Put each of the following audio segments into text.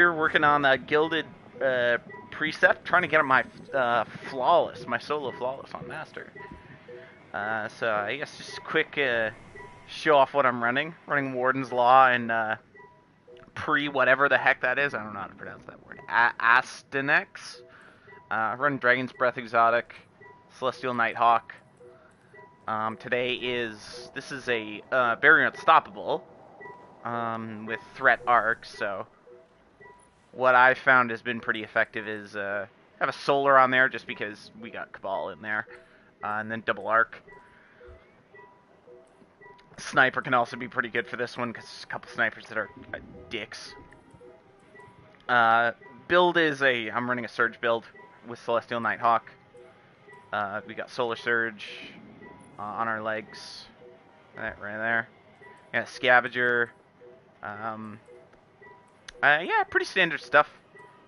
Here working on a gilded precept, trying to get my flawless, my solo flawless on master. So I guess just a quick show off what I'm running. Running Warden's Law and pre whatever the heck that is. I don't know how to pronounce that word. Astanex. Running Dragon's Breath Exotic, Celestial Nighthawk. This is a Barrier Unstoppable with Threat Arc, so what I found has been pretty effective is have a Solar on there just because we got Cabal in there, and then Double Arc. Sniper can also be pretty good for this one because there's a couple snipers that are dicks. Build is I'm running a Surge build with Celestial Nighthawk. We got Solar Surge on our legs. That right there. Yeah, Scavenger. Yeah, pretty standard stuff.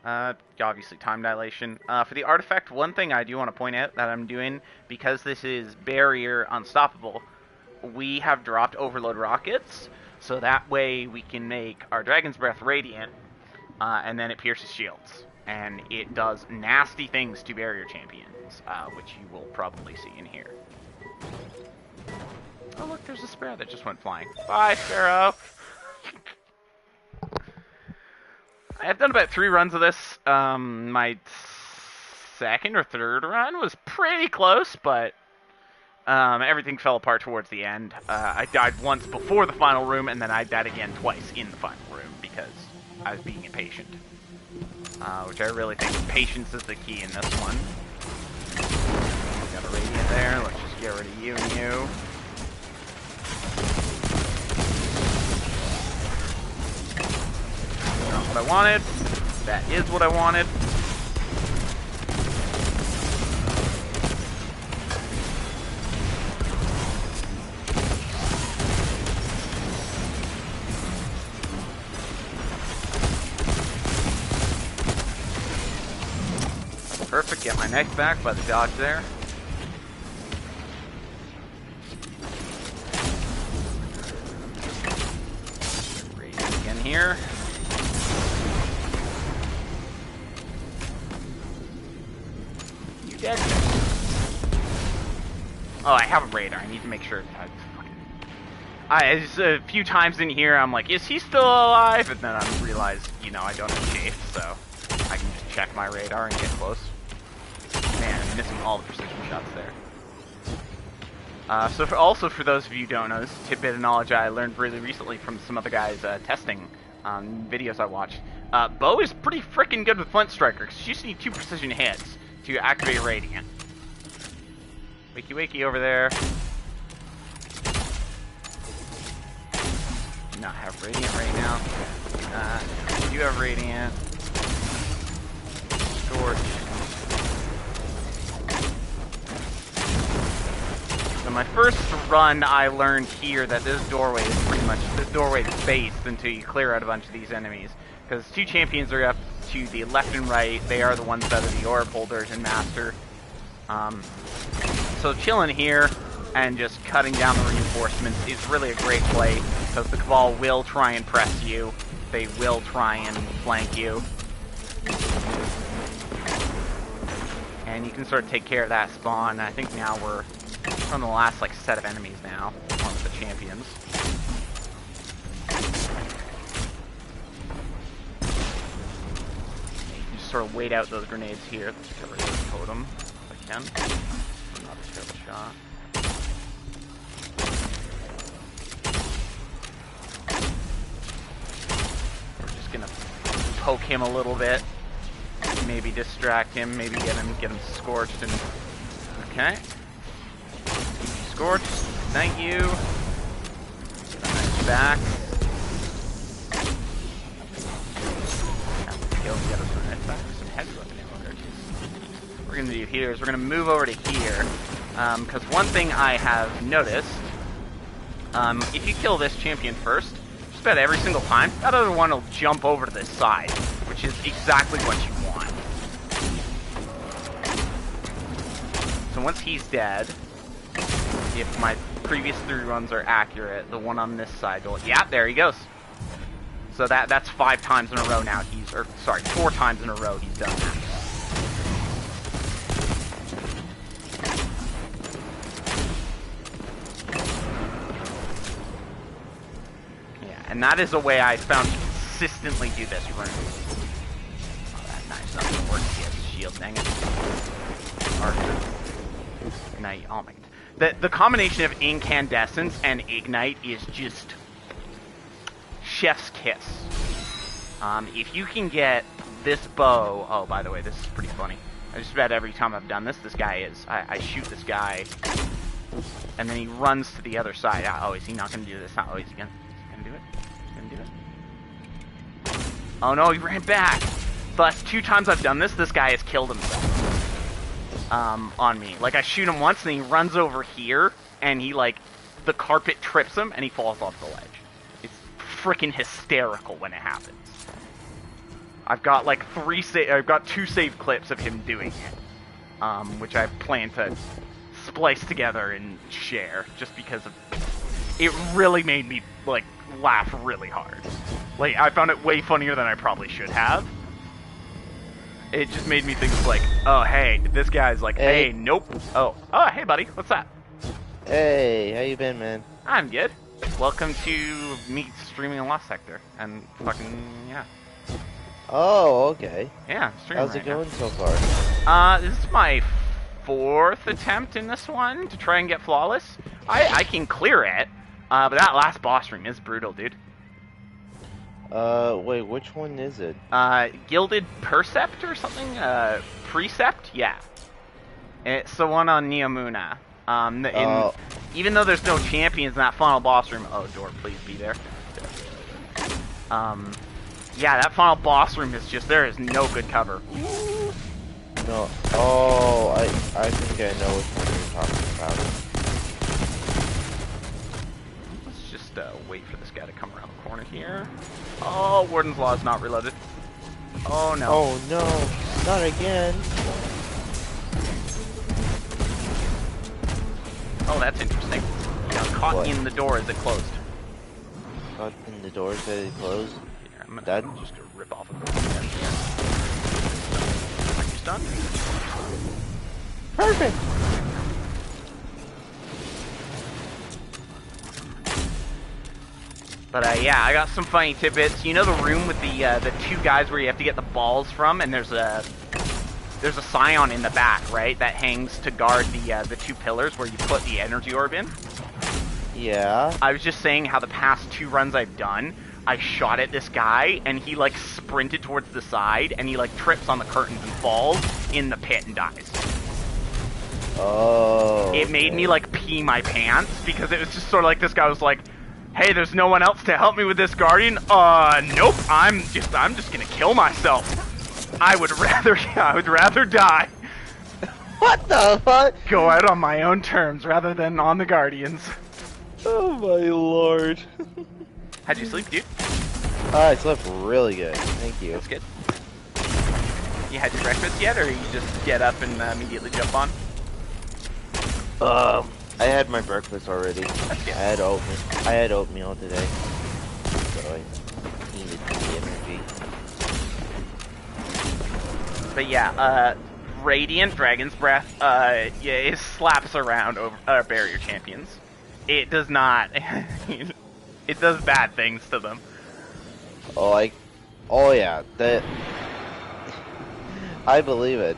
Obviously time dilation. For the artifact, one thing I do want to point out that I'm doing, because this is Barrier Unstoppable, we have dropped Overload Rockets, so that way we can make our Dragon's Breath Radiant, and then it pierces shields. And it does nasty things to Barrier Champions, which you will probably see in here. Oh look, there's a sparrow that just went flying. Bye, sparrow! I've done about 3 runs of this. My second or third run was pretty close, but everything fell apart towards the end. I died once before the final room, and then I died again twice in the final room because I was being impatient. Which I really think patience is the key in this one. Got a Radiant there. Let's just get rid of you and you. Not what I wanted. That is what I wanted. Perfect, get my knife back by the dodge there. Radiant again here. You dead? Oh, I have a radar. I need to make sure. Just a few times in here, I'm like, is he still alive? And then I realized, I don't have chafe, so I can just check my radar and get close. Man, I'm missing all the precision shots there. Also for those of you who don't know, this is a tidbit of knowledge I learned really recently from some other guys testing videos I watched. Bow is pretty freaking good with Flint Striker, because you just need 2 precision hits to activate Radiant. Wakey wakey over there. Do not have Radiant right now. You have Radiant. Scorch. So my first run, I learned here that this doorway is spaced until you clear out a bunch of these enemies. Because 2 champions are up to the left and right. They are the ones that are the orb holders and master. So chilling here and just cutting down the reinforcements is really a great play, because the Cabal will try and press you. They will try and flank you. And you can sort of take care of that spawn. I think now we're on the last set of enemies now, one of the champions. You just sort of wait out those grenades here. Let's get rid of the totem if I can. Not a terrible shot. We're just gonna poke him a little bit. Maybe distract him, maybe get him scorched and okay. Scorched, thank you. Nice back. Kill, get us some head back. Some heavy weapon ammo there. What we're gonna do here is we're gonna move over to here. Because one thing I have noticed, if you kill this champion first, just about every single time, that other one will jump over to this side, which is exactly what you want. So once he's dead, if my previous 3 runs are accurate, the one on this side will... Yeah, there he goes. So that's 5 times in a row now he's, or sorry, 4 times in a row he's done that. Yeah, and that is a way I found to consistently do this room. Oh, that knife's not gonna work. He has a shield, dang it. Ignite, oh my god. The combination of incandescence and ignite is just chef's kiss. If you can get this bow... Oh, by the way, this is pretty funny. Just about every time I've done this, this guy is... I shoot this guy, and then he runs to the other side. Oh, is he not going to do this? Oh, is he going to do it? He's going to do it? Oh, no, he ran back. The last 2 times I've done this, this guy has killed himself on me. Like, I shoot him once, and he runs over here, and he, like, the carpet trips him, and he falls off the ledge. It's freaking hysterical when it happens. I've got like 2 save clips of him doing it, which I plan to splice together and share, just because of it really made me like laugh really hard. Like, I found it way funnier than I probably should have. It just made me think like, oh hey, this guy's like, hey, nope. Oh, hey buddy, what's that? Hey, how you been, man? I'm good. Welcome to me streaming in Lost Sector, and fucking yeah. Oh, okay. Yeah, streaming. How's it going so far? This is my 4th attempt in this one to try and get flawless. I can clear it, but that last boss room is brutal, dude. Wait, which one is it? Gilded Percept or something? Precept? Yeah. It's the one on Neomuna. Even though there's no champions in that final boss room... Oh, door, please be there. Yeah, that final boss room is just... There is no good cover. No. Oh, I think I know what you're talking about. Let's just wait for this guy to come around the corner here. Oh, Warden's Law is not reloaded. Oh, no. Oh, no. Not again. Oh, that's interesting. You got caught What? in the door as it closed. Caught in the door as it closed? Here, I'm That? just gonna rip off a bit. Are you stunned? Perfect! But yeah, I got some funny tidbits. You know the room with the 2 guys where you have to get the balls from, and there's a scion in the back, right? That hangs to guard the 2 pillars where you put the energy orb in. Yeah. I was just saying how the past 2 runs I've done, I shot at this guy, and he like sprinted towards the side, and he like trips on the curtains and falls in the pit and dies. Oh. It made me like pee my pants, because it was just sort of like this guy was like, hey, there's no one else to help me with this guardian? Nope, I'm just gonna kill myself. I would rather die. What the fuck? Go out on my own terms rather than on the guardians. Oh my lord. How'd you sleep, dude? I slept really good. Thank you. That's good. You had your breakfast yet, or you just get up and immediately jump on? I had my breakfast already. That's good. I had oatmeal today. So I needed the energy. But yeah, Radiant Dragon's Breath, yeah, it slaps around over barrier champions. It does not. It does bad things to them. Oh yeah, that. I believe it.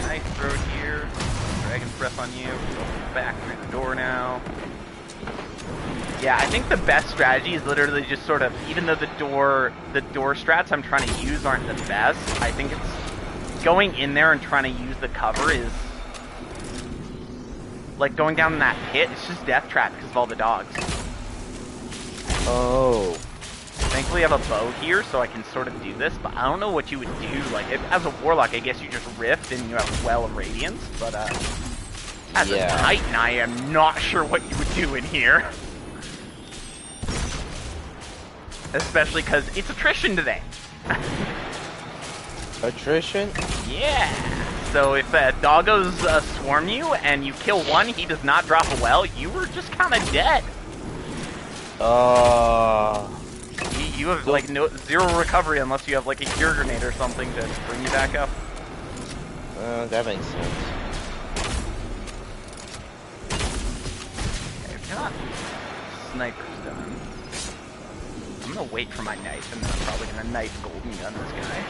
Nice throw here. Dragon's Breath on you. Back through the door now. Yeah, I think the best strategy is literally just sort of, even though the door strats I'm trying to use aren't the best, I think it's going in there and trying to use the cover is like going down in that pit. It's just death trap because of all the dogs. Oh. Thankfully I have a bow here, so I can sort of do this, but I don't know what you would do. Like, as a warlock, I guess you just rift and you have Well of Radiance, but as a Titan, I am not sure what you would do in here. Especially because it's attrition today. Attrition? Yeah. So if doggos swarm you and you kill one, he does not drop a well, you were just kind of dead. Uh, You have so, like no zero recovery unless you have like a cure grenade or something to bring you back up. that makes sense. Okay, we've got snipers done. I'm gonna wait for my knife, and then I'm probably gonna knife golden gun this guy.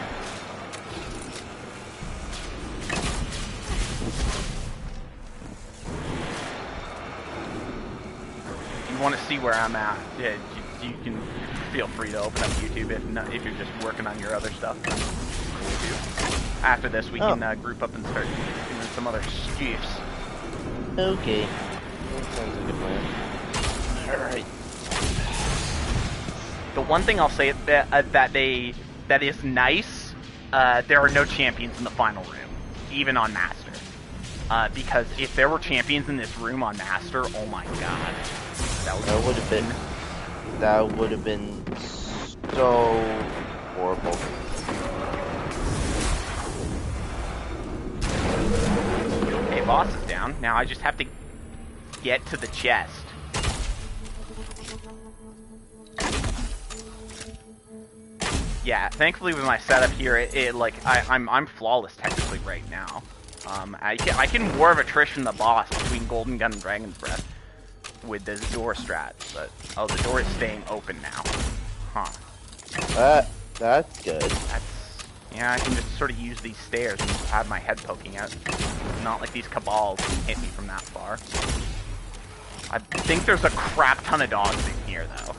If you want to see where I'm at, yeah, you can feel free to open up YouTube if you're just working on your other stuff. Then cool too. After this, we can group up and start doing some other stuffs. Okay. That sounds like a plan. Alright. The one thing I'll say that is nice, there are no champions in the final room, even on Master. Because if there were champions in this room on Master, oh my god, that would have been so horrible. Okay, boss is down. Now I just have to get to the chest. Yeah, thankfully with my setup here, I'm flawless technically right now. I can War of Attrition the boss between Golden Gun and Dragon's Breath with this door strat, but oh, the door is staying open now. Huh. That's good. Yeah, I can just sort of use these stairs and have my head poking out. Not like these cabals can hit me from that far. I think there's a crap ton of dogs in here, though.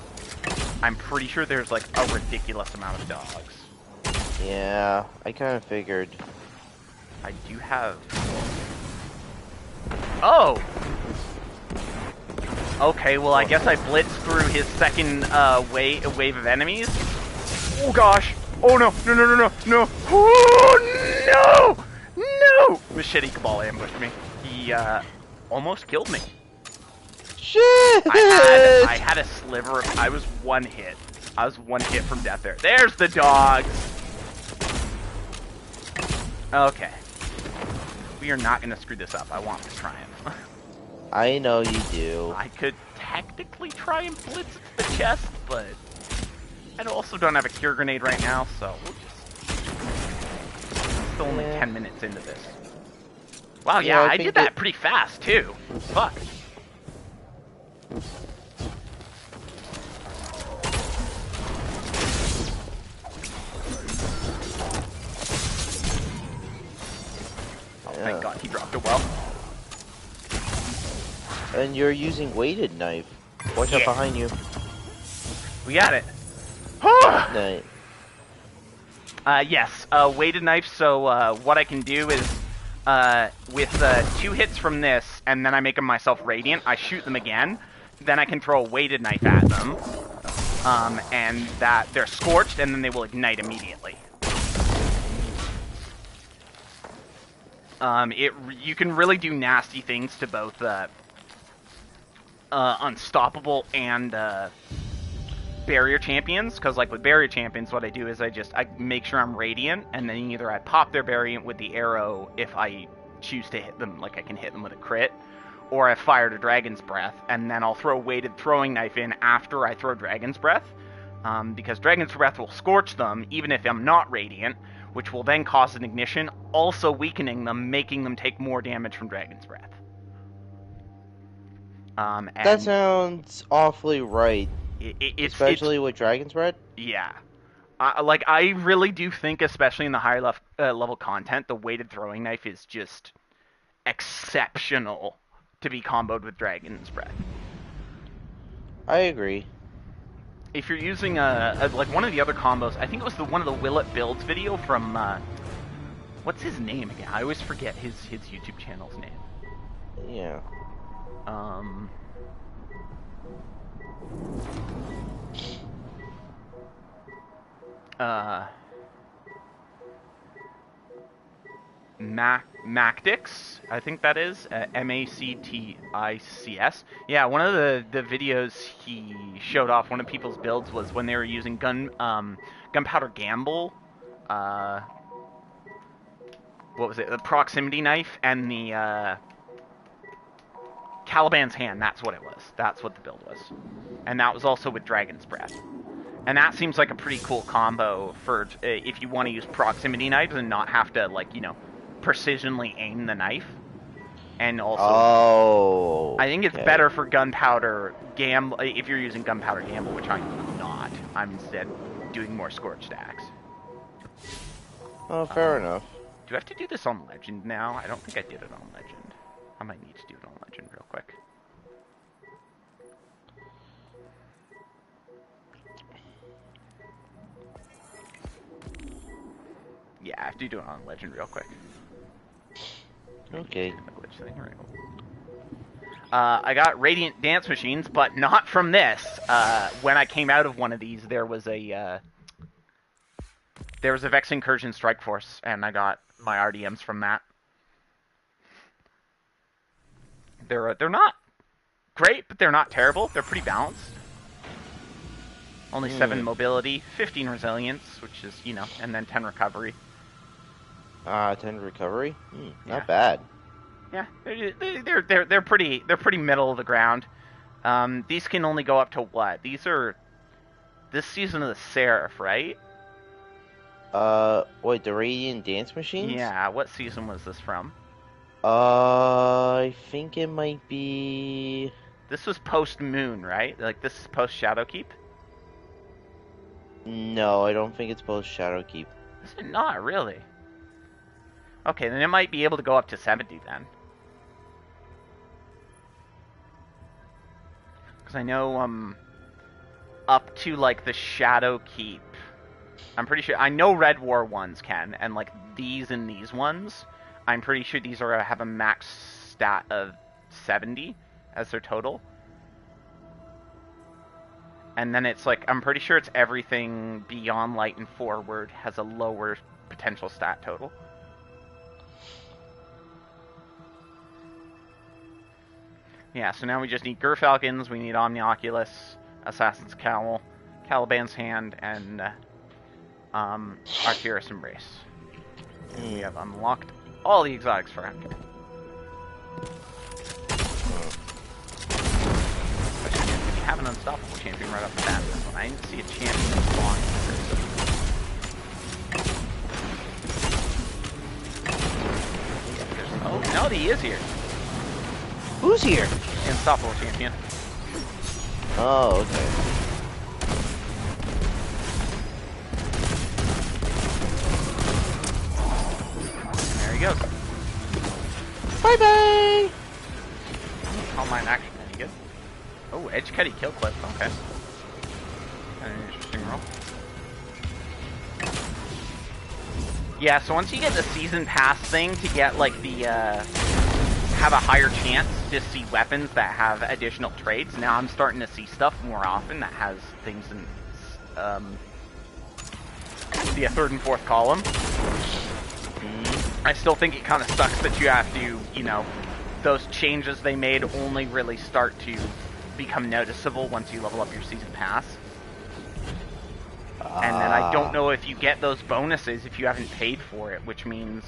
I'm pretty sure there's, like, a ridiculous amount of dogs. Yeah, I kind of figured. I do have... Oh! Okay, well, I guess I blitzed through his second wave of enemies. Oh, gosh! Oh, no! No, no, no, no! No! Oh, no! No! Machete Cabal ambushed me. He, almost killed me. Shit! I had a sliver of... I was one hit. I was one hit from death there. There's the dogs! Okay. We are not going to screw this up. I want this triumph. I know you do. I could technically try and blitz the chest, but... I also don't have a cure grenade right now, so we'll just... Still only 10 minutes into this. Wow, yeah, I did that pretty fast, too. Fuck. Thank God he dropped a well. And you're using weighted knife. Watch out behind you. We got it. Nice. Yes, weighted knife, so what I can do is, with 2 hits from this, and then I make them myself radiant, I shoot them again, then I can throw a weighted knife at them, and that they're scorched, and then they will ignite immediately. You can really do nasty things to both Unstoppable and Barrier Champions, because like with Barrier Champions, what I do is I make sure I'm Radiant, and then either I pop their Barrier with the arrow if I choose to hit them, like I can hit them with a crit, or I fire to Dragon's Breath, and then I'll throw a weighted throwing knife in after I throw Dragon's Breath, because Dragon's Breath will scorch them even if I'm not Radiant, which will then cause an ignition, also weakening them, making them take more damage from Dragon's Breath. That sounds awfully right. Especially with Dragon's Breath? Yeah. I really do think, especially in the higher level content, the weighted throwing knife is just exceptional to be comboed with Dragon's Breath. I agree. If you're using like one of the other combos, I think it was one of the Will It Builds video from what's his name again? I always forget his YouTube channel's name. Yeah. Mactics, I think that is Mactics. Yeah, one of the videos he showed off one of people's builds was when they were using gunpowder gamble. What was it? The proximity knife and the Caliban's Hand, that's what it was. That's what the build was. And that was also with Dragon's Breath. And that seems like a pretty cool combo for if you want to use proximity knives and not have to, like, you know, precisionally aim the knife. And also, I think it's better for gunpowder gamble if you're using gunpowder gamble, which I'm not. I'm instead doing more scorched axe. Oh, fair enough. Do I have to do this on Legend now? I don't think I did it on Legend. I might need to do it on Legend real quick. Yeah, I have to do it on Legend real quick. Okay. I got Radiant Dance Machines, but not from this. When I came out of one of these, there was a Vex Incursion Strike Force, and I got my RDMs from that. They're not great, but they're not terrible. They're pretty balanced. Only 7 mobility, 15 resilience, which is, you know, and then 10 recovery. 10 recovery? Not bad. Yeah, they're pretty middle of the ground. These can only go up to what? These are this season of the Seraph, right? Wait, the Radiant Dance Machines? Yeah, what season was this from? I think it might be... This was post-Moon, right? Like, this is post-Shadowkeep? No, I don't think it's post-Shadowkeep. Is it not, really? Okay, then it might be able to go up to 70, then. Because I know, up to, like, the Shadowkeep... I'm pretty sure... I know Red War ones can, and, like, these and these ones... I'm pretty sure these are have a max stat of 70 as their total. And then it's like, I'm pretty sure it's everything beyond light and forward has a lower potential stat total. Yeah, so now we just need Gerfalcons, we need Omnioculus, Assassin's Cowl, Caliban's Hand, and Arcturus Embrace. And we have unlocked all the exotics for him. Especially if you have an unstoppable champion right off the bat. This one, I didn't see a champion spawn. Oh, no, he is here. Who's here? Unstoppable champion. Oh, okay. There he goes. Bye bye! Oh, mine actually any good. Oh, edge cutty kill clip. Okay. Kind of an interesting roll. Yeah, so once you get the season pass thing to get like the have a higher chance to see weapons that have additional traits, now I'm starting to see stuff more often that has things in the third and fourth column. I still think it kind of sucks that you have to, you know, those changes they made only really start to become noticeable once you level up your season pass. And then I don't know if you get those bonuses if you haven't paid for it, which means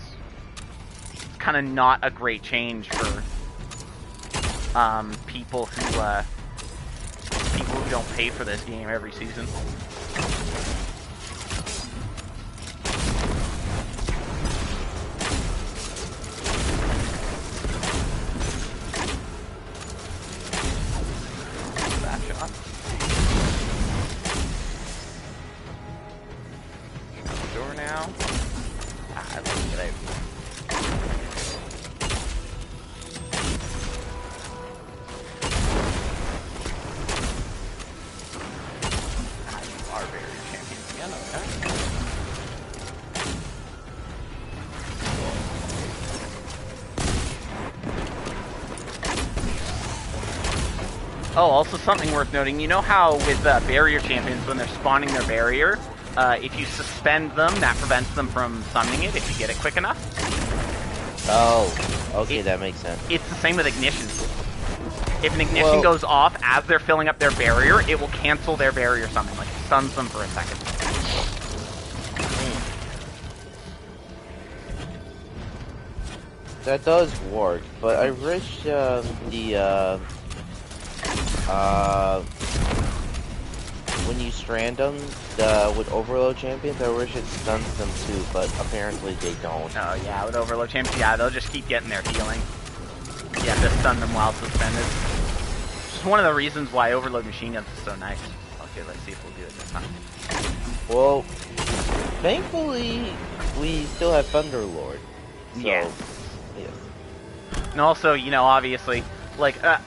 it's kind of not a great change for people who don't pay for this game every season. That shot. Door now. Ah, let's get out. Ah, you are very champion again, okay. Oh, also something worth noting, you know how with barrier champions, when they're spawning their barrier, if you suspend them, that prevents them from summoning it if you get it quick enough? Oh, okay, that makes sense. It's the same with ignition. If an ignition goes off as they're filling up their barrier, it will cancel their barrier summon, like stuns them for a second. that does work, but I wish when you strand them with overload champions, I wish it stuns them too, but apparently they don't. Oh yeah, with overload champions, yeah, they'll just keep getting their healing. You have to stun them while suspended. Just one of the reasons why overload machine guns is so nice. Okay, let's see if we'll do it this time. Well, thankfully we still have Thunderlord. So, Yeah. yes. And also, you know, obviously, like, I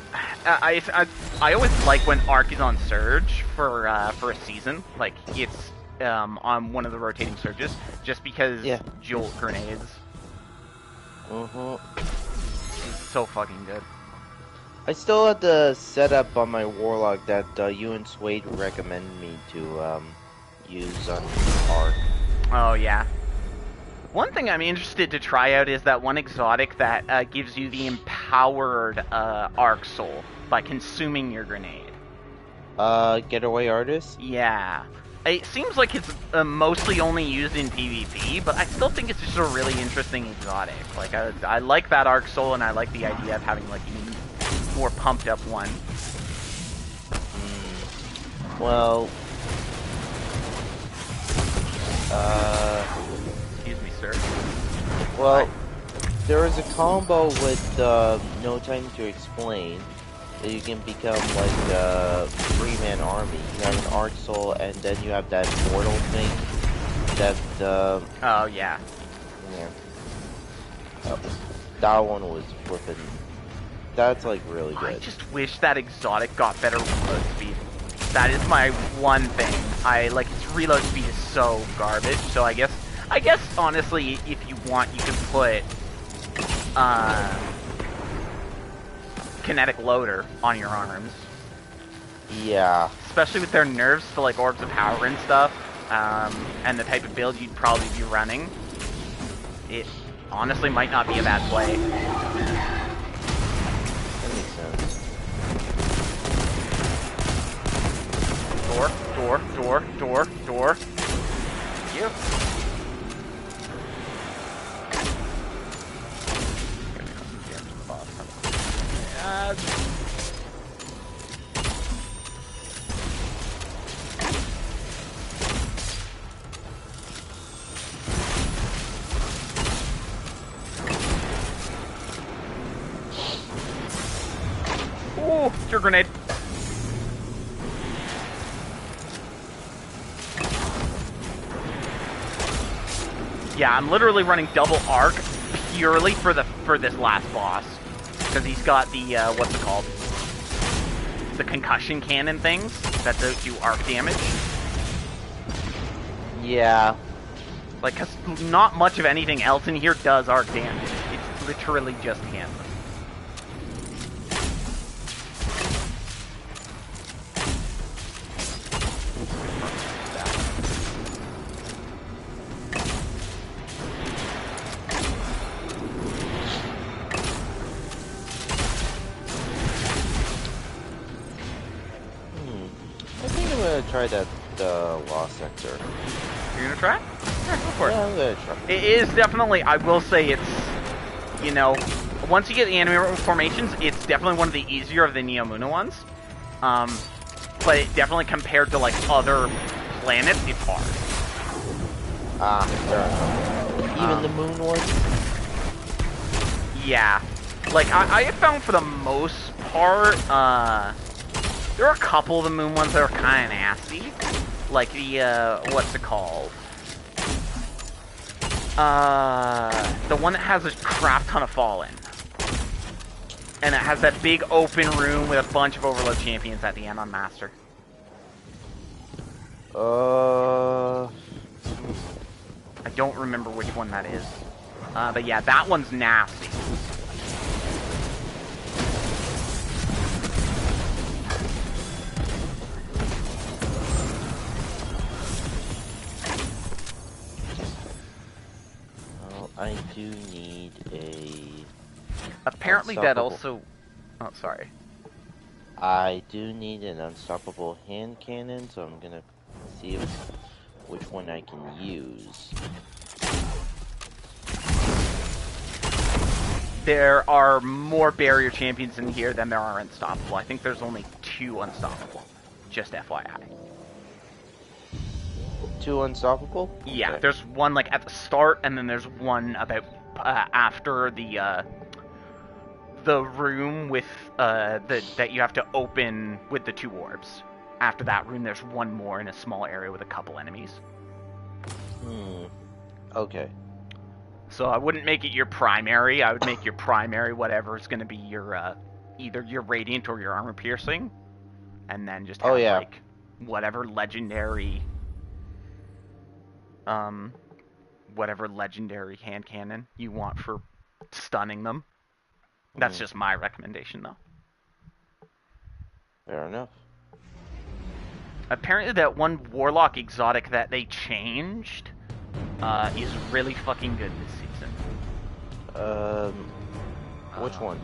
always like when Arc is on Surge for a season. Like, it's on one of the rotating surges, just because Jolt grenades. It's so fucking good. I still have the setup on my Warlock that you and Swade recommended me to use on Arc. Oh yeah. One thing I'm interested to try out is that one exotic that gives you the empowered Arc Soul by consuming your grenade. Getaway Artist? Yeah. It seems like it's mostly only used in PvP, but I still think it's just a really interesting exotic. Like, I like that Arc Soul, and I like the idea of having, like, a more pumped up one. Well... Excuse me, sir. Well, there is a combo with No Time to Explain that you can become like a 3-man army. You have an Arc Soul, and then you have that portal thing. That Oh yeah. That one was flippin'. That's like really good. I just wish that exotic got better reload speed. That is my one thing. Its reload speed is so garbage. So I guess honestly, if you want, you could put kinetic loader on your arms. Yeah. Especially with their nerfs to like orbs of power and stuff, and the type of build you'd probably be running. It honestly might not be a bad play. That makes sense. Door. Yep. Ooh, your grenade. Yeah, I'm literally running double arc purely for this last boss, because he's got the what's it called? The concussion cannon things that do arc damage. Yeah. Like, cause not much of anything else in here does arc damage. It's literally just him. Try that lost sector. You're gonna try? Yeah, go for it. Yeah, I'm gonna try. It is definitely, I will say it's, you know, once you get the anime formations, it's definitely one of the easier of the Neomuna ones. But it definitely compared to like other planets, it's hard. Fair enough. Even the moon ones? Yeah. Like, I have found for the most part, there are a couple of the moon ones that are kind of nasty. Like the, what's it called? The one that has a crap ton of Fallen. And it has that big open room with a bunch of Overload champions at the end on Master. I don't remember which one that is. But yeah, that one's nasty. I do need a... Apparently that also... Oh, sorry. I do need an unstoppable hand cannon, so I'm gonna see which one I can use. there are more barrier champions in here than there are unstoppable. I think there's only 2 unstoppable. Just FYI. 2 unstoppable? Yeah, Okay. there's one like at the start, and then there's one about after the room with that you have to open with the 2 orbs. After that room, there's one more in a small area with a couple enemies. Okay. So I wouldn't make it your primary. I would make your primary whatever is going to be your either your radiant or your armor piercing, and then just have like whatever legendary hand cannon you want for stunning them. That's just my recommendation, though. Fair enough. Apparently, that one warlock exotic that they changed is really fucking good this season. Which one?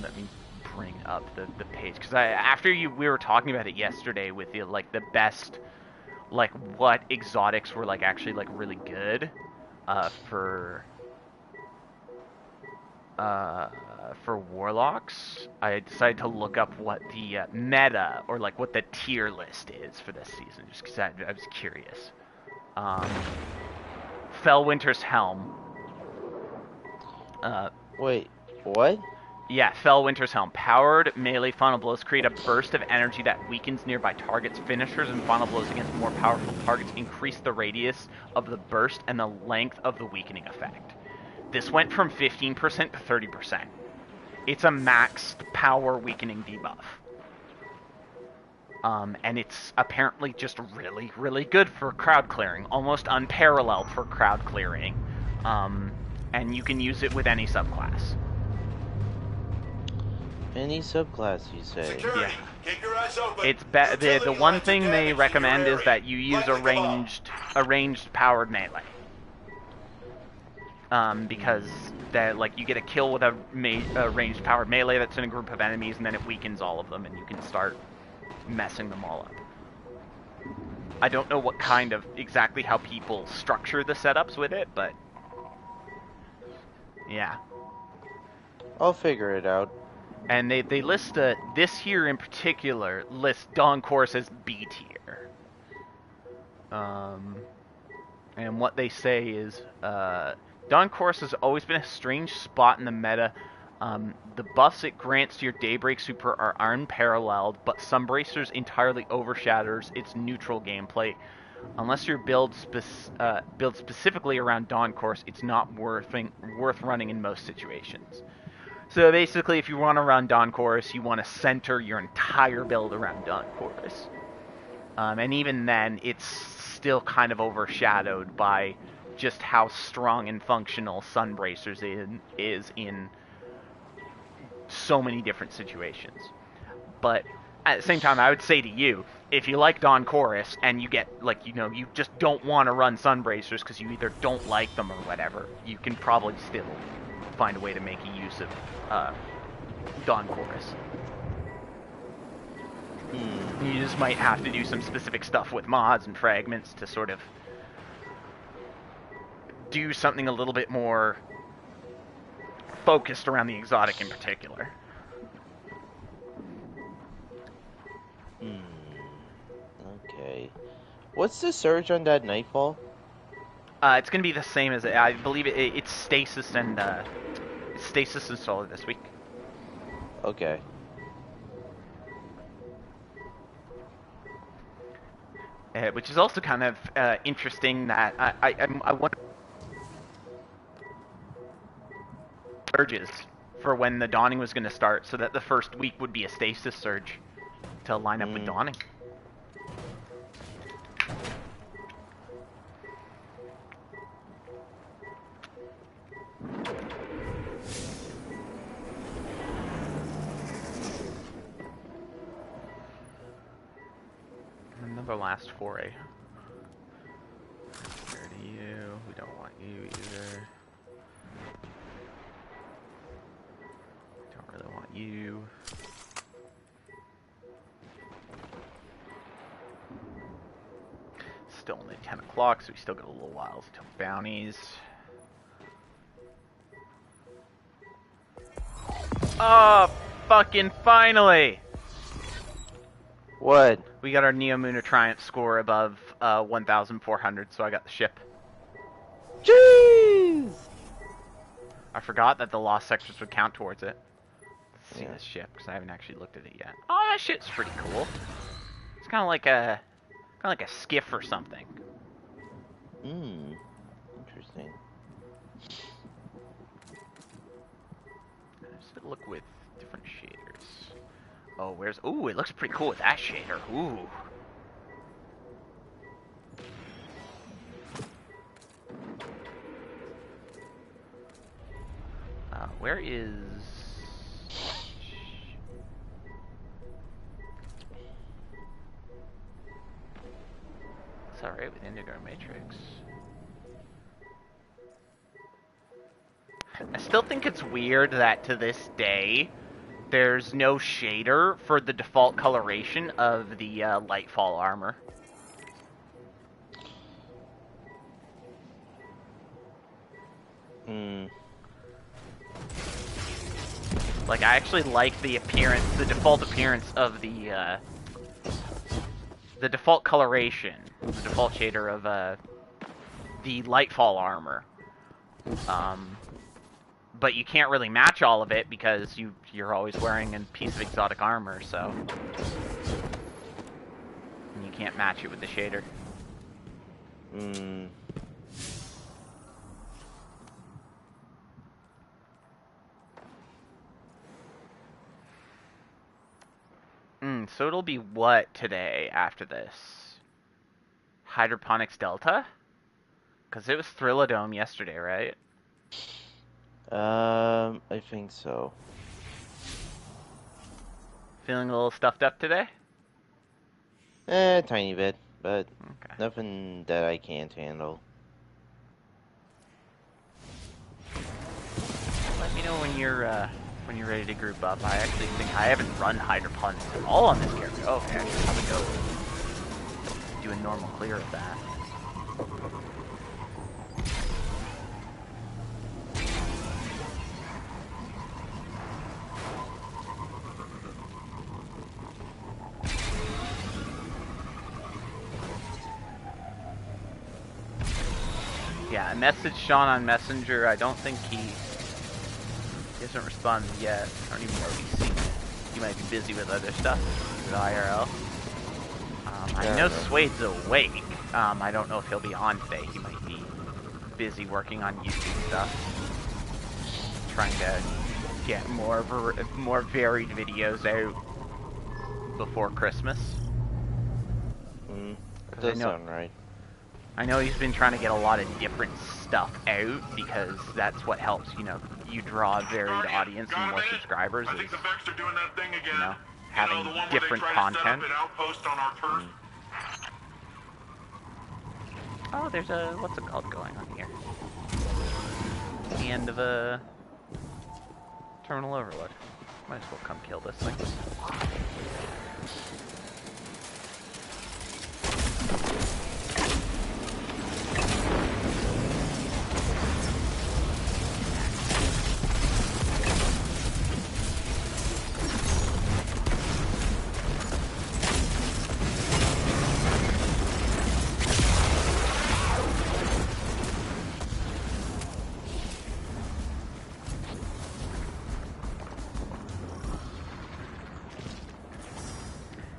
Let me bring up the page, because after we were talking about it yesterday with the the best, like what exotics were like actually like really good for warlocks. I decided to look up what the meta, or like what the tier list is for this season, just because I was curious. Fellwinter's Helm. Wait, what? Yeah, Fellwinter's Helm. Powered melee final blows create a burst of energy that weakens nearby targets. Finishers and final blows against more powerful targets increase the radius of the burst and the length of the weakening effect. This went from 15% to 30%. It's a maxed power weakening debuff. And it's apparently just really, really good for crowd clearing. Almost unparalleled for crowd clearing. And you can use it with any subclass. Any subclass, you say? Security, yeah. keep your eyes open. It's the one thing they recommend is that you use a ranged powered melee. Because that you get a kill with a ranged powered melee that's in a group of enemies, and then it weakens all of them, and you can start messing them all up. I don't know what kind of exactly how people structure the setups with it, but yeah. I'll figure it out. And they list this here in particular lists Dawn Chorus as B tier. And what they say is Dawn Chorus has always been a strange spot in the meta. The buffs it grants to your Daybreak Super are unparalleled, but Sunbracers entirely overshadows its neutral gameplay. Unless you're built specifically around Dawn Chorus, it's not worth running in most situations. So basically, if you want to run Dawn Chorus, you want to center your entire build around Dawn Chorus. And even then, it's still kind of overshadowed by just how strong and functional Sunbracers is in so many different situations. But at the same time, I would say to you, if you like Dawn Chorus and you get, you just don't want to run Sunbracers because you either don't like them or whatever, you can probably still find a way to make a use of Dawn Chorus. You just might have to do some specific stuff with mods and fragments to sort of do something a little bit more focused around the exotic in particular. Okay. What's the surge on that Nightfall? It's going to be the same as I believe it's Stasis and Stasis and Solar this week. Okay. Which is also kind of interesting that I wonder surges for when the Dawning was going to start, so that the first week would be a Stasis surge to line up with Dawning. Another last foray. Where to you? We don't want you either. Don't really want you. Still only 10 o'clock, so we still got a little while until bounties. Oh, fucking finally! What? We got our Neomuna Triumph score above 1,400, so I got the ship. Jeez! I forgot that the lost sectors would count towards it. Let's see Yeah. this ship, because I haven't actually looked at it yet. Oh, that ship's pretty cool. It's kind of like a skiff or something. Hmm. Interesting. Let's look with different shaders. Oh, where's... Ooh, it looks pretty cool with that shader. Ooh. Where is... It's alright with Indigo Matrix. I still think it's weird that to this day, there's no shader for the default coloration of the Lightfall armor. Hmm. Like, I actually like the appearance, the default appearance of the default coloration, the default shader of the Lightfall armor. But you can't really match all of it because you're always wearing a piece of exotic armor, so and you can't match it with the shader. So it'll be what today after this? Hydroponics Delta? Because it was Thrillodome yesterday, right? I think so. Feeling a little stuffed up today? Tiny bit, but Okay. nothing that I can't handle. Let me know when you're ready to group up. I actually think I haven't run hydroponics at all on this character. Oh, okay, how we go? Do a normal clear of that. Yeah, I messaged Sean on Messenger. I don't think he hasn't responded yet. I don't even know if he's seen it. He might be busy with other stuff with IRL. I know Swade's awake. I don't know if he'll be on today. He might be busy working on YouTube stuff. Trying to get more varied videos out before Christmas. That does sound right. I know he's been trying to get a lot of different stuff out because that's what helps, you draw a varied audience and more subscribers is, having different content. Oh, there's a, what's it called going on here? The end of a terminal overload. Might as well come kill this thing.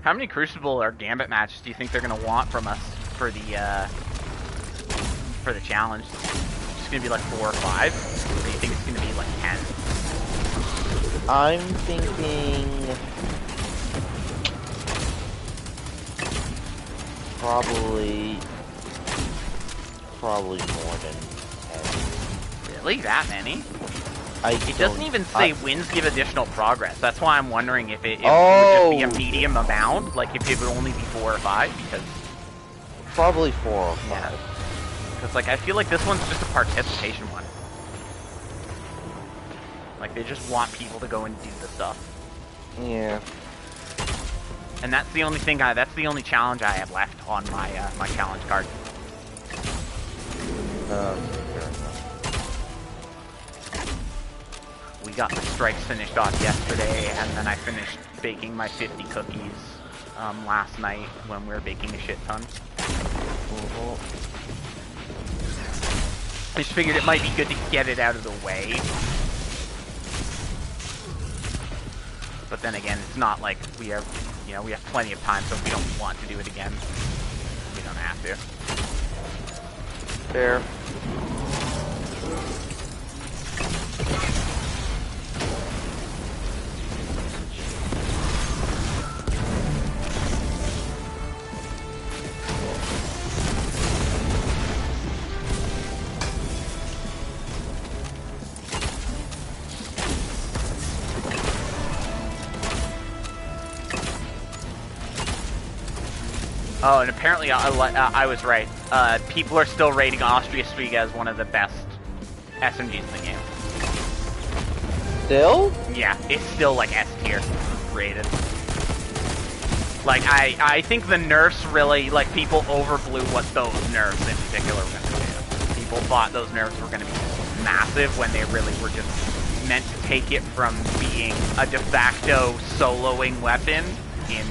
How many Crucible or Gambit matches do you think they're gonna want from us for the challenge? It's gonna be like 4 or 5? Or do you think it's gonna be like 10? I'm thinking probably more than 10. Really? That many? It doesn't even say wins give additional progress. That's why I'm wondering if it would just be a medium amount, like if it would only be 4 or 5, because... Probably 4 or 5. Yeah. Because, like, I feel like this one's just a participation one. Like, they just want people to go and do the stuff. Yeah. And that's the only thing that's the only challenge I have left on my, my challenge card. Fair enough. we got the strikes finished off yesterday, and then I finished baking my 50 cookies last night when we were baking a shit ton. I just figured it might be good to get it out of the way. But then again, it's not like we have, you know, we have plenty of time, so if we don't want to do it again, we don't have to. Fair. Oh, and apparently I was right. People are still rating Austria Striga as one of the best SMGs in the game. Still? Yeah, it's still like S tier rated. Like, I think the nerfs really, like, people overblew what those nerfs in particular were going to do. People thought those nerfs were going to be massive when they really were just meant to take it from being a de facto soloing weapon in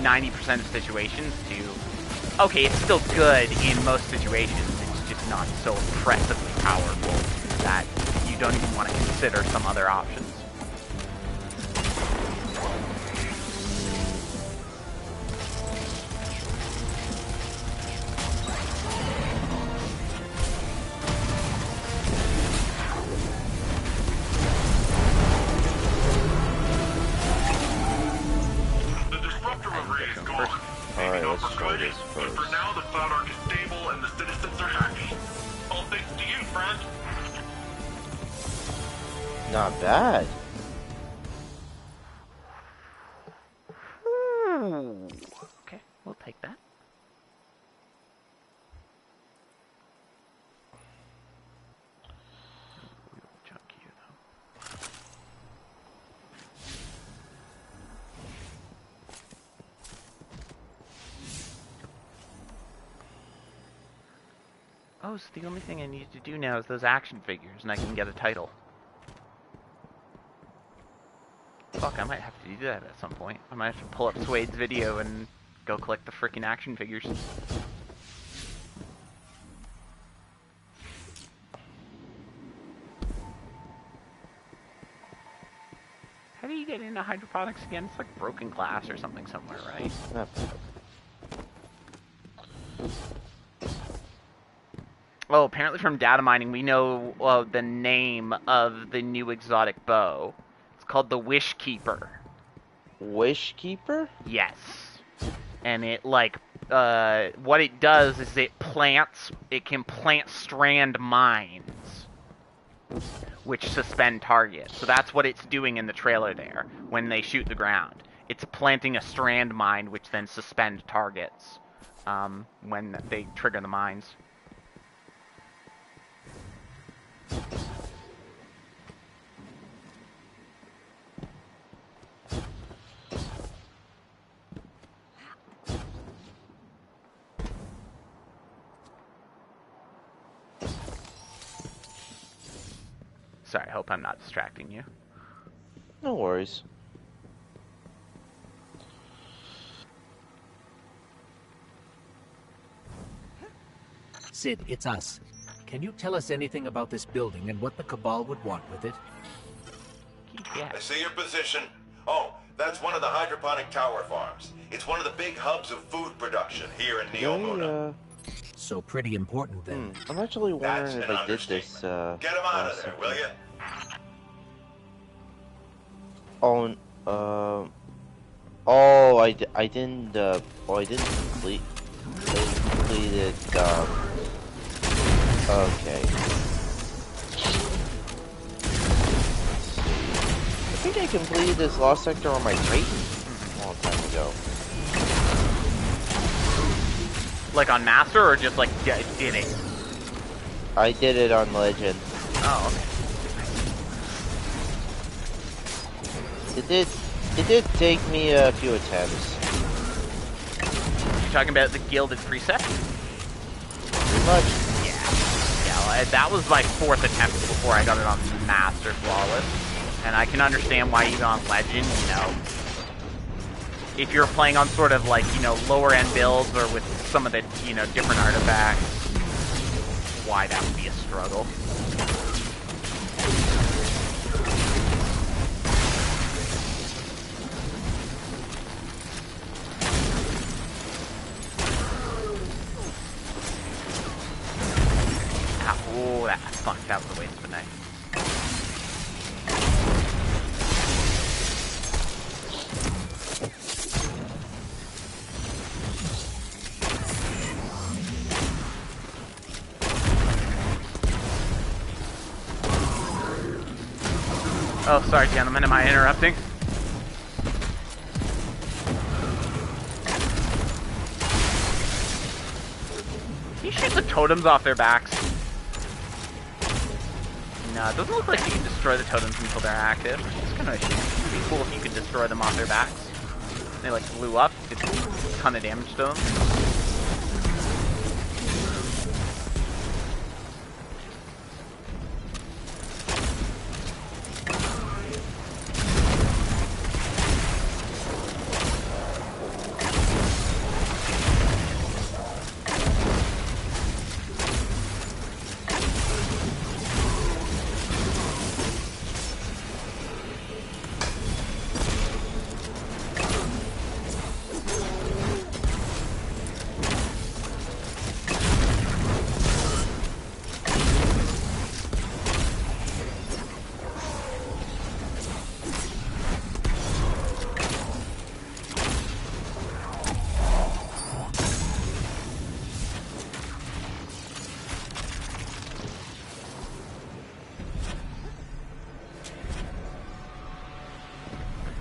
90% of situations to, okay, it's still good in most situations, it's just not so oppressively powerful that you don't even want to consider some other options. Alright, let's try this first. But for now, the Cloud Ark is stable and the citizens are happy. All thanks to you, friend. Not bad. Ooh. Okay, we'll take that. Chunky, though. Oh, so the only thing I need to do now is those action figures, and I can get a title. Fuck, I might have to do that at some point. I might have to pull up Suede's video and go collect the frickin' action figures. How do you get into hydroponics again? It's like broken glass or something somewhere, right? Not bad. Oh, apparently from data mining, we know the name of the new exotic bow. It's called the Wish Keeper. Wish Keeper? Yes. And it, like, what it does is it can plant strand mines, which suspend targets. So that's what it's doing in the trailer there, when they shoot the ground. It's planting a strand mine, which then suspend targets, when they trigger the mines. Sorry, I hope I'm not distracting you. No worries. Sid, it's us. Can you tell us anything about this building and what the Cabal would want with it? Yeah. I see your position. Oh, that's one of the hydroponic tower farms. It's one of the big hubs of food production here in Neomuna. So pretty important then. I'm actually wondering if I did this, Get him out of there, will you? Oh, I didn't complete it, okay. I think I completed this lost sector on my Titan a long time ago. Like on Master, or just like did it? I did it on Legend. Oh, okay. It did take me a few attempts. You're talking about the Gilded Precept? Pretty much. Yeah. Yeah, well, that was my 4th attempt before I got it on Master Flawless. And I can understand why even on Legend, you know, if you're playing on sort of like, you know, lower end builds or with some of the, you know, different artifacts, why that would be a struggle. Oh, that fuck, that was a waste of a knife. Oh, sorry, gentlemen, am I interrupting? Can you shoot the totems off their backs? No, it doesn't look like you can destroy the totems until they're active. It's kind of a shame. It'd be cool if you could destroy them off their backs. They like blew up, did a ton of damage to them.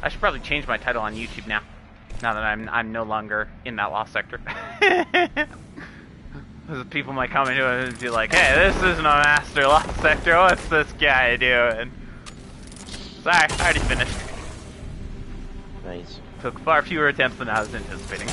I should probably change my title on YouTube now. Now that I'm no longer in that lost sector. People might come into it and be like, "Hey, this isn't a master lost sector. What's this guy doing?" Sorry, I already finished. Nice. Took far fewer attempts than I was anticipating.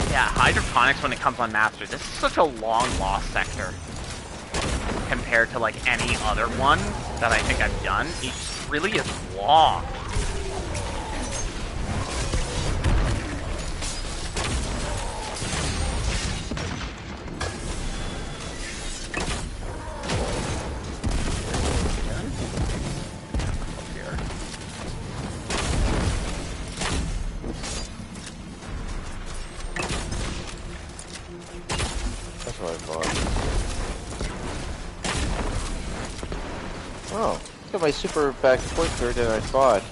Yeah, hydroponics when it comes on master, this is such a long lost sector compared to like any other one that I think I've done. It really is long. Oh, got my super back quicker than I thought.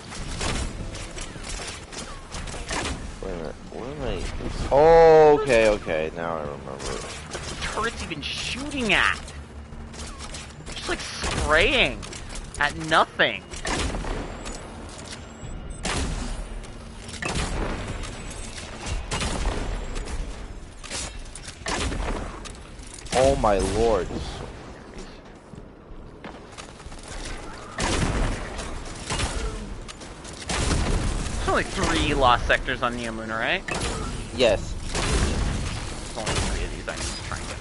Wait a minute, where am I? Oh, okay, now I remember. What's the turret's even shooting at? Just like spraying at nothing. Oh my lord. There's only 3 lost sectors on Neomuna, right? Yes. There's only 3 of these I need to try and get.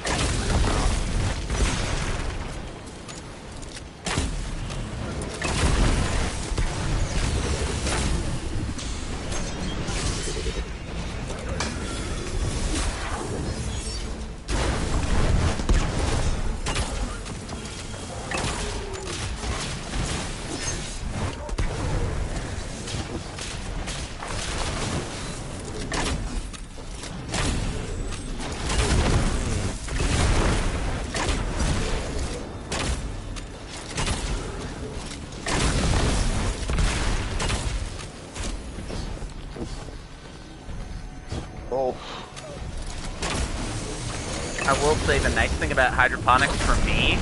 will say the nice thing about hydroponics for me,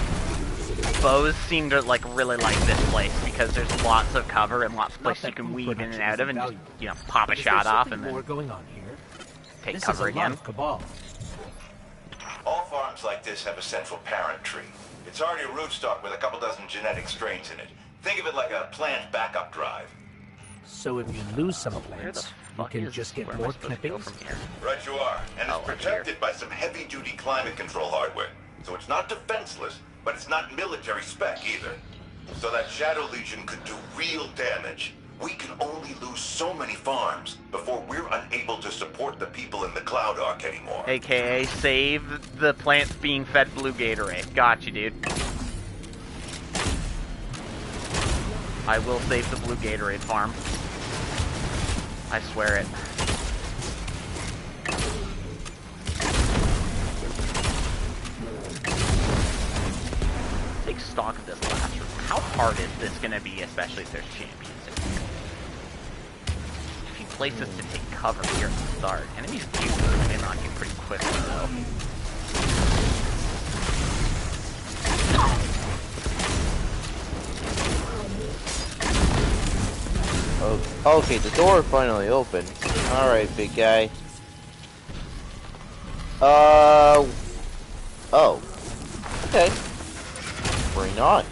bows seem to really like this place because there's lots of cover and lots of places you can weave in and out of and just, pop a shot off and then going on here? take This cover is a again. lot of cabal. All farms like this have a central parent tree. It's already a rootstock with a couple dozen genetic strains in it. Think of it like a plant backup drive. So if you lose some Where the plants, you fuck can is just where get am I more supposed to go clippings? from here? Right you are. And Oh, it's up protected by some heavy-duty climate control hardware. So it's not defenseless, but it's not military spec either. So that Shadow Legion could do real damage. We can only lose so many farms before we're unable to support the people in the Cloud Ark anymore. AKA save the plants being fed blue Gatorade. Gotcha, dude. I will save the blue Gatorade farm. I swear it. Take stock of this last room. How hard is this going to be, especially if there's champions in here? If you place this to take cover here at the start, enemies do come in on you pretty quickly, though. Okay, the door finally opened. Alright, big guy. Oh. Okay. Bring on.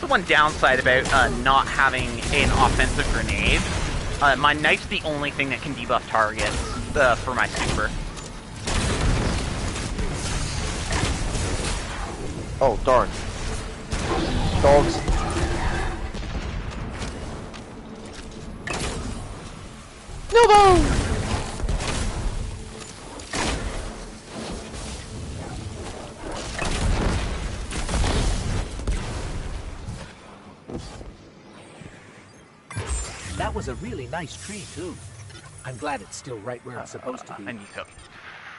One downside about not having an offensive grenade. My knife's the only thing that can debuff targets for my super. Oh, darn. Dogs. No! That was a really nice tree, too. I'm glad it's still right where it's supposed to be. I need to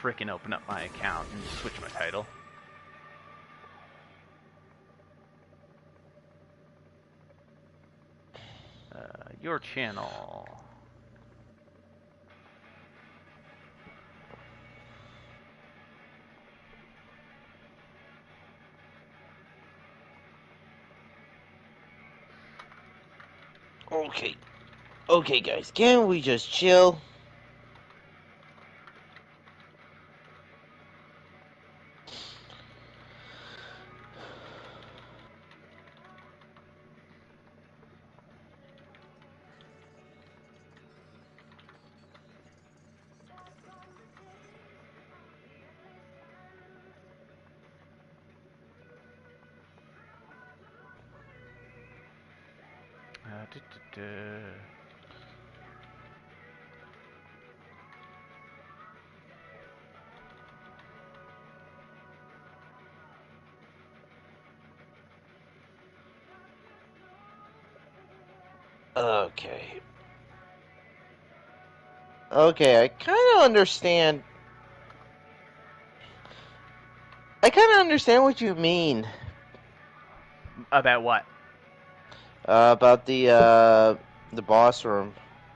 frickin' open up my account and switch my title. Your channel. Okay. Okay, guys, can we just chill? Okay. Okay, I kind of understand. I kind of understand what you mean. About what? About the boss room.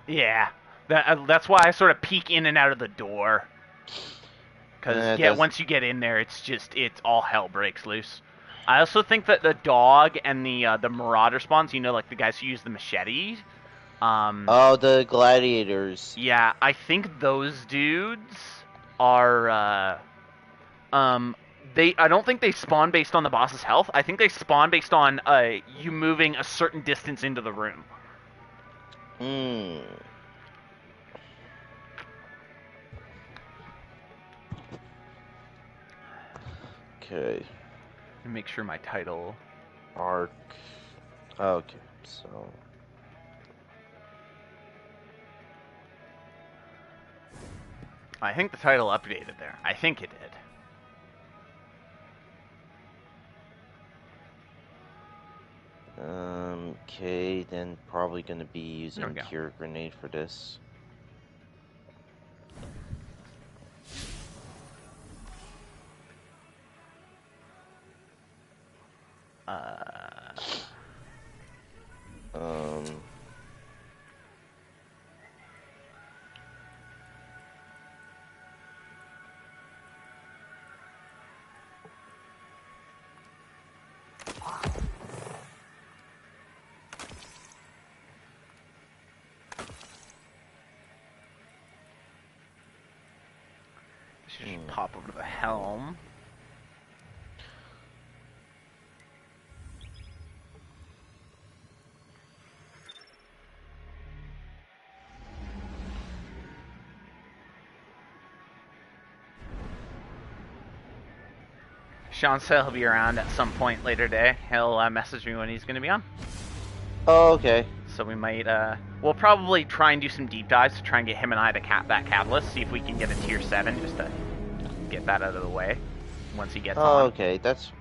Yeah. That's why I sort of peek in and out of the door. Because, once you get in there, it's all hell breaks loose. I also think that the dog and the marauder spawns, like the guys who use the machetes. Oh, the gladiators. Yeah, I think those dudes are, I don't think they spawn based on the boss's health. I think they spawn based on, you moving a certain distance into the room. Hmm. Okay. And make sure my title... Arc. Okay, so... I think the title updated there. I think it did. Okay, then probably gonna be using There we go. Cure Grenade for this. Um... Should pop over to the helm. Sean said he'll be around at some point later today. He'll message me when he's going to be on. Oh, okay. So we might, we'll probably try and do some deep dives to try and get him and I to that catalyst, see if we can get a tier 7 just to get that out of the way once he gets on. Okay, that's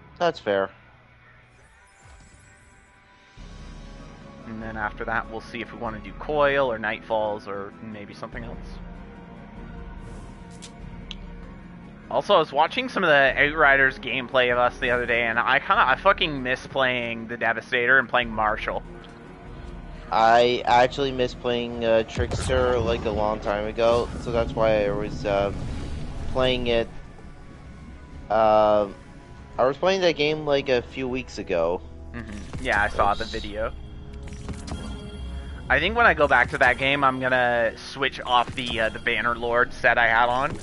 fair. And then after that, we'll see if we want to do Coil or Nightfalls or maybe something else. Also, I was watching some of the Outriders gameplay of us the other day, and I fucking miss playing the Devastator and playing Marshall. I actually missed playing Trickster like a long time ago, so that's why I was playing it. I was playing that game like a few weeks ago. Yeah, I saw the video. I think when I go back to that game, I'm gonna switch off the Bannerlord set I had on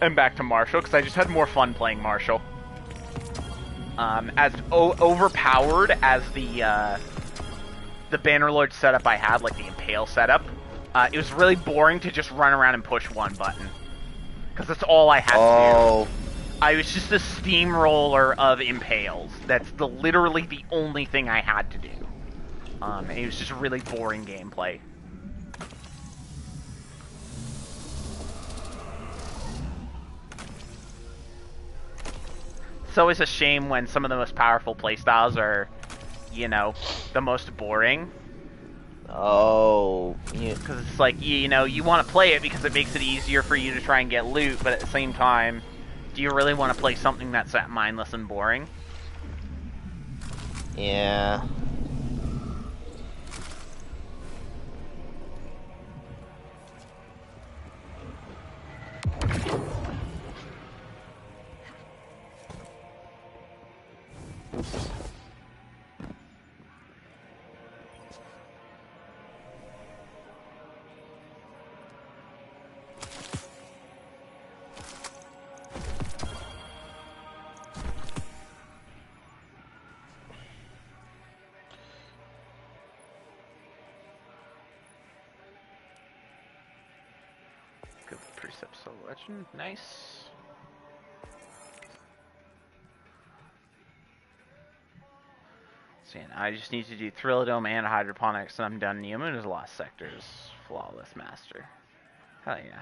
and back to Marshall, because I just had more fun playing Marshall. As overpowered as the Bannerlord setup I had, like the Impale setup, it was really boring to just run around and push one button, because that's all I had to do. I was just a steamroller of Impales. That's literally the only thing I had to do. And it was just really boring gameplay. It's always a shame when some of the most powerful playstyles are, you know, the most boring. Oh, yeah. Because it's like, you know, you want to play it because it makes it easier for you to try and get loot, but at the same time, do you really want to play something that's that mindless and boring? Yeah. Good precept selection, nice. So yeah, I just need to do Thrillodome and Hydroponics, and I'm done. Newman is Lost Sectors, Flawless Master. Hell yeah.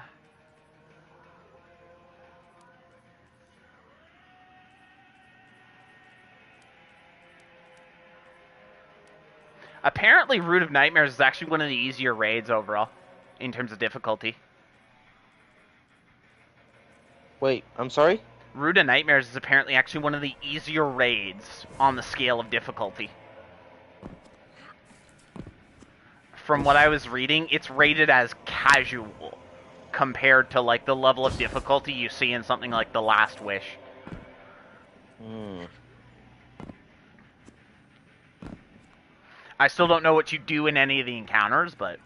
Apparently, Root of Nightmares is actually one of the easier raids overall, in terms of difficulty. Wait, I'm sorry? Root of Nightmares is apparently actually one of the easier raids on the scale of difficulty. From what I was reading, it's rated as casual compared to like the level of difficulty you see in something like The Last Wish. I still don't know what you do in any of the encounters, but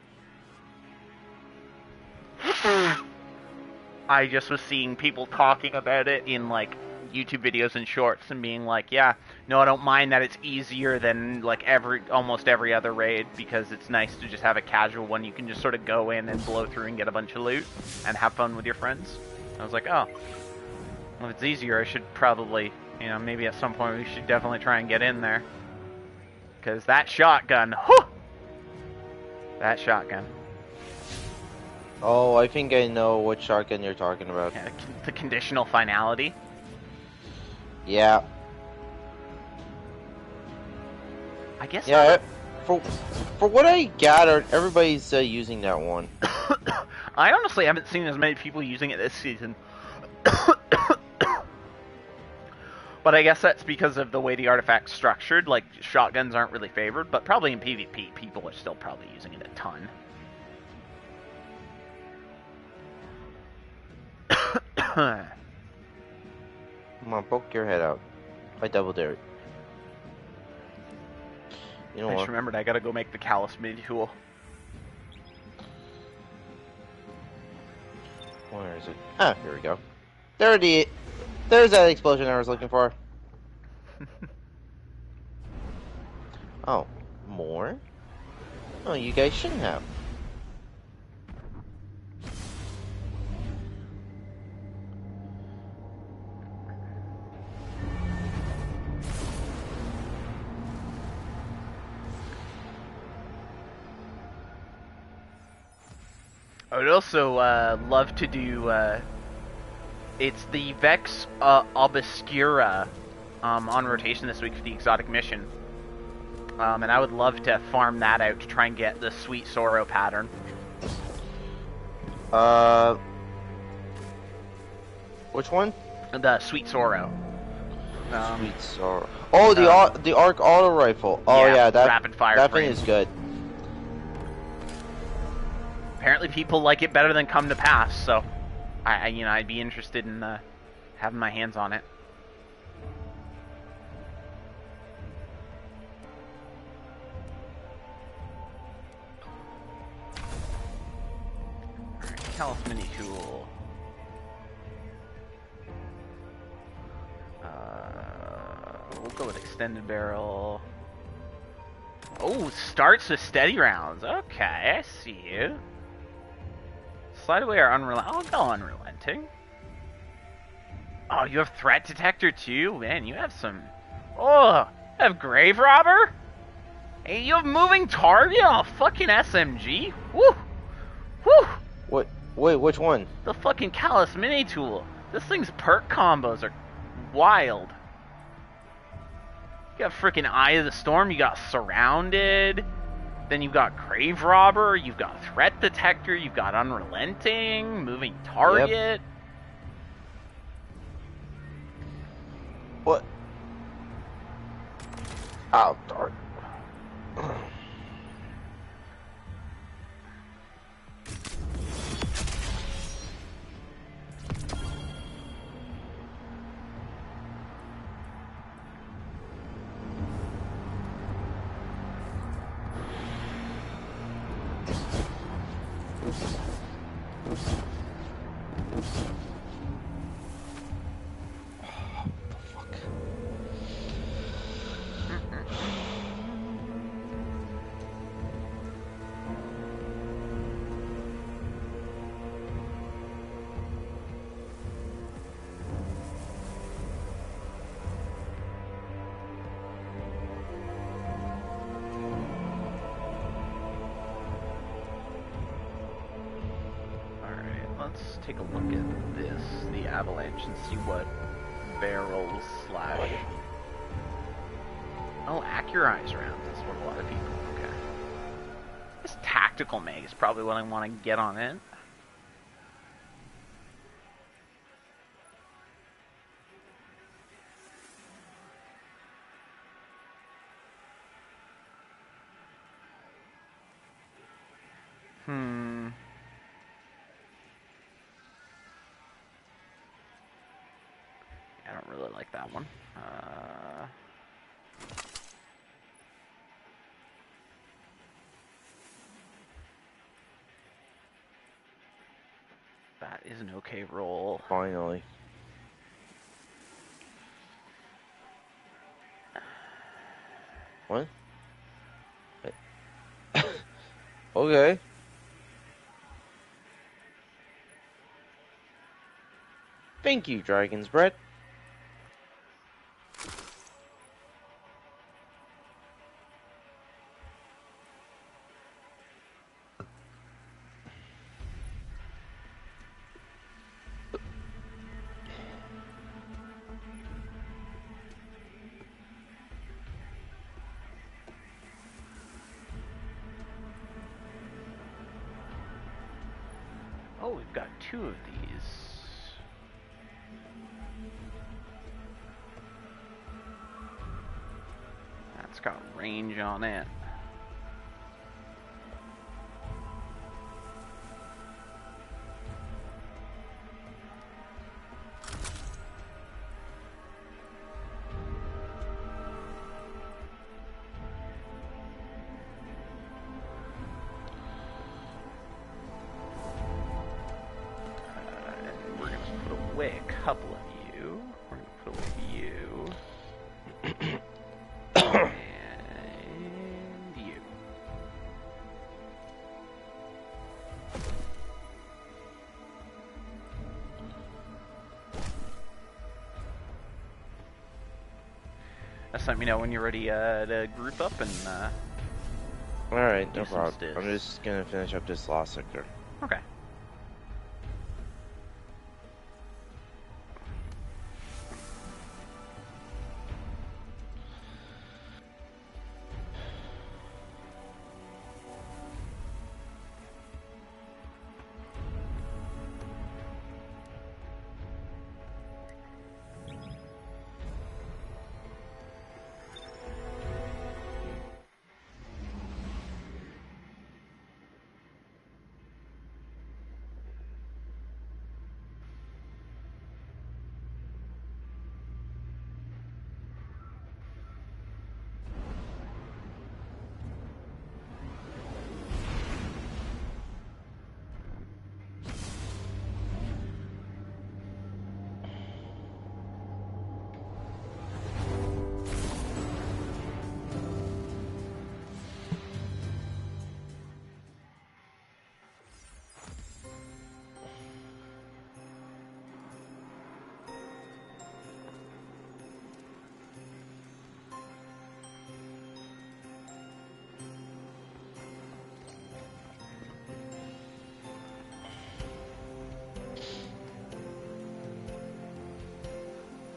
I just was seeing people talking about it in like YouTube videos and shorts and being like, yeah, no, I don't mind that it's easier than like almost every other raid, because it's nice to just have a casual one you can just sort of go in and blow through and get a bunch of loot and have fun with your friends. I was like, oh, well, if it's easier, I should probably You know, maybe at some point we should definitely try and get in there. Because that shotgun, whew! That shotgun. Oh, I think I know what shotgun you're talking about. Yeah, the conditional finality. Yeah. I guess. Yeah. For what I gathered, everybody's using that one. I honestly haven't seen as many people using it this season. But I guess that's because of the way the artifact's structured. Like, shotguns aren't really favored, but probably in PvP, people are still probably using it a ton. Come on, poke your head out. I double dare it. You know I what? just remembered I gotta go make the callus midi tool. Where is it? Ah, here we go. There's that explosion I was looking for. Oh, more? Oh, you guys shouldn't have. I would also love to do. It's the Vex Obscura on rotation this week for the exotic mission. And I would love to farm that out to try and get the Sweet Sorrow pattern. Which one? The Sweet Sorrow. Sweet sorrow. Oh, the arc auto rifle. Oh yeah, that rapid fire. That thing is good. Apparently, people like it better than Come to Pass, so I'd be interested in having my hands on it. Alright, Callus Mini Tool. We'll go with extended barrel. Oh, starts with steady rounds. Okay, I see you. Slide away or unrelenting. I'll go unrelenting. Oh, you have threat detector too? Man, you have some... Oh, you have grave robber? Hey, you have moving target on a fucking SMG? Woo! Woo! What? Wait, which one? The fucking Callus Mini Tool. This thing's perk combos are wild. You got freaking Eye of the Storm, you got Surrounded, then you've got Grave Robber, you've got Threat Detector, you've got Unrelenting, Moving Target. Yep. What? Oh, darn. Let's take a look at this, the Avalanche, and see what barrels slash... Oh, Accurize rounds. That's what a lot of people... Okay. This Tactical Mag is probably what I want to get on it. I don't really like that one. That is an okay roll. Finally. What? Okay. Thank you, Dragon's Breath. Oh, we've got 2 of these. That's got range on it. And we're going to put away a couple of you. We're going to put away you. And you. Just let me know when you're ready to group up and Alright, do no some problem. stiffs. I'm just gonna finish up this last sector. Okay.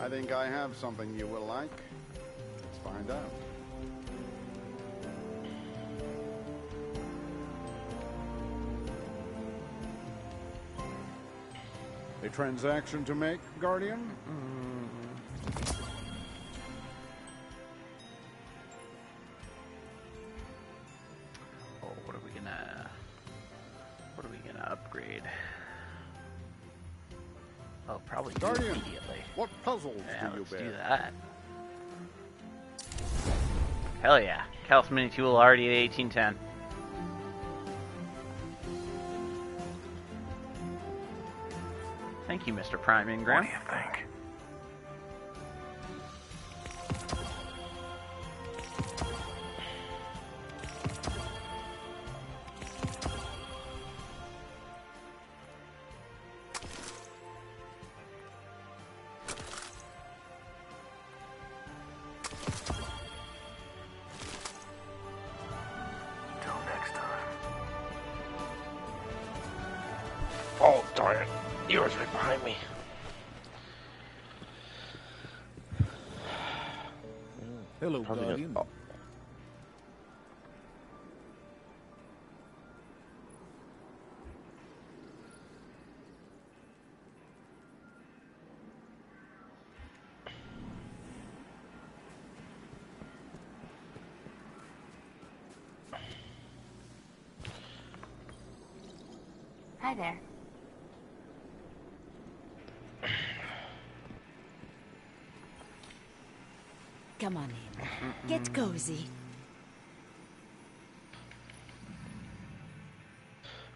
I think I have something you will like. Let's find out. A transaction to make, Guardian? Oh, what are we gonna upgrade? Oh, probably do it Guardian, immediately. what puzzles Yeah, do you let's bear? do that. Hell yeah. Callus Mini Tool already at 1810. Thank you, Mr. Prime Ingram. What do you think? Till next time. Oh, darn it. You was right behind me. Hello, Probably Guardian. not. Hi there. Come on in. Get cozy.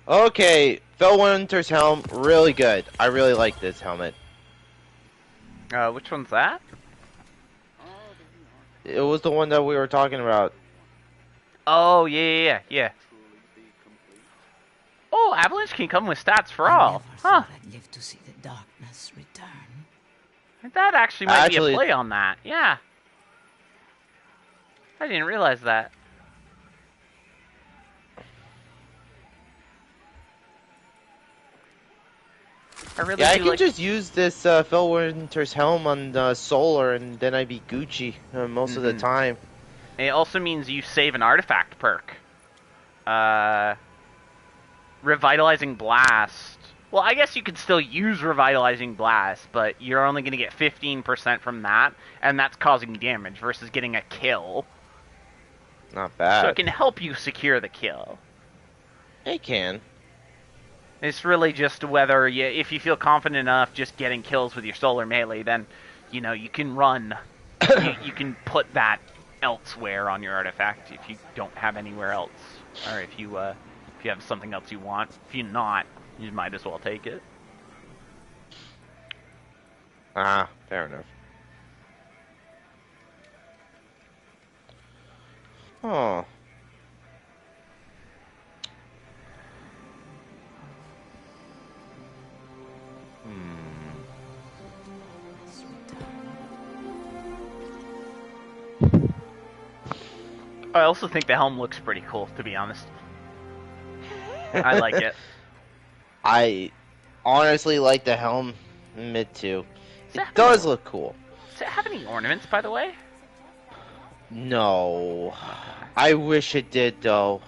Okay, Fellwinter's helm, really good. I really like this helmet. Which one's that? It was the one that we were talking about. Oh, yeah. Oh, Avalanche can come with stats for all. Huh. I'd live to see the darkness return. That actually might be Actually- a play on that. Yeah. I didn't realize that. I really Yeah, I do can like... just use this Fellwinter's helm on Solar, and then I'd be Gucci most of the time. It also means you save an artifact perk. Revitalizing Blast Well, I guess you could still use Revitalizing Blast, but you're only going to get 15% from that, and that's causing damage versus getting a kill. Not So it bad. can help you secure the kill. It can. It's really just whether if you feel confident enough just getting kills with your solar melee, then, you know, you can run. you can put that elsewhere on your artifact if you don't have anywhere else. Or if you have something else you want. If you're not, you might as well take it. Ah, fair enough. Oh. I also think the helm looks pretty cool, to be honest. I like it. I honestly like the helmet too. It have does any- look cool. Does it have any ornaments, by the way? No. Okay. I wish it did though.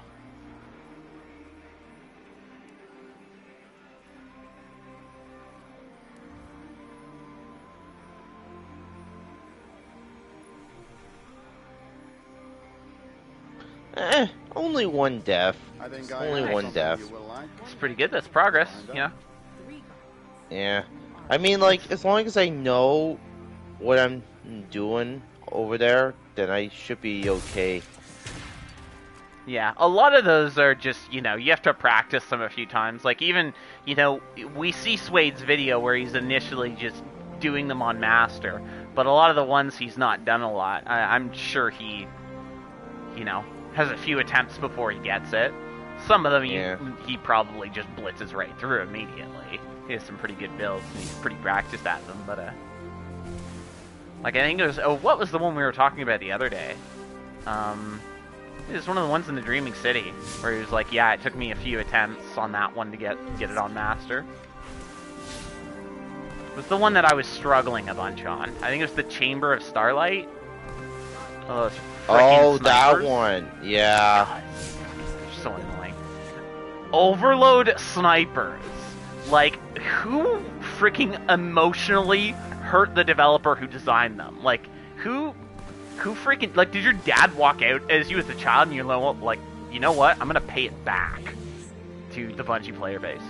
Only one death. I think Only have one something death. you will like. It's pretty good. That's progress, you know? Yeah. I mean, like, as long as I know what I'm doing over there, then I should be okay. Yeah, a lot of those are just, you know, you have to practice them a few times. Like, even, you know, we see Swade's video where he's initially just doing them on Master, but a lot of the ones he's not done a lot. I'm sure he, you know, has a few attempts before he gets it. Some of them he probably just blitzes right through immediately. He has some pretty good builds, and he's pretty practiced at them, but, like, I think it was, what was the one we were talking about the other day? It was one of the ones in the Dreaming City, where he was like, yeah, it took me a few attempts on that one to get it on Master. It was the one that I was struggling a bunch on. I think it was the Chamber of Starlight. Oh, those frickin' snipers. That one. Yeah. God, they're so annoying. Overload snipers. Like, who freaking emotionally hurt the developer who designed them? Like, who freaking, like, did your dad walk out as you as a child and you're like, you know what, I'm gonna pay it back to the Bungie player base.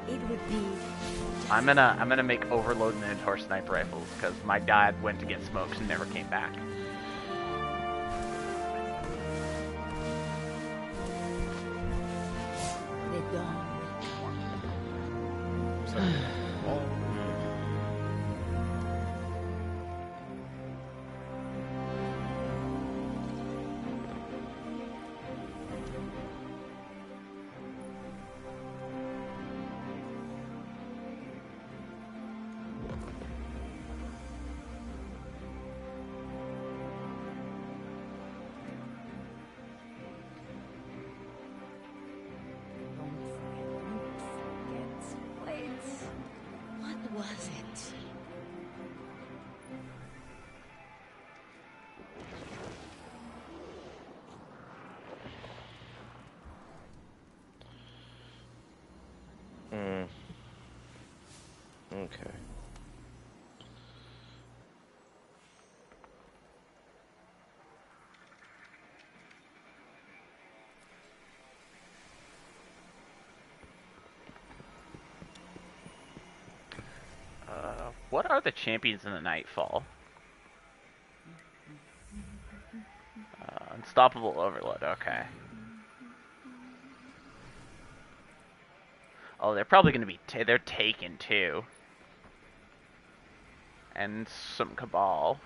It would be. I'm gonna make Overload Minotaur sniper rifles because my dad went to get smokes and never came back. The dawn. What was it? Okay. What are the champions in the Nightfall? Unstoppable Overload, okay. Oh, they're probably going to be, they're taken too. And some Cabal.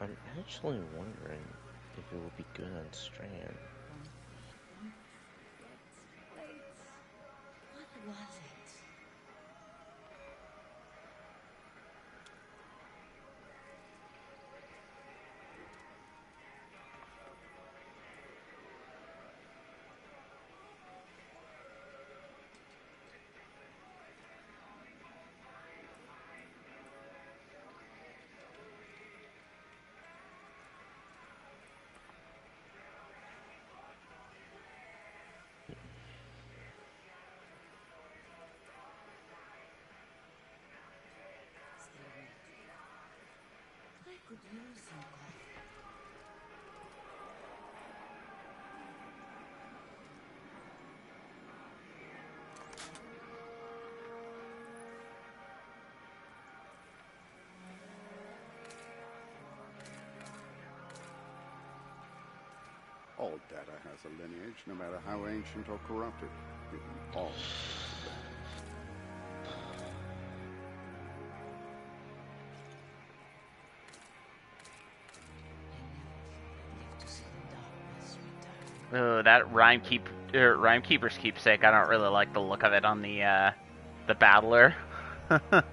I'm actually wondering if it would be good on Strand. What was it? could use some coffee. All data has a lineage, no matter how ancient or corrupted. All. That Rhyme Keeper's keepsake. I don't really like the look of it on the battler. The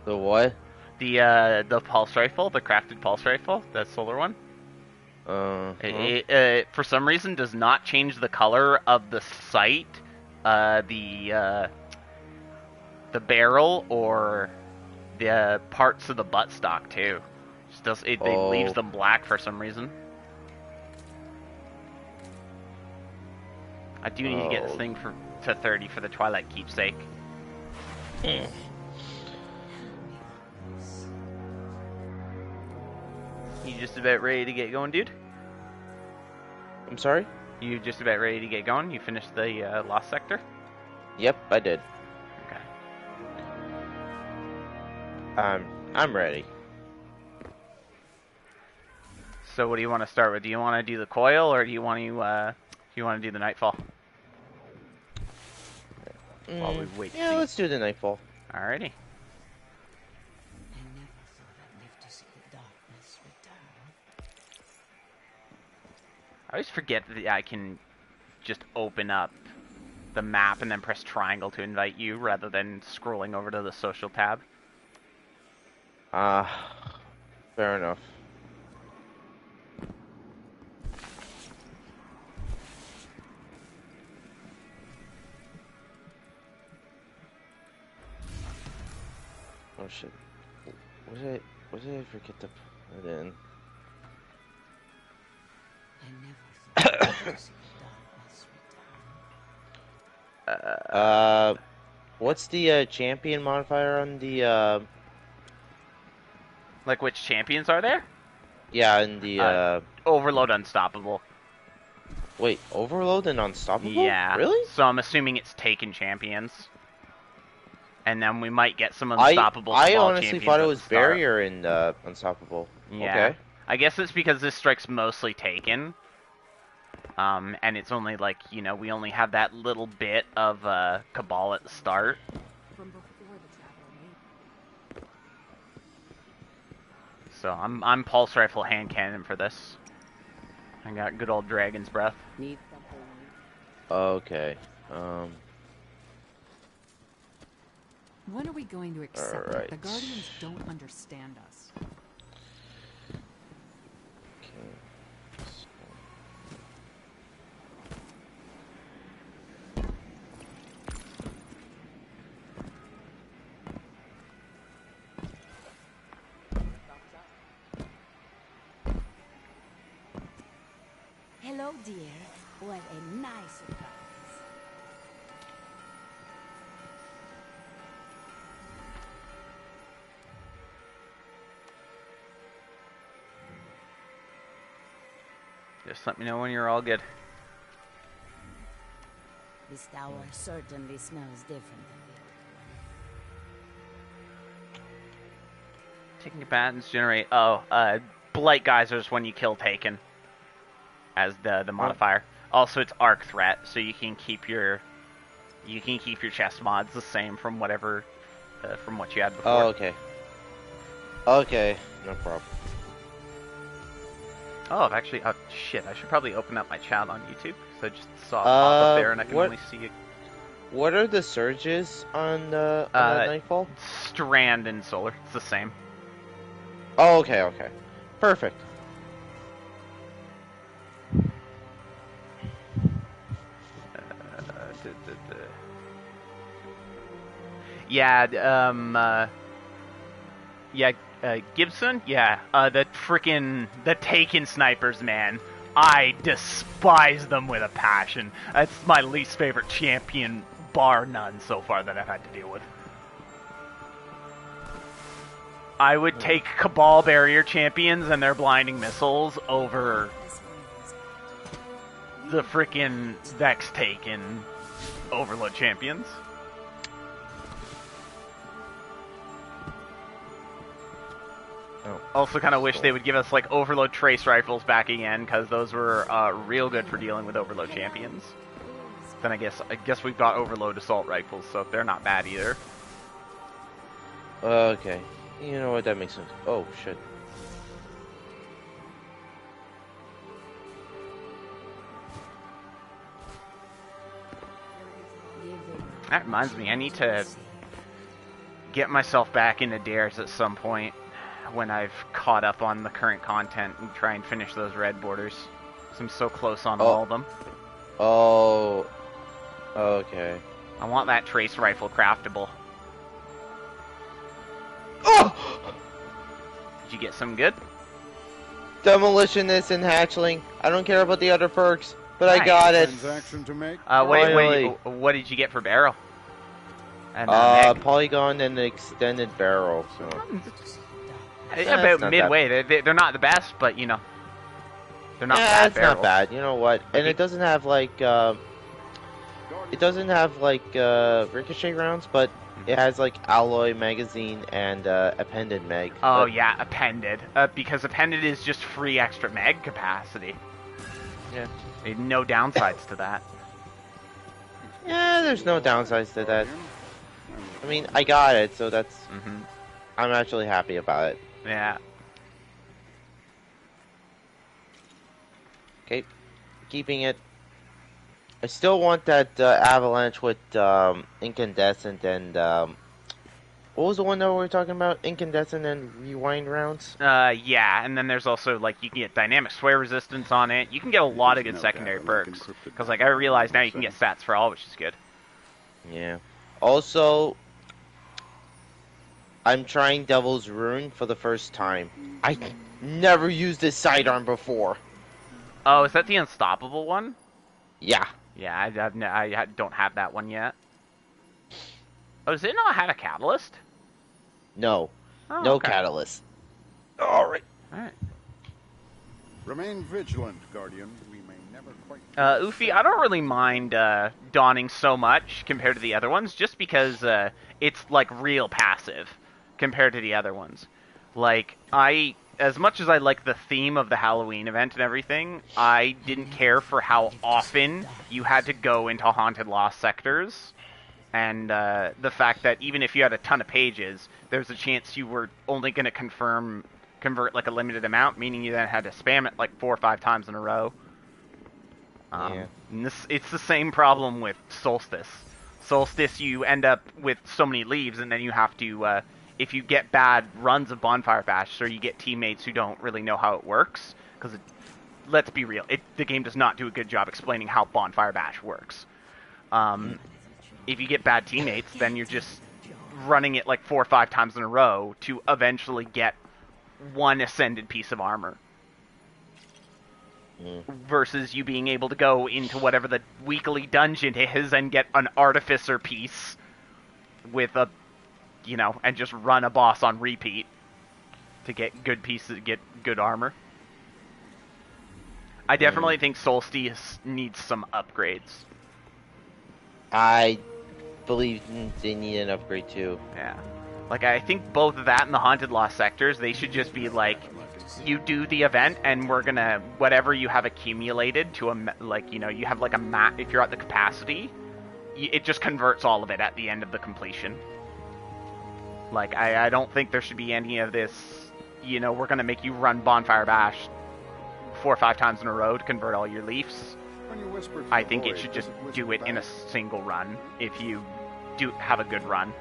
what? The pulse rifle, the crafted pulse rifle, the solar one. It for some reason does not change the color of the sight, the barrel, or the parts of the buttstock too. Just does it leaves them black for some reason. I do need to get this thing to 30 for the Twilight keepsake. You just about ready to get going, dude? I'm sorry? You just about ready to get going? You finished the Lost Sector? Yep, I did. Okay. I'm ready. So what do you want to start with? Do you want to do the coil, or do you want to do the nightfall? While we wait to see. Let's do the nightfall. Alrighty. I always forget that I can just open up the map and then press triangle to invite you rather than scrolling over to the social tab. Fair enough. Oh shit. What did I forget to put in? What's the champion modifier on the Like which champions are there? Yeah, and the Overload Unstoppable. Wait, Overload and Unstoppable? Yeah. Really? So I'm assuming it's taken champions. And then we might get some Unstoppable I small honestly champions thought it at was the start. Barrier and Unstoppable. Yeah. Okay. I guess it's because this strike's mostly taken. And it's only like, you know, we only have that little bit of Cabal at the start. So I'm Pulse Rifle Hand Cannon for this. I got good old Dragon's Breath. Okay. When are we going to accept that the Guardians don't understand us? Hello, dear. What a nice surprise. Just let me know when you're all good. This tower certainly smells different. Taking combatants generate Blight Geysers when you kill Taken as the modifier. Also, it's arc threat, so you can keep your chest mods the same from whatever from what you had before. Oh, okay. Okay, no problem. Oh, I've actually, oh shit, I should probably open up my chat on YouTube, so I just saw it pop up there and I can only see it. What are the surges on Nightfall? Strand and Solar, it's the same. Oh, okay, okay. Perfect. Yeah, Gibson? Yeah, the Taken snipers, man. I despise them with a passion. That's my least favorite champion, bar none, so far that I've had to deal with. I would take Cabal barrier champions and their blinding missiles over the frickin' Vex taken Overload champions. Oh. Also kind of wish they would give us like Overload trace rifles back again, because those were real good for dealing with Overload champions. Then I guess we've got Overload assault rifles, so they're not bad either. Okay. You know what, that makes sense. Oh, shit. That reminds me, I need to get myself back into dares at some point when I've caught up on the current content and try and finish those red borders. 'Cause I'm so close on all of them. Oh. Okay. I want that trace rifle craftable. Oh! Did you get some good? Demolitionist and hatchling. I don't care about the other perks, but Nice. I got it. Transaction to make. What did you get for barrel? And Meg? Polygon and the extended barrel. So. About not midway. They're not the best, but you know, they're not yeah, bad it's barrels. not bad. You know what? And it doesn't have like ricochet rounds, but it has like alloy magazine and appended mag. Oh yeah, appended. Because appended is just free extra mag capacity. Yeah. No downsides to that. Yeah, there's no downsides to that. I mean, I got it, so that's. I'm actually happy about it. Yeah. Okay, keeping it. I still want that avalanche with incandescent and what was the one that we were talking about? Incandescent and rewind rounds. Yeah, and then there's also like you can get dynamic sway resistance on it. You can get a lot of good secondary perks because like I realize now you can get stats for all, which is good. Yeah. Also, I'm trying Devil's Rune for the first time. I never used this sidearm before. Oh, is that the unstoppable one? Yeah. Yeah, I don't have that one yet. Oh, does it not have a catalyst? No. Oh, no okay. catalyst. Alright. Alright. Remain vigilant, Guardian. We may never quite. Ufi, I don't really mind Dawning so much compared to the other ones, just because it's like real passive compared to the other ones. Like, as much as I like the theme of the Halloween event and everything, I didn't care for how often you had to go into haunted lost sectors. And the fact that even if you had a ton of pages, there's a chance you were only going to convert like a limited amount, meaning you then had to spam it like 4 or 5 times in a row. Yeah. And it's the same problem with Solstice. Solstice, you end up with so many leaves, and then you have to, if you get bad runs of Bonfire Bash, or you get teammates who don't really know how it works, because let's be real, the game does not do a good job explaining how Bonfire Bash works. If you get bad teammates, then you're just running it like 4 or 5 times in a row to eventually get one ascended piece of armor. Versus you being able to go into whatever the weekly dungeon is and get an artificer piece with a, and just run a boss on repeat to get good pieces, get good armor. I definitely think Solstice needs some upgrades. I believe they need an upgrade too. Yeah. Like, I think both of that and the Haunted Lost Sectors, they should just be like, you do the event, and we're gonna, whatever you have accumulated to you have like a map, if you're at the capacity, it just converts all of it at the end of the completion. Like, I don't think there should be any of this, we're gonna make you run Bonfire Bash 4 or 5 times in a row to convert all your leafs. I think it should just do it in a single run, if you do have a good run.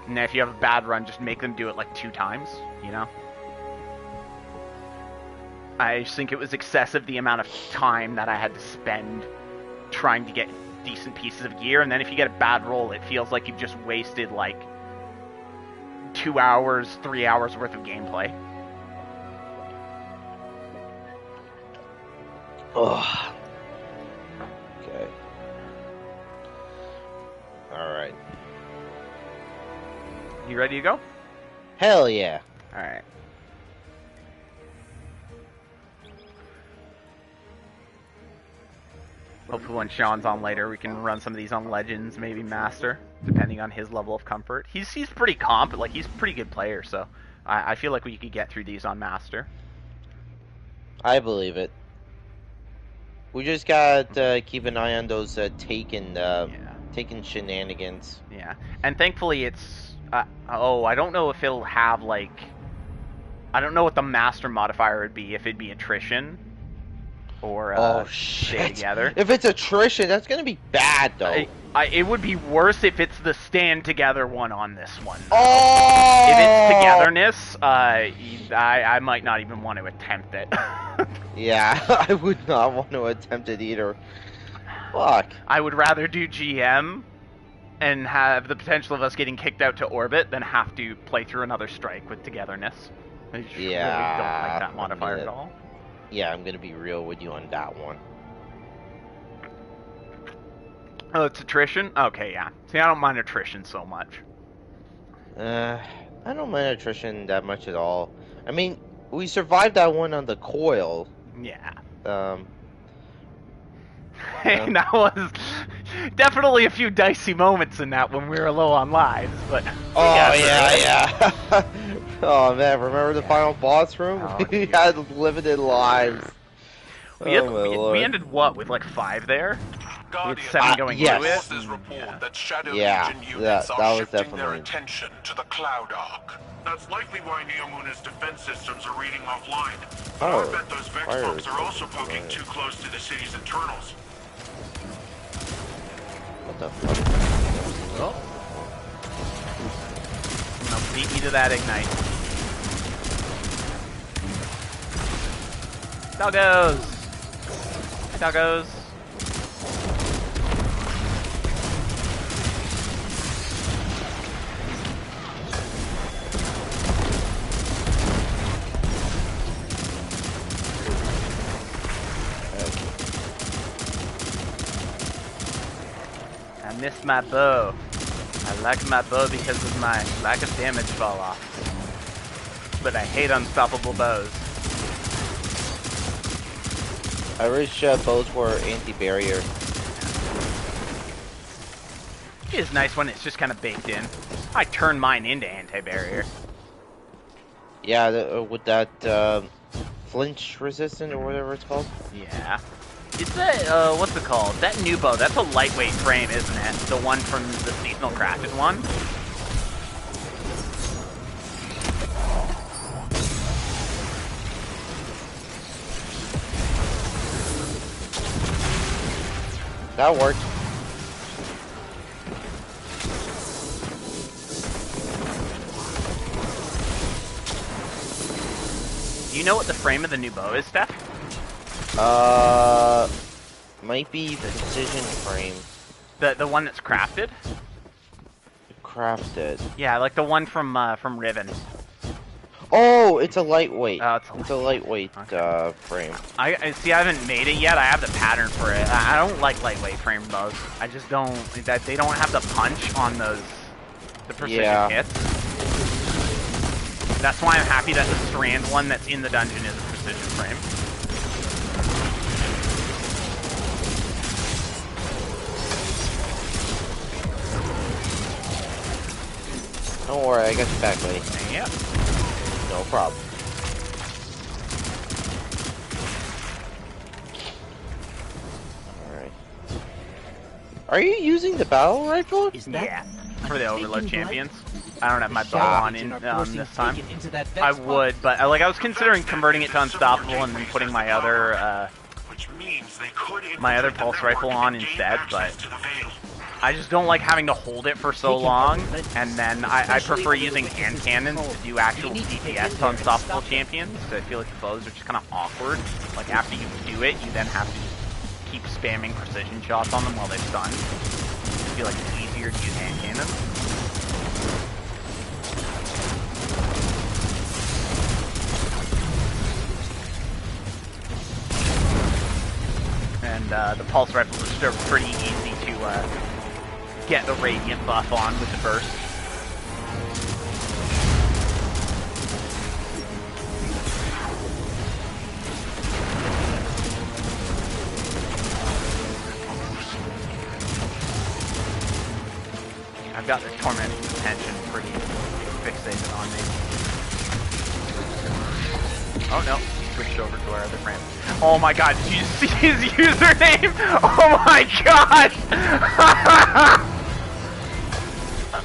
And if you have a bad run, just make them do it like 2 times, I just think it was excessive, the amount of time that I had to spend trying to get decent pieces of gear, and then if you get a bad roll, it feels like you've just wasted like 2 hours, 3 hours worth of gameplay. Ugh. Okay. Alright. You ready to go? Hell yeah. Alright. Hopefully when Sean's on later, we can run some of these on Legends, maybe Master, depending on his level of comfort. He's pretty comp, like he's a pretty good player, so I feel like we could get through these on Master. I believe it. We just gotta keep an eye on those taken shenanigans. Yeah, and thankfully it's... oh, I don't know if it'll have, like... I don't know what the Master modifier would be, if it'd be attrition. Or, oh, stay shit. together. If it's attrition, that's gonna be bad, though. It would be worse if it's the stand together one on this one. Oh! If it's togetherness, I might not even want to attempt it. Yeah, I would not want to attempt it either. Fuck. I would rather do GM and have the potential of us getting kicked out to orbit than have to play through another strike with togetherness. I just really don't like that modifier at all. Yeah, I'm gonna be real with you on that one. Oh, it's attrition? Okay, yeah. See, I don't mind attrition so much. I don't mind attrition that much at all. I mean, we survived that one on the coil. Yeah. Yeah. That was definitely a few dicey moments in that when we were low on lives, but... Oh, yeah. Oh, man, remember the final boss room? Oh, we had limited lives. We ended, what, with like 5 there? With 7 going yes. into it? Forces report that Shadow Yeah, Legion units that are was shifting their definitely... attention to the Cloud Arc. That's likely why Neomuna's defense systems are reading offline. But I bet those Vex folks are also poking too close to the city's internals. What the fuck? Oh. No, beat me to that ignite. Doggos! Hey, doggos. I missed my bow. I like my bow because of my lack of damage fall off. But I hate unstoppable bows. I wish bows were anti-barrier. It is nice when it's just kind of baked in. I turn mine into anti-barrier. Yeah, with that flinch resistant or whatever it's called. Yeah. Is that, what's it called? That new bow, that's a lightweight frame, isn't it? The one from the seasonal crafted one? That worked. Do you know what the frame of the new bow is, Steph? Might be precision frame. The one that's crafted? Crafted. Yeah, like the one from Riven. Oh, it's a lightweight. Oh, it's a lightweight frame. I see. I haven't made it yet. I have the pattern for it. I don't like lightweight frame bows. I just don't. That they don't have the punch on the precision hits. That's why I'm happy that the strand one that's in the dungeon is a precision frame. Don't worry, I got your back, buddy. Yep. No problem. Alright. Are you using the battle rifle? Yeah. For the Overload champions. I don't have my bow on this time. I would, but I was considering converting it to unstoppable and then putting my other pulse rifle on instead, but I just don't like having to hold it for so long, and then I prefer using hand cannons to do actual DPS to unstoppable champions, because I feel like the bows are just kind of awkward. Like, after you do it, you then have to just keep spamming precision shots on them while they're stunned. I feel like it's easier to use hand cannons. And the pulse rifles are still pretty easy to get the radiant buff on with the burst. I've got this tormenting attention pretty fixated on me. Oh no, he switched over to our other friend. Oh my god, did you see his username? Oh my god!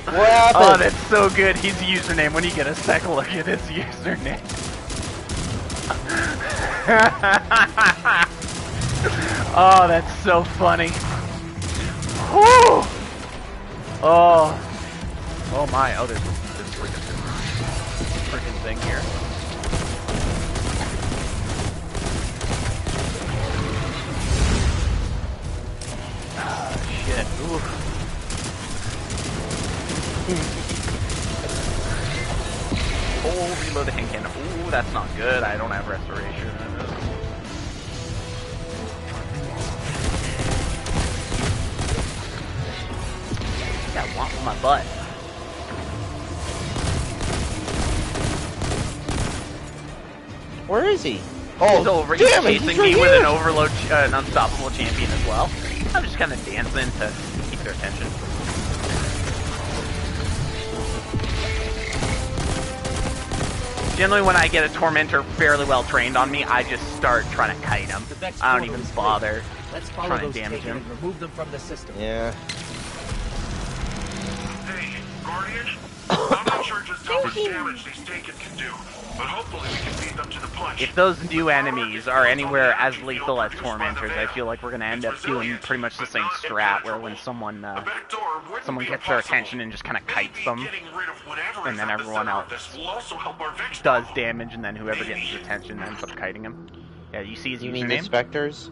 What happened? Oh, that's so good. His username, when you get a second look at his username. Oh, that's so funny. Woo! Oh. Oh my. Oh, there's this freaking thing here. Ah, shit. Ooh. Oh, reload the hand cannon. Ooh, that's not good. I don't have restoration. Got one on my butt. Where is he? Oh, he's over. Damn He's it, chasing he's right me with here. an overload, an unstoppable champion as well. I'm just kind of dancing to keep their attention. Generally, when I get a tormentor fairly well trained on me, I just start trying to kite him. I don't even bother trying to damage him. And remove them from the system. Yeah. Hey, Guardian? I'm not sure just how much damage these taken can do, but hopefully we can beat them to the punch. If those new enemies are anywhere as lethal as tormentors, I feel like we're gonna end up doing pretty much the same strat, where when someone gets their attention and just kind of kites them, and then everyone else does damage, and then whoever gets his attention ends up kiting him. Yeah, you see his You username? mean the specters?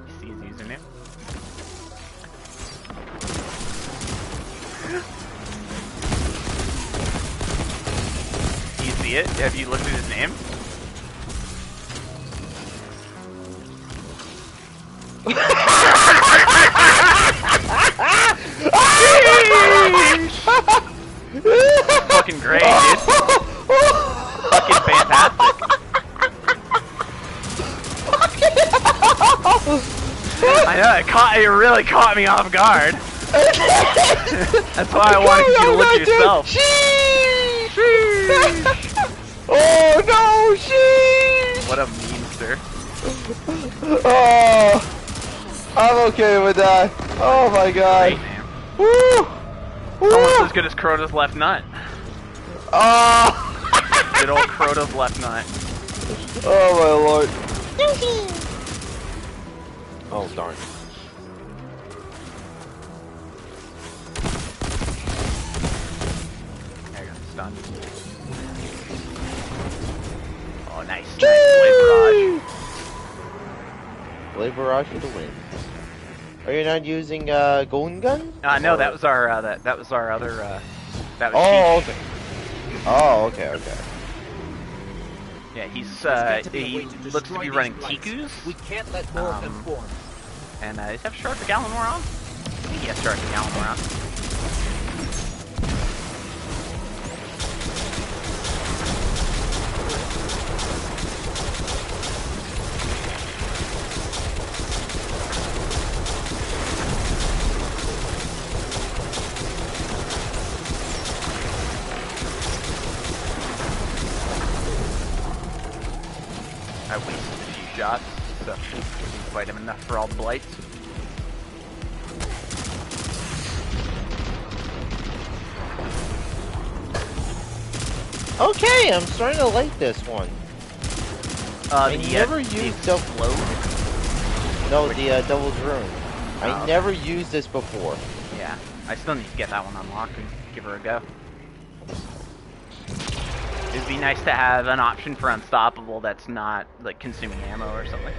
You see his username? Do you see it? Have you looked at his name? Fucking great, dude. Fucking fantastic. I know, it really caught me off guard. That's why I wanted you to look yourself. Oh no, sheesh! What a memester. Oh, I'm okay with that. Oh my god. Great name. Woo! Woo! Almost as good as Crota's left nut. Oh! Good old Crota's left nut. Oh my lord. Oh darn. There you go, stunned. Oh, nice. Nice Blade Barrage. Blade Barrage for the win. Are you not using golden gun? No, that was our that was our other that was Oh, Cheech. okay. Oh, okay, okay. Yeah, he looks to be running Tikus. We can't let more of them form. And does he have Shark the Gallimore on? I think he has Shark the Gallimore on. I wasted a few shots, so didn't fight him enough for all the blights. Okay, I'm starting to like this one. I never used the float. No, the Devil's Rune. I never used this before. Yeah, I still need to get that one unlocked and give her a go. It'd be nice to have an option for Unstoppable that's not, like, consuming ammo or something.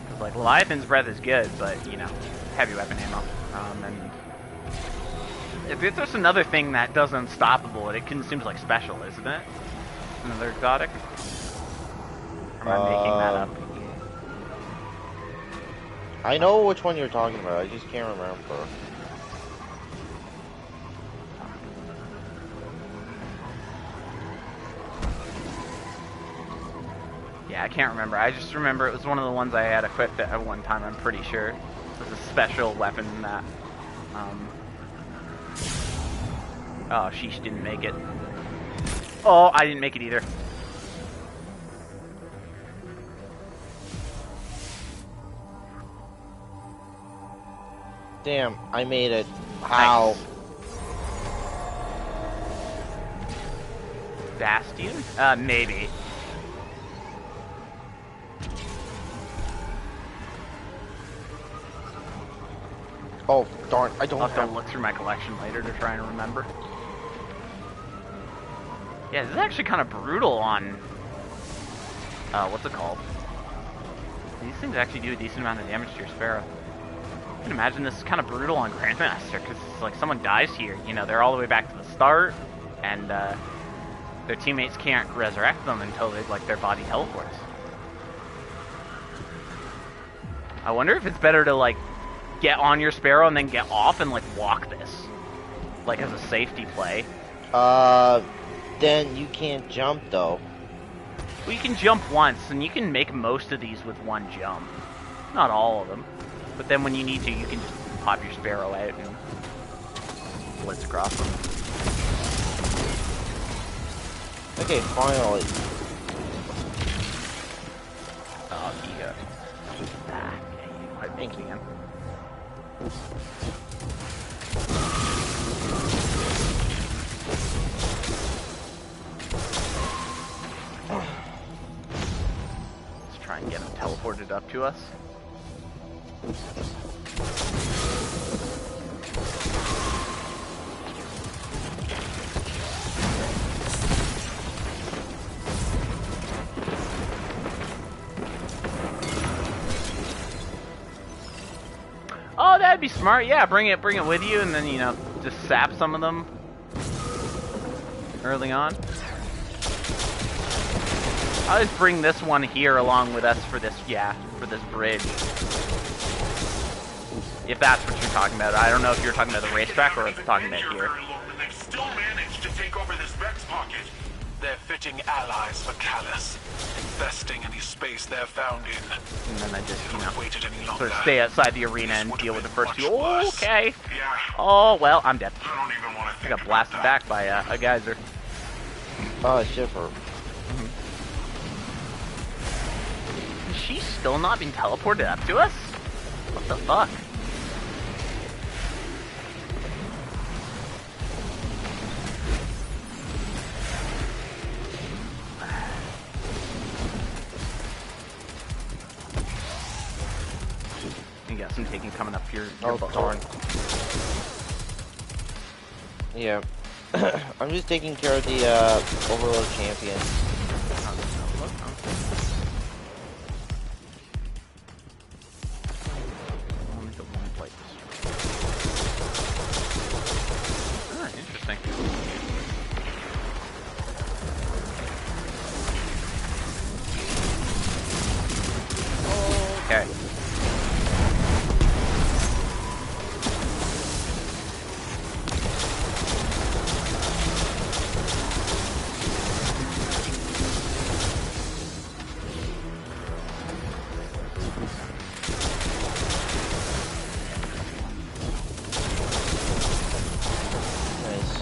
Because, like, Leviathan's Breath is good, but, you know, heavy weapon ammo. And if there's another thing that does Unstoppable, it consumes, like, special, isn't it? Another exotic? Or am I making that up? I know which one you're talking about, I just can't remember. Yeah, I can't remember. I just remember it was one of the ones I had equipped at one time, I'm pretty sure. It's a special weapon that, oh, sheesh, didn't make it. Oh, I didn't make it either. Damn, I made it. How? Nice. Bastion? Maybe. Oh, darn, I don't I'll have... have to look through my collection later to try and remember. Yeah, this is actually kind of brutal on... what's it called? These things actually do a decent amount of damage to your Sparrow. I can imagine this is kind of brutal on Grandmaster, because like someone dies here, you know, they're all the way back to the start, and their teammates can't resurrect them until they, like, their body teleports. I wonder if it's better to, like, get on your Sparrow and then get off and, like, walk this. Like, as a safety play. Then you can't jump, though. Well, you can jump once, and you can make most of these with one jump. Not all of them. But then when you need to, you can just pop your Sparrow out and blitz across them. Okay, finally. Oh, yeah. Ah, okay, I think again. Let's try and get him teleported up to us. Oh, that'd be smart. Yeah, bring it with you, and then, you know, just sap some of them early on. I'll just bring this one here along with us for this, yeah, for this bridge. If that's what you're talking about. I don't know if you're talking about the racetrack or talking about here. They've still managed to take over this Vex pocket. They're fitting allies for Callus, infesting any space they're found in. And then I just, you know, Waited any longer, sort of stay outside the arena and deal with the first two. worse. Okay. Yeah. Oh, well, I'm dead. I don't even want to I think got about blasted that. back by a geyser. Oh, Shipper. Has she still not been teleported up to us? What the fuck? You got some taking coming up your darn. Yeah. I'm just taking care of the Overload champion. Interesting. Okay. Nice.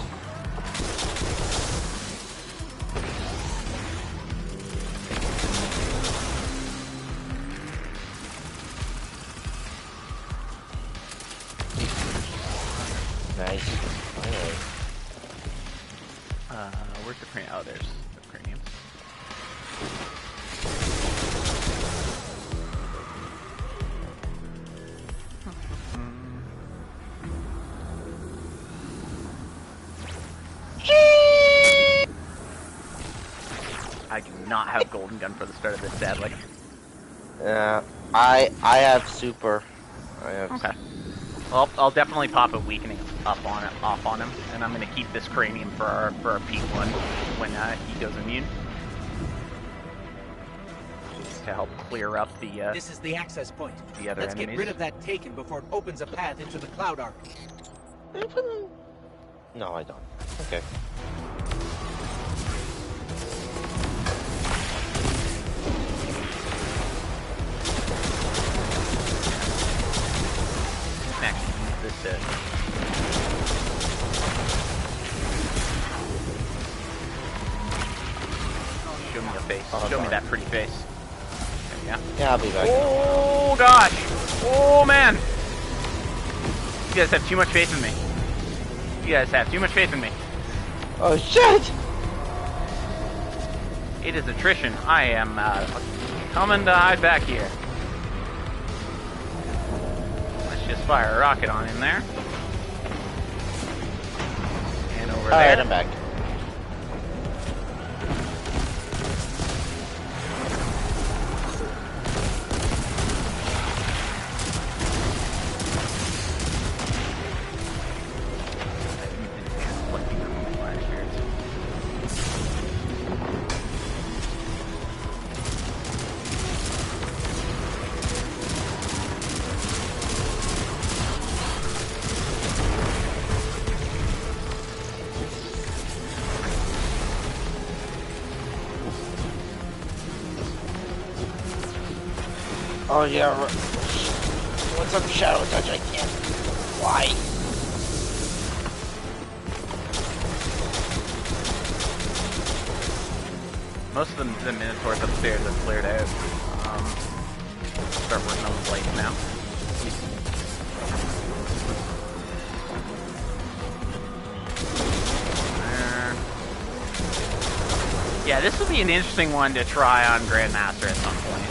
Nice. Finally. Where's the cranium? Oh, there's the cranium. I do not have golden gun for the start of this, sadly. Yeah, I have super. I have. Okay. Well, I'll definitely pop a weakening off on him, and I'm gonna keep this cranium for our peak one when he goes immune to help clear up the This is the access point. the other Let's enemies. get rid of that taken before it opens a path into the Cloud Arc. No, I don't. Okay. Show me that pretty face. There we go. Yeah, I'll be back. Oh gosh! Oh man! You guys have too much faith in me. You guys have too much faith in me. Oh shit! It is attrition. I am coming to hide back here. Let's just fire a rocket on in there. And over there. Alright, I'm back. Oh yeah, what's up, Shadow Touch? I can't. Why? Most of the Minotaurs upstairs have cleared out. Start working on the blades now. Yeah, this would be an interesting one to try on Grandmaster at some point.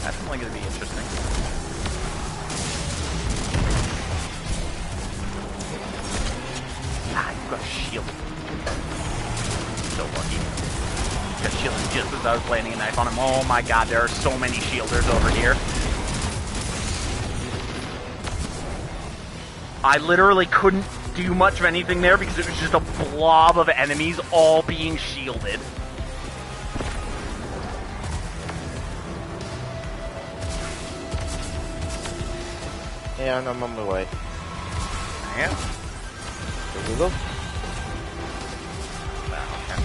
That's definitely going to be interesting. Ah, you got a shield. So lucky. Got shielded just as I was landing a knife on him. Oh my god, there are so many shielders over here. I literally couldn't do much of anything there because it was just a blob of enemies all being shielded. Yeah, I'm on my way. Yeah. Here we go. Okay,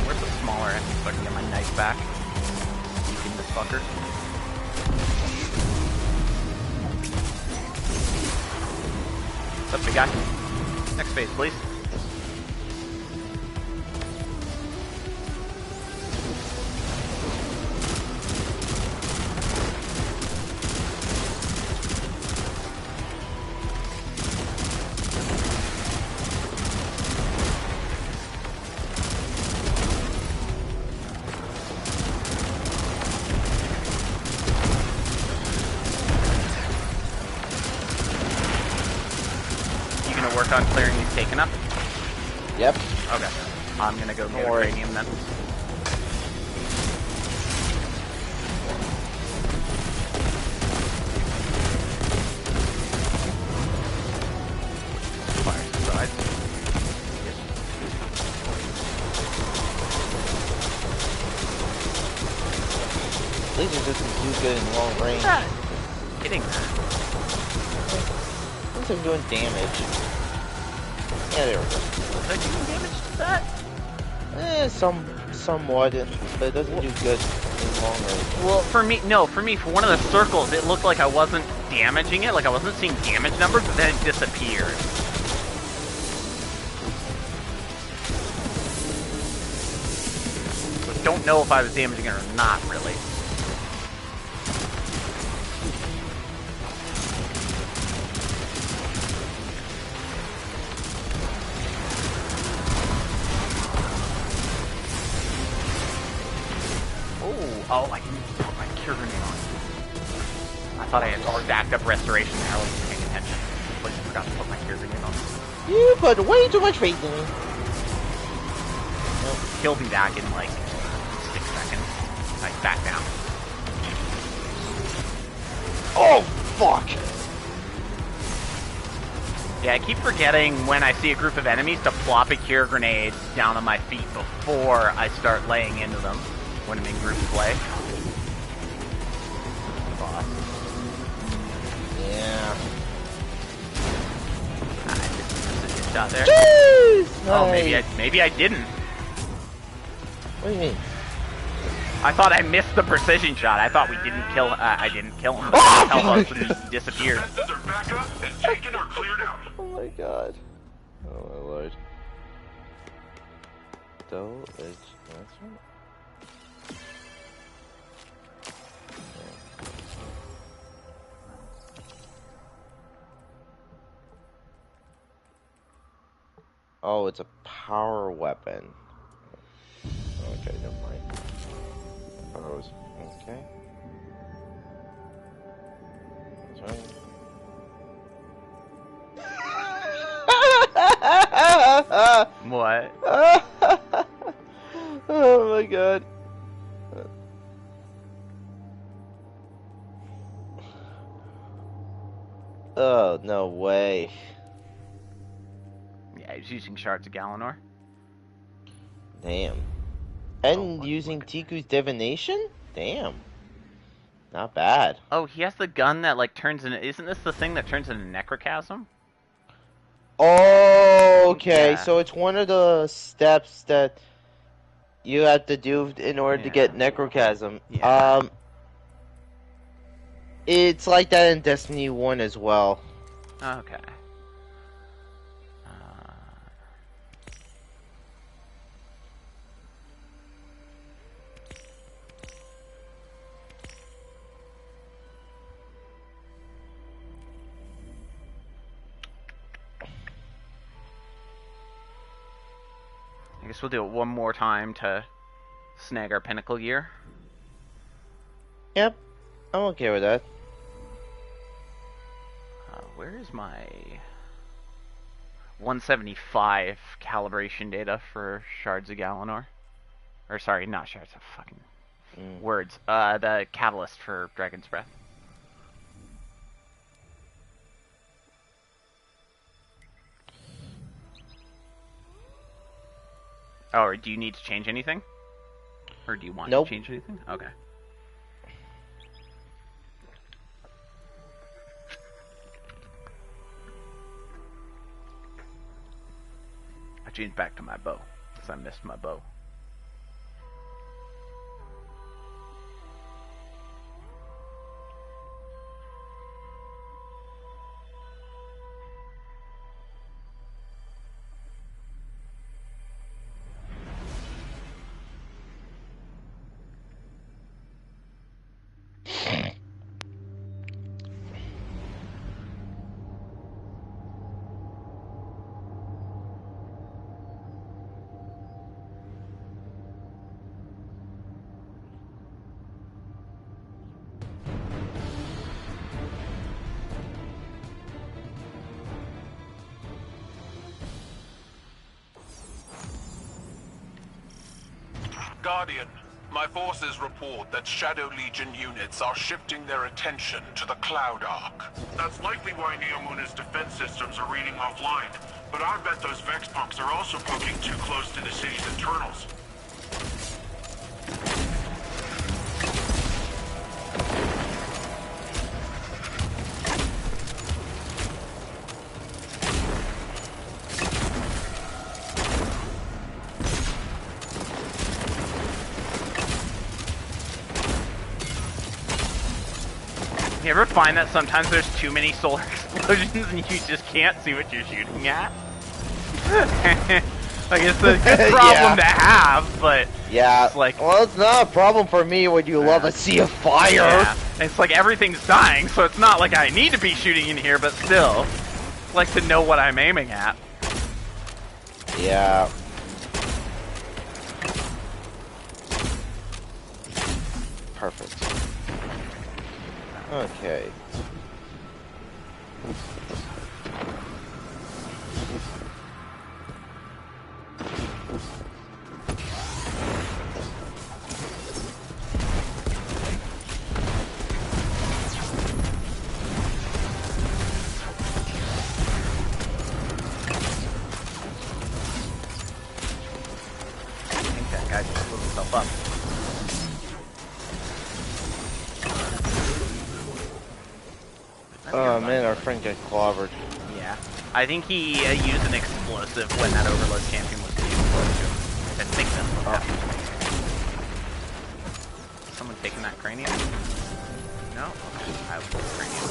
where's the smaller enemy so I can get my knife back? Using this fucker. What's up, big guy? Next phase, please. On clearing these taken up? Yep. Okay. I'm gonna go get uranium then. Fire to the side. Laser doesn't do good in long range. Hitting that. Looks like I'm doing damage. Yeah, there we go. Was I doing damage to that? Somewhat, but it doesn't do good in long range. Well, for one of the circles, it looked like I wasn't damaging it, like I wasn't seeing damage numbers, but then it disappeared. So don't know if I was damaging it or not, really. Oh, I didn't put my cure grenade on. I thought I had stacked up restoration there. I wasn't paying attention. I completely forgot to put my cure grenade on. You put way too much faith in me. Well, killed me back in like 6 seconds. I back down. Oh, fuck! Yeah, I keep forgetting when I see a group of enemies to plop a cure grenade down on my feet before I start laying into them. When I'm in group play. Boss. Yeah. I just missed a shot there. Jeez! Oh, maybe I didn't. What do you mean? I thought I missed the precision shot. I thought we didn't kill. I didn't kill him. But health just disappeared. Defenses are back up and taken or cleared out. Oh my god. Oh my lord. Double edge. That's right. Oh, it's a power weapon. Okay, never mind. Pros. Okay. That's right. What? Oh my god. Oh, no way. Yeah, he's using shards of Galanor. Damn. And using Tiku's divination? Damn. Not bad. Oh, he has the gun that like turns into. Isn't this the thing that turns into Necrochasm? Oh, okay. Yeah. So it's one of the steps that you have to do in order to get Necrochasm. Yeah. It's like that in Destiny 1 as well. Okay. I guess we'll do it one more time to snag our pinnacle gear. Yep. I'm okay with that. Where is my 175 calibration data for Shards of Galanor? Or sorry, not Shards of fucking words. The catalyst for Dragon's Breath. Oh, or do you need to change anything? Or do you want to change anything? Okay. I changed back to my bow, because I missed my bow. Guardian, my forces report that Shadow Legion units are shifting their attention to the Cloud Arc. That's likely why Neomuna's defense systems are reading offline, but I bet those Vex punks are also poking too close to the city's internals. You ever find that sometimes there's too many solar explosions and you just can't see what you're shooting at? Like, it's a good problem to have, but... Yeah, it's like... well, it's not a problem for me when you love a sea of fire! Yeah. It's like everything's dying, so it's not like I need to be shooting in here, but still. I like to know what I'm aiming at. Yeah. Perfect. Okay. I think that guy just blew himself up. Oh man, our friend got clobbered. Yeah. I think he used an explosive when that Overload champion was being close to him. I think that's what happened. Someone taking that cranium? No? Okay. I will put the cranium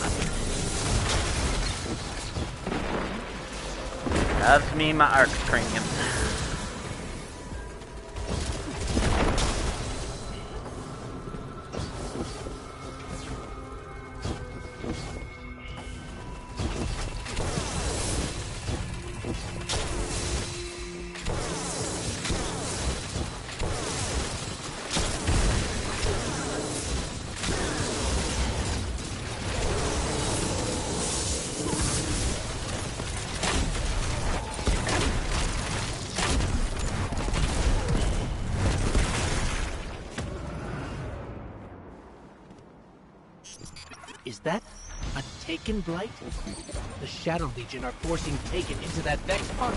up. Loves me my arc cranium. Is that a Taken blight? The Shadow Legion are forcing Taken into that Vex pod.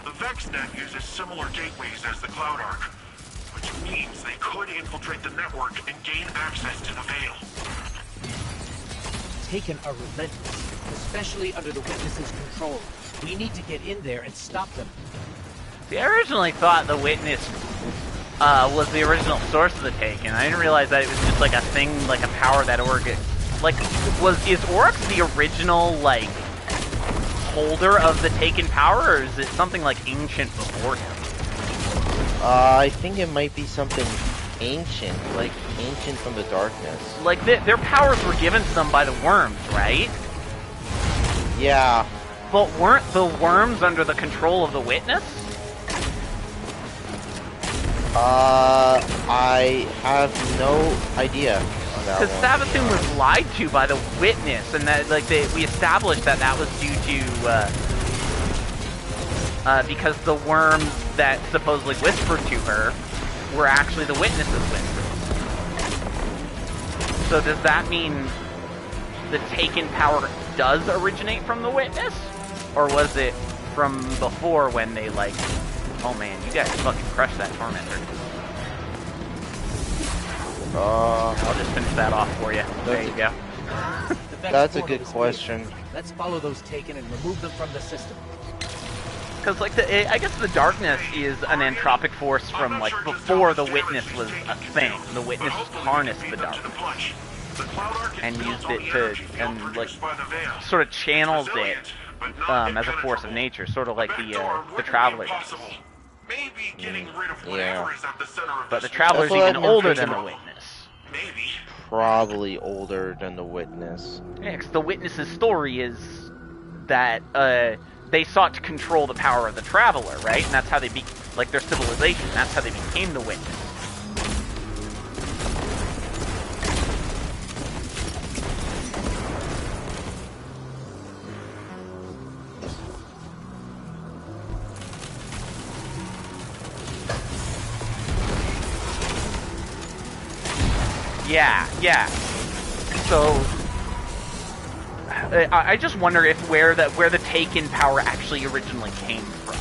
The VexNet uses similar gateways as the Cloud Arc, which means they could infiltrate the network and gain access to the Veil. Taken are relentless, especially under the Witness's control. We need to get in there and stop them. See, I originally thought the Witness was the original source of the Taken. I didn't realize that it was just like a thing, like a power that Oryx... Like, is Oryx the original, like, holder of the Taken power, or is it something, like, ancient before him? I think it might be something ancient, like ancient from the darkness. Like, their powers were given to them by the worms, right? Yeah. But weren't the worms under the control of the Witness? I have no idea on that one. Because Savathun was lied to by the Witness, and that, like, we established that that was due to, because the worms that supposedly whispered to her were actually the Witness's whispers. So does that mean the Taken power does originate from the Witness? Or was it from before when they, like, oh man, you guys fucking crushed that Tormentor. I'll just finish that off for you. There you go. That's a good question. Let's follow those Taken and remove them from the system. Because, like, I guess the darkness is an entropic force from, like, before the Witness was a thing. The Witness harnessed the darkness and used it to, and, like, sort of channels it as a force of nature, sort of like the Traveler does. Maybe getting rid of whatever Yeah. is at the center of But the this Traveler's even older than the Witness. Maybe. Probably older than the Witness. Yeah, 'cause the Witness's story is that they sought to control the power of the Traveler, right? And that's how they like their civilization. That's how they became the Witness. Yeah. So I just wonder if where the Taken power actually originally came from.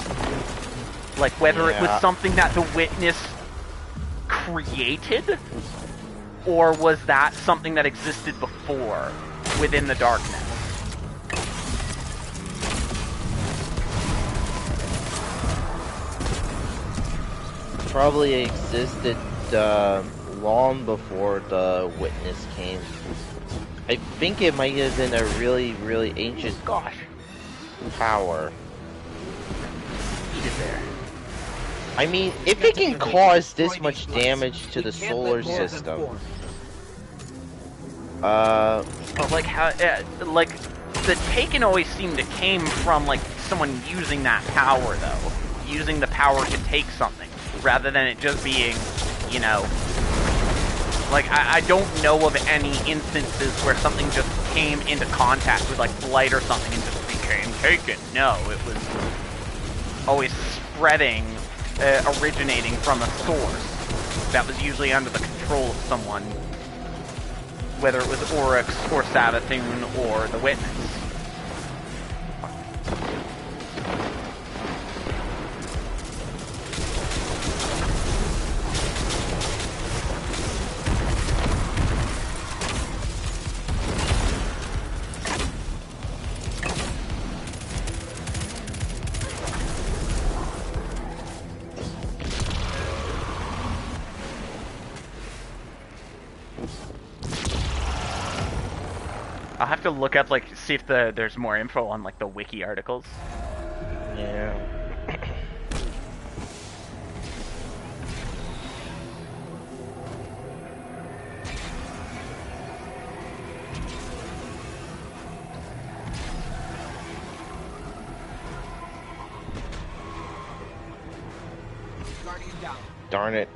Like whether it was something that the Witness created, or was that something that existed before within the darkness? Probably existed long before the Witness came. I think it might have been a really, really ancient power. Eat it there. I mean, if it can cause this much damage to the solar system, but like how, like the Taken always seemed to came from like someone using that power though, using the power to take something, rather than it just being, you know. Like, I don't know of any instances where something just came into contact with, like, blight or something and just became Taken. No, it was always spreading, originating from a source that was usually under the control of someone, whether it was Oryx or Savathun or the Witness. I'll have to look up, like, see if there's more info on, like, the wiki articles. yeah. Darn it.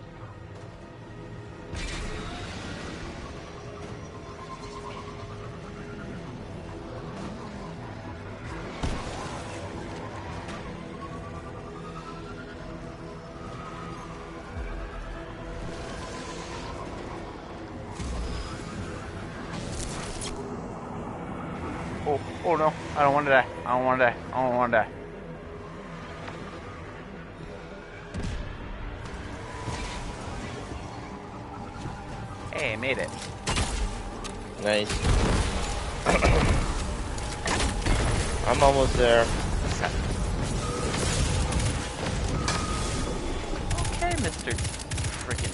Oh no, I don't want to die. I don't want to die. I don't want to die. Hey, I made it. Nice. I'm almost there. Okay, Mr. Frickin'.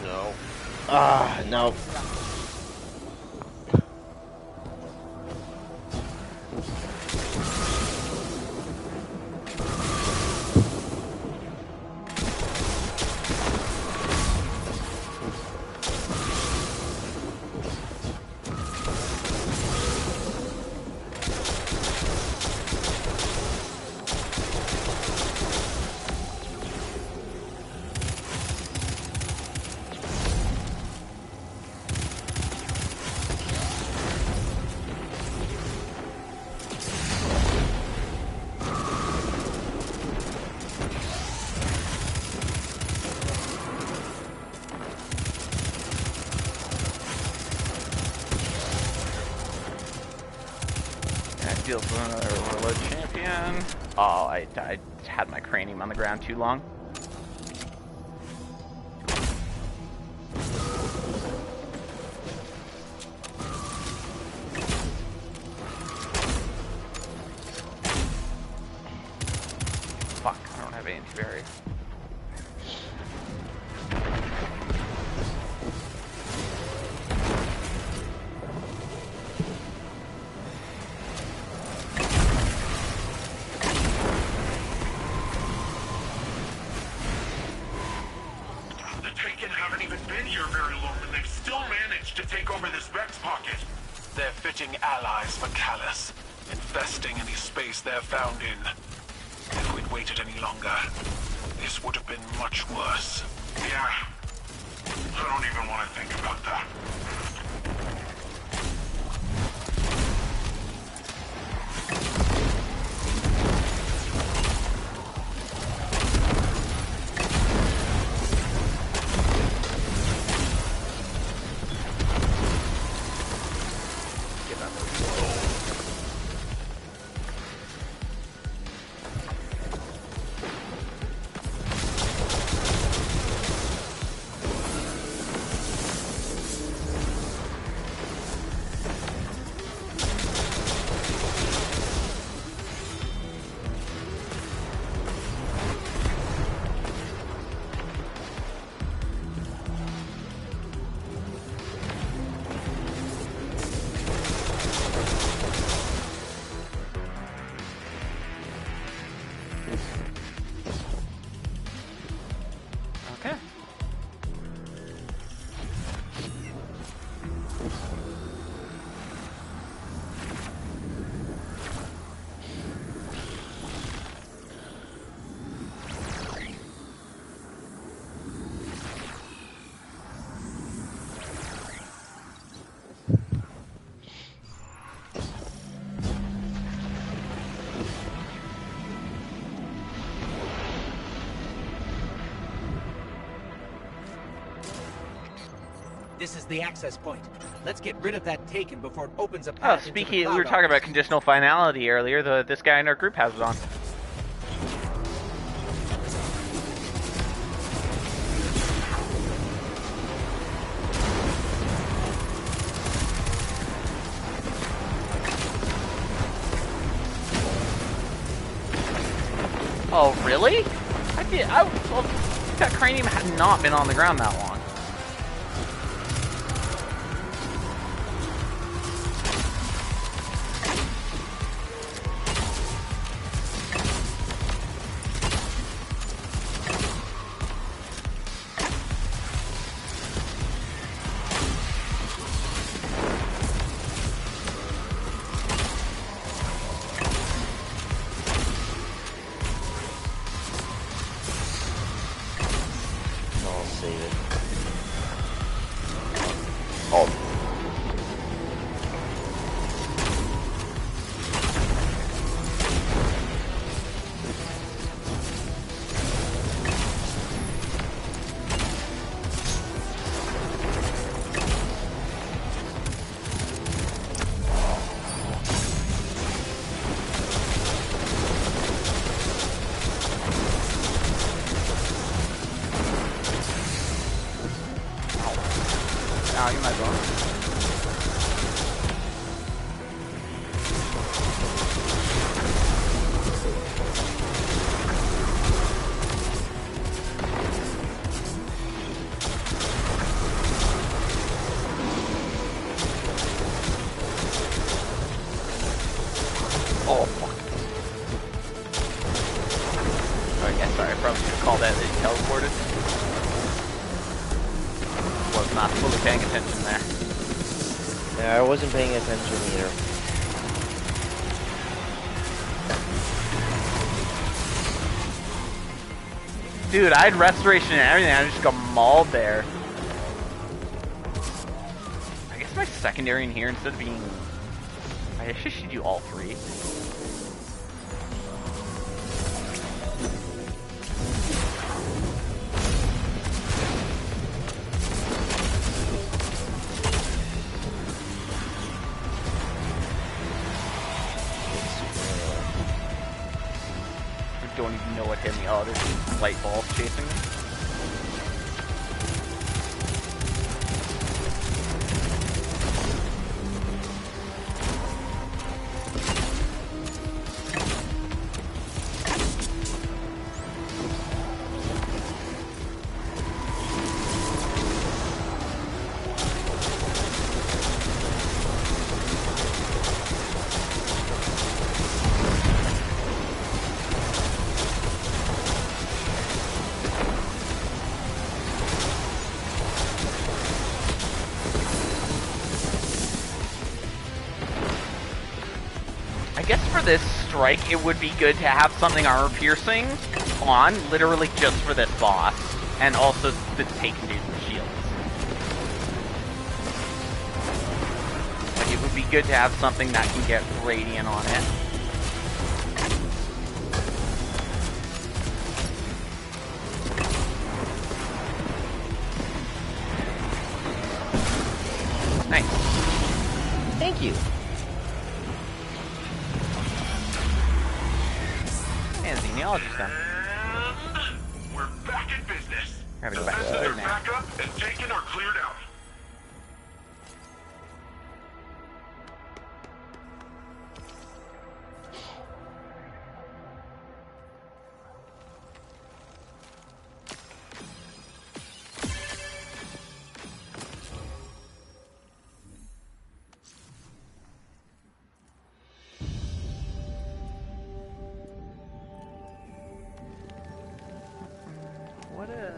No. Ah, no. Deals with another Warlord champion. Oh, I had my cranium on the ground too long. Fuck, I don't have anti-barrier. Allies for Callus, infesting any space they're found in. If we'd waited any longer, this would have been much worse. Yeah, I don't even want to think about that. Okay. This is the access point. Let's get rid of that taken before it opens a Oh, path into the speaking, we cloud were talking about office. conditional finality earlier. This guy in our group has it on. Oh, really? Well, that cranium had not been on the ground that long. I'll save it. Oh, you might as well. Oh, fuck. Oh, yeah, sorry, I probably should have called that he teleported. Was not fully paying attention there. Yeah, I wasn't paying attention either. Dude, I had restoration and everything, I just got mauled there. I guess my secondary in here, instead of being... I guess I should do all three. I don't even know what hit me. Oh, there's light balls chasing me. I guess for this strike, it would be good to have something armor piercing on, literally just for this boss, and also the take dude shields. Like, it would be good to have something that can get radiant on it. Nice. Thank you. And genealogy's done. And we're back in business. Gotta go back to the Defenses third are now. back up and taken or cleared out. What a...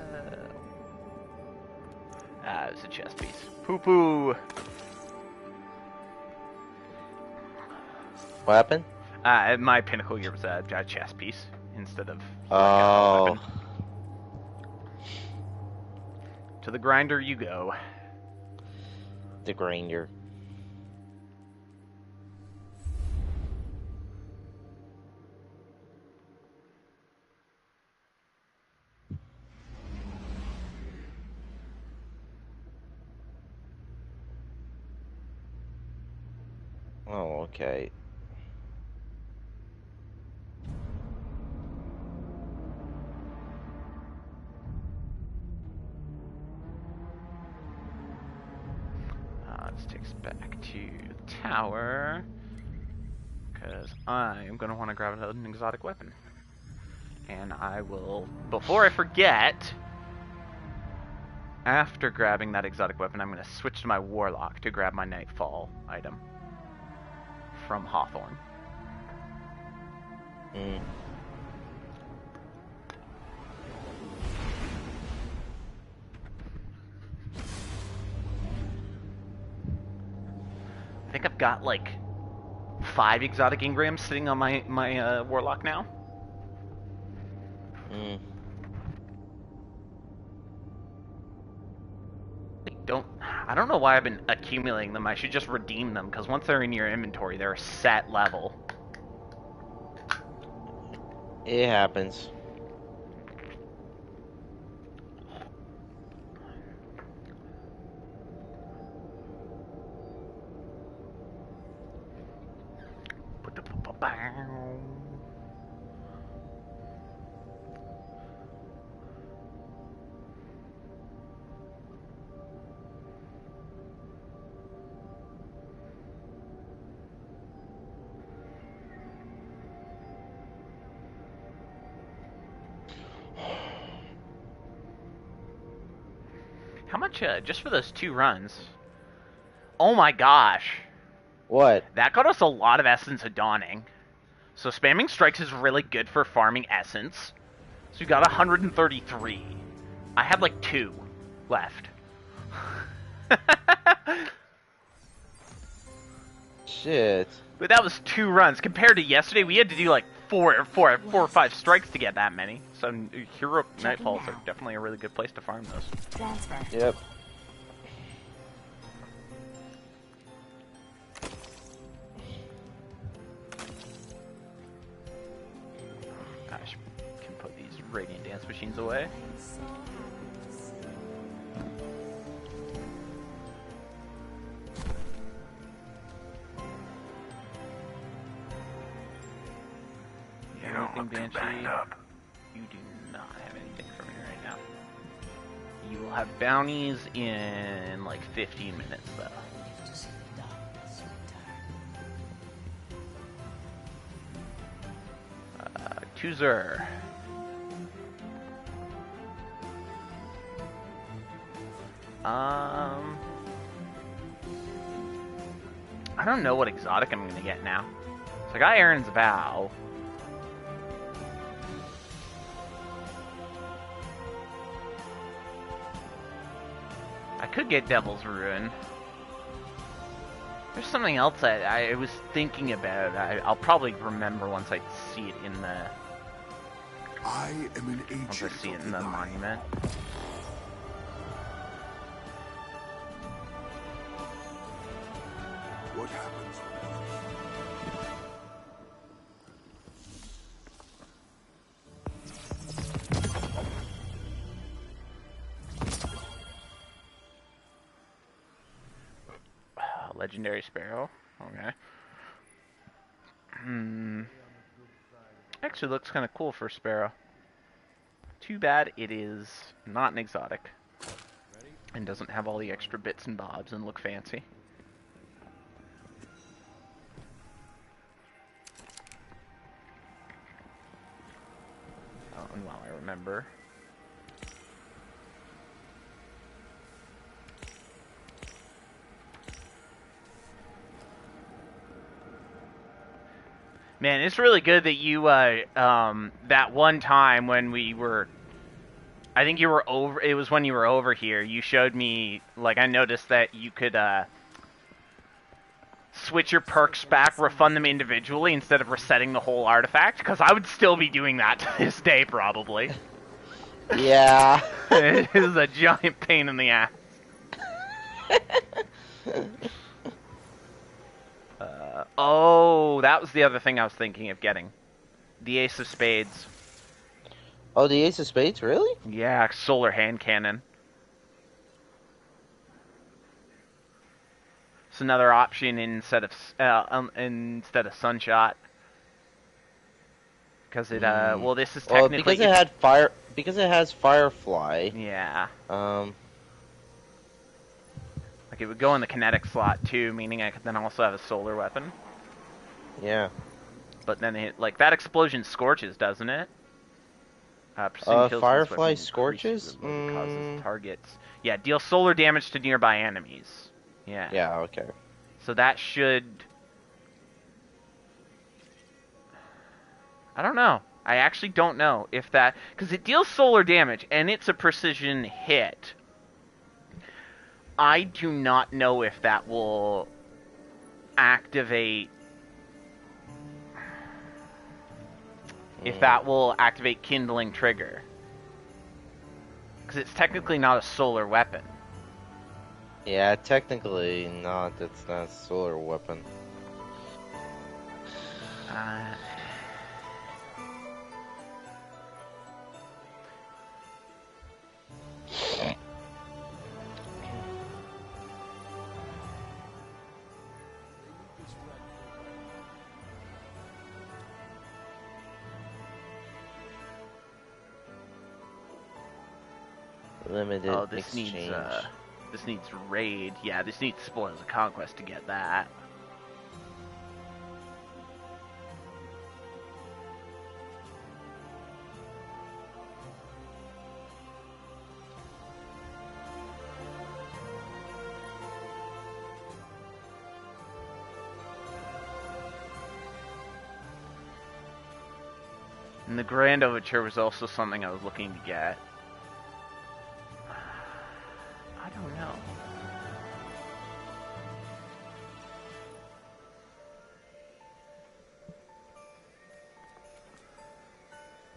Ah, it's a chest piece. Poo-poo! What happened? My pinnacle gear was a chest piece instead of Oh. weapon. To the grinder you go. The grinder. Oh, okay. This takes us back to the tower. Because I am going to want to grab an exotic weapon. And I will, before I forget, after grabbing that exotic weapon, I'm going to switch to my warlock to grab my Nightfall item from Hawthorne. Mm. I think I've got like 5 exotic engrams sitting on my warlock now. Mm. I don't know why I've been accumulating them. I should just redeem them, because once they're in your inventory, they're a set level. It happens. much, just for those 2 runs? Oh my gosh. What? That got us a lot of Essence of Dawning. So spamming strikes is really good for farming Essence. So we got 133. I had like 2 left. Shit. But that was 2 runs. Compared to yesterday, we had to do like 4 or 5 strikes to get that many. So Hero Nightfalls are definitely a really good place to farm those. Transfer. Yep. I can put these Radiant Dance Machines away. You don't look too banged up. You do not have anything for me right now. You will have bounties in like 15 minutes, though. Tuzer. I don't know what exotic I'm gonna get now. So I got Aaron's Vow. I could get Devil's Ruin. There's something else I was thinking about. I'll probably remember once I see it in the... I am an agent. Once I see it in the monument. What happens? Legendary Sparrow. Okay. Actually looks kind of cool for Sparrow. Too bad it is not an exotic. And doesn't have all the extra bits and bobs and look fancy. Oh, and while I remember... Man, it's really good that you, that one time when we were, I think you were over, it was when you were over here, you showed me, like, I noticed that you could, switch your perks back, refund them individually instead of resetting the whole artifact, because I would still be doing that to this day, probably. Yeah. It is a giant pain in the ass. Oh, that was the other thing I was thinking of getting. The Ace of Spades. Oh, the Ace of Spades, really? Yeah, solar hand cannon. It's another option instead of Sunshot. Because it well, this is technically because it had fire. Because it has Firefly. Yeah. Like it would go in the kinetic slot too, meaning I could then also have a solar weapon. Yeah. But then it, like, that explosion scorches, doesn't it? Firefly scorches? Causes targets. Yeah, deal solar damage to nearby enemies. Yeah. Yeah, okay. So that should... I don't know. I actually don't know if that... Because it deals solar damage, and it's a precision hit. I do not know if that will activate... If that will activate Kindling Trigger. Because it's technically not a solar weapon. Yeah, technically not. It's not a solar weapon. Limited exchange. This needs raid. Yeah, this needs Spoils of Conquest to get that. And the Grand Overture was also something I was looking to get. I don't know.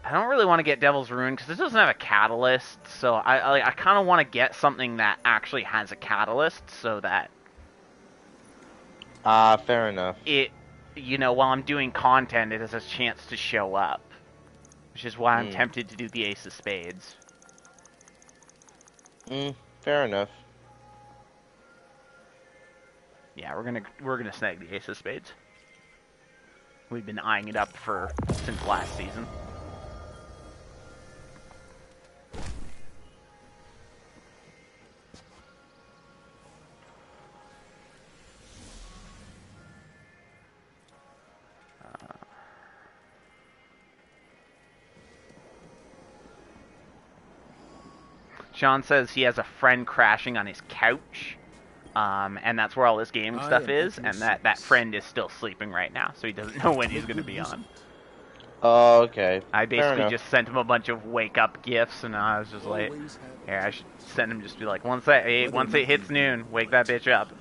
I don't really want to get Devil's Ruin because this doesn't have a catalyst, so I kind of want to get something that actually has a catalyst so that fair enough. it, you know, while I'm doing content, it has a chance to show up, which is why I'm tempted to do the Ace of Spades. Fair enough. Yeah, we're gonna snag the Ace of Spades. We've been eyeing it up since last season. Sean says he has a friend crashing on his couch, and that's where all this gaming stuff is, and that friend is still sleeping right now, so he doesn't know when he's going to be on. Oh, okay. I basically just sent him a bunch of wake-up gifts, and I was just like, here, I should send him just be like, once it hits noon, wake that bitch up.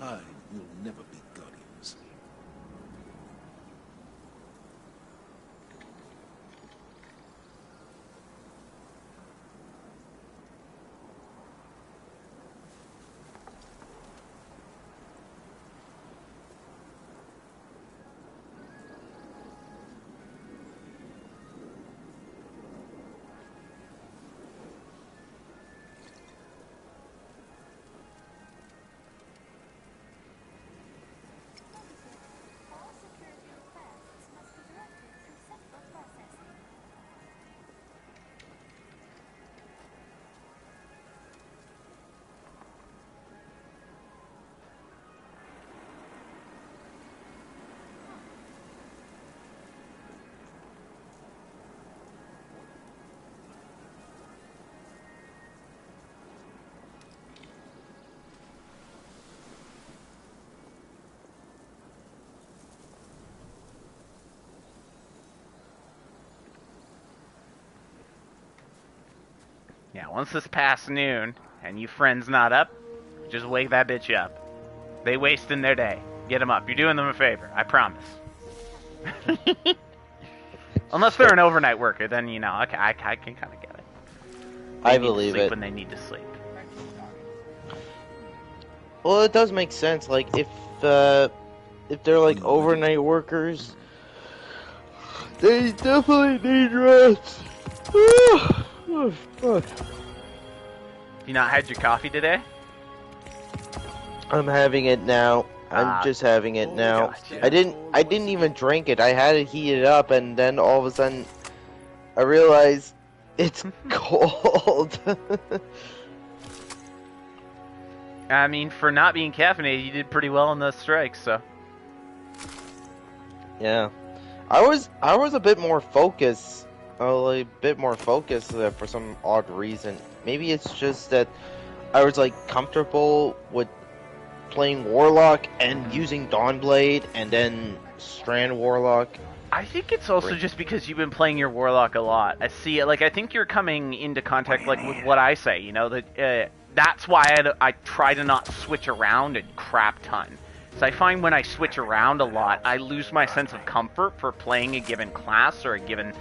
Yeah, once it's past noon, and you friend's not up, just wake that bitch up. They wasting their day. Get them up. You're doing them a favor. I promise. Unless they're an overnight worker, then, you know, okay, I can kind of get it. They I need believe to sleep it. when they need to sleep. Well, it does make sense. Like, if they're, like, overnight workers, they definitely need rest. Oh, fuck. You not had your coffee today? I'm having it now. I'm just having it now. Gotcha. I didn't even drink it. I had it heated up, and then all of a sudden, I realized it's cold. I mean, for not being caffeinated, you did pretty well in those strikes, so. Yeah, I was a bit more focused. A bit more focused for some odd reason. Maybe it's just that I was like comfortable with playing Warlock and using Dawnblade and then Strand Warlock. I think it's also just because you've been playing your Warlock a lot. I see it. Like, I think you're coming into contact, like, with what I say, you know, that that's why I try to not switch around a crap ton. So I find when I switch around a lot, I lose my sense of comfort for playing a given class or a given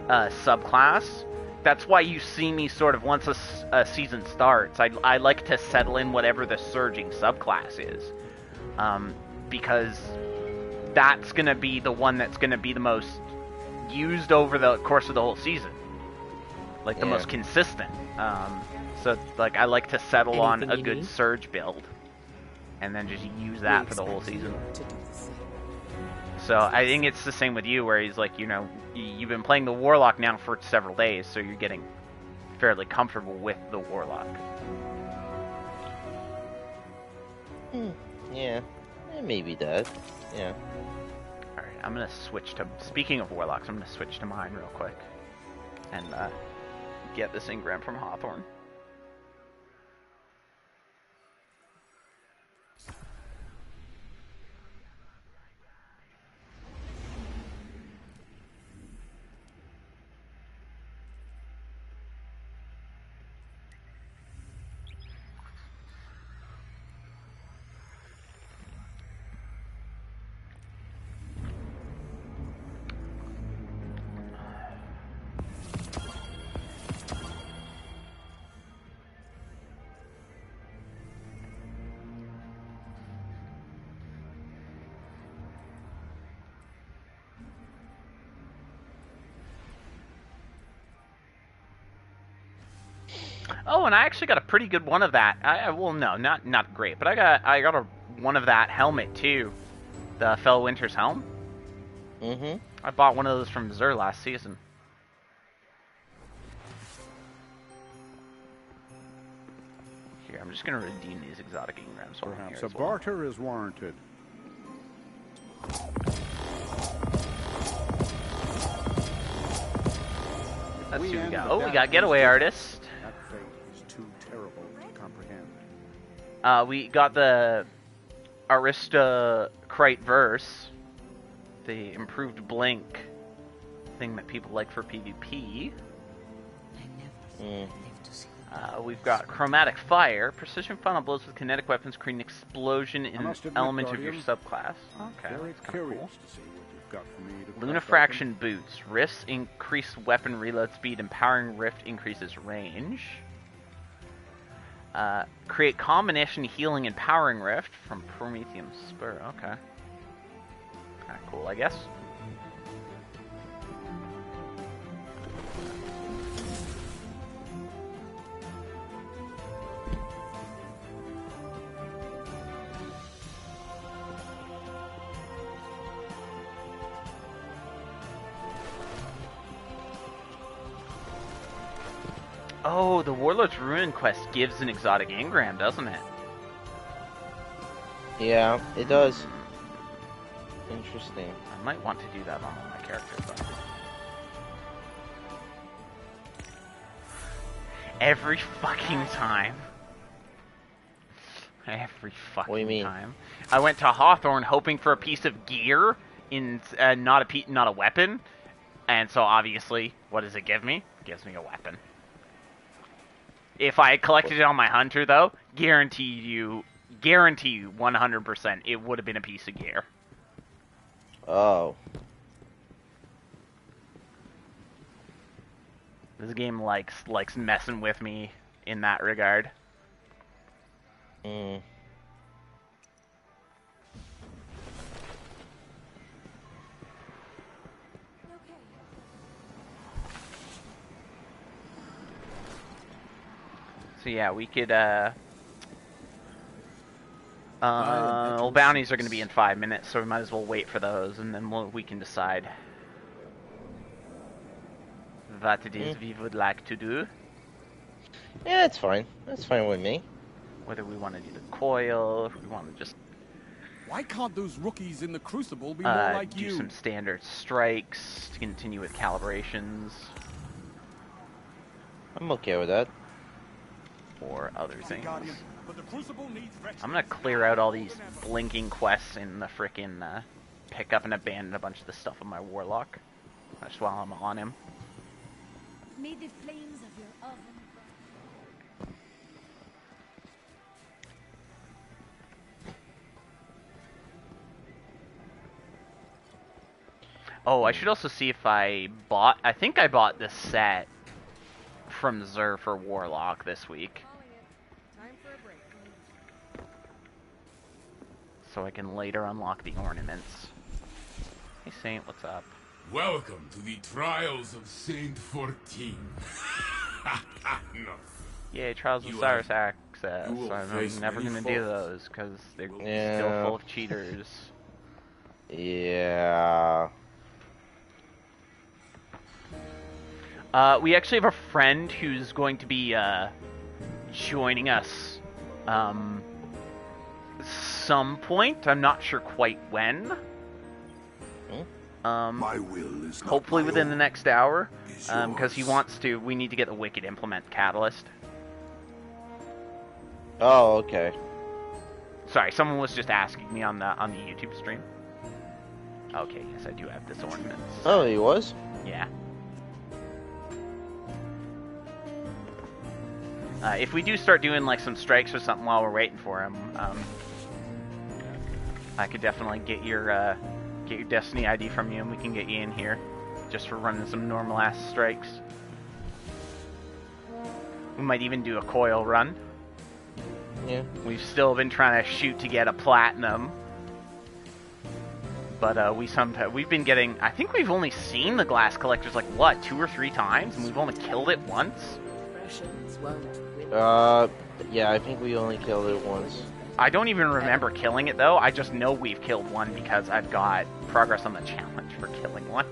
subclass. That's why you see me sort of, once a season starts, I like to settle in whatever the surging subclass is. Because that's going to be the one that's going to be the most used over the course of the whole season. Like, the most consistent. So, like, I like to settle on a good surge build. And then just use that for the whole season. So, I think it's the same with you, where he's like, you know, you've been playing the Warlock now for several days, so you're getting fairly comfortable with the Warlock. Yeah, maybe that. Yeah. Alright, I'm gonna switch to... Speaking of Warlocks, I'm gonna switch to mine real quick. And, get this engram from Hawthorne. Oh, and I actually got a pretty good one of that. Well, no, not great, but I got one of that helmet too, the Fell Winter's helm. Mm-hmm. I bought one of those from Zur last season. Here, I'm just gonna redeem these exotic engrams. Perhaps a barter is warranted. Let's see what we got. Oh, we got Getaway Artist. That fate is too terrible to comprehend. We got the Aristocrate verse, the improved blink thing that people like for PvP. We've got Chromatic Fire, precision final blows with kinetic weapons create an explosion in elements of your subclass. Okay, that's kind of cool. Lunafraction boots, rifts increase weapon reload speed, empowering rift increases range. Create combination healing and powering rift from Prometheum Spur. Okay, kind of cool, I guess. Oh, the Warlord's Ruin quest gives an exotic engram, doesn't it? Yeah, it does. Interesting. I might want to do that on one of my characters, though. Every fucking time. Every fucking what do you mean? time. I went to Hawthorne hoping for a piece of gear, not a weapon. And so obviously, what does it give me? It gives me a weapon. If I had collected it on my hunter, though, guarantee you 100% it would have been a piece of gear. Oh. This game likes messing with me in that regard. Mm. So yeah, we could, well, bounties are going to be in 5 minutes, so we might as well wait for those, and then we can decide what it is we would like to do. Yeah, it's fine. That's fine with me. Whether we want to do the coil, if we want to just... Why can't those rookies in the Crucible be more like you? Do some standard strikes to continue with calibrations. I'm okay with that. Or other things. I'm gonna clear out all these blinking quests in the frickin' pick up and abandon a bunch of the stuff on my warlock. That's while I'm on him. May the flames of your oven burn. Oh, I should also see if I think I bought this set from Zur for Warlock this week. So I can later unlock the ornaments. Hey Saint, what's up? Welcome to the Trials of Saint 14. No. Yay, Trials of Cyrus Access. I'm never gonna do those, because they're still full of cheaters. Yeah. We actually have a friend who's going to be joining us some point. I'm not sure quite when. My will is hopefully within the next hour, because he wants to. We need to get the Wicked Implement Catalyst. Oh, okay. Sorry, someone was just asking me on the YouTube stream. Okay, yes, I do have this ornament. Oh, he was? Yeah. If we do start doing like some strikes or something while we're waiting for him, I could definitely get your Destiny ID from you, and we can get you in here just for running some normal ass strikes. We might even do a coil run. Yeah. We've still been trying to shoot to get a platinum, but we've been getting. I think we've only seen the glass collectors like what 2 or 3 times, and we've only killed it once. potions won't win. Yeah, I think we only killed it once. I don't even remember killing it though. I just know we've killed one because I've got progress on the challenge for killing one.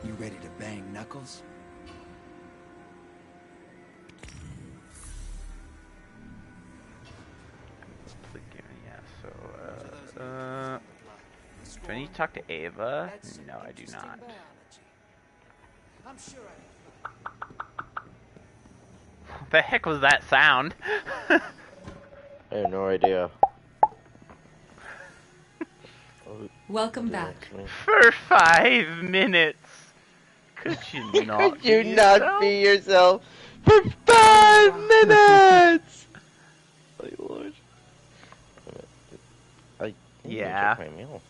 You ready to bang knuckles? Do I need to talk to Ava? No, I do not. I'm sure What the heck was that sound? I have no idea. Welcome back. For 5 minutes. Could you not Could you not be yourself for 5 minutes? My lord. Yeah. Check my mail.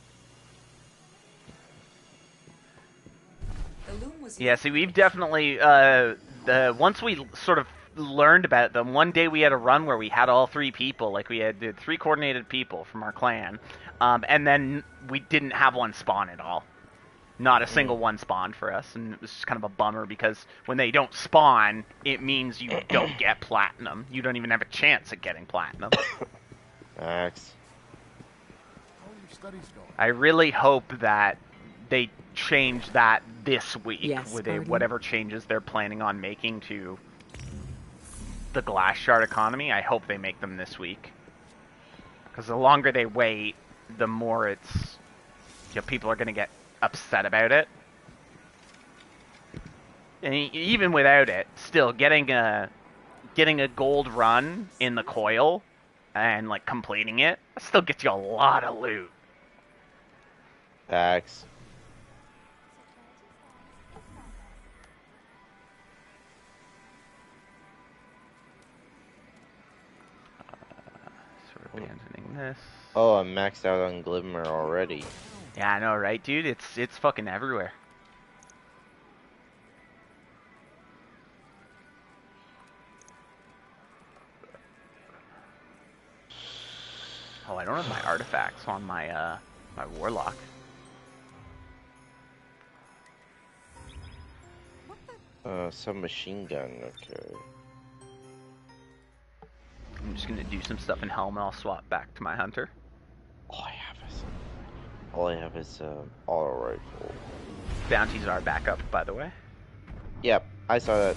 Yeah, see, we've definitely, once we sort of learned about them, one day we had a run where we had all 3 people, like we had 3 coordinated people from our clan, and then we didn't have one spawn at all. Not a single one spawned for us, and it was just kind of a bummer because when they don't spawn, it means you don't get platinum. You don't even have a chance at getting platinum. Max. I really hope that they change that this week with whatever changes they're planning on making to the glass shard economy. I hope they make them this week, because the longer they wait, the more it's people are going to get upset about it. And even without it, still getting a gold run in the coil and like completing it still gets you a lot of loot. Facts. Sort of abandoning this. Oh, I'm maxed out on Glimmer already. Yeah, I know, right, dude? It's fucking everywhere. Oh, I don't have my artifacts on my my warlock. Some machine gun, okay. I'm just gonna do some stuff in Helm and I'll swap back to my hunter. All I have is auto rifle. Bounties are back up, by the way. Yep, I saw that.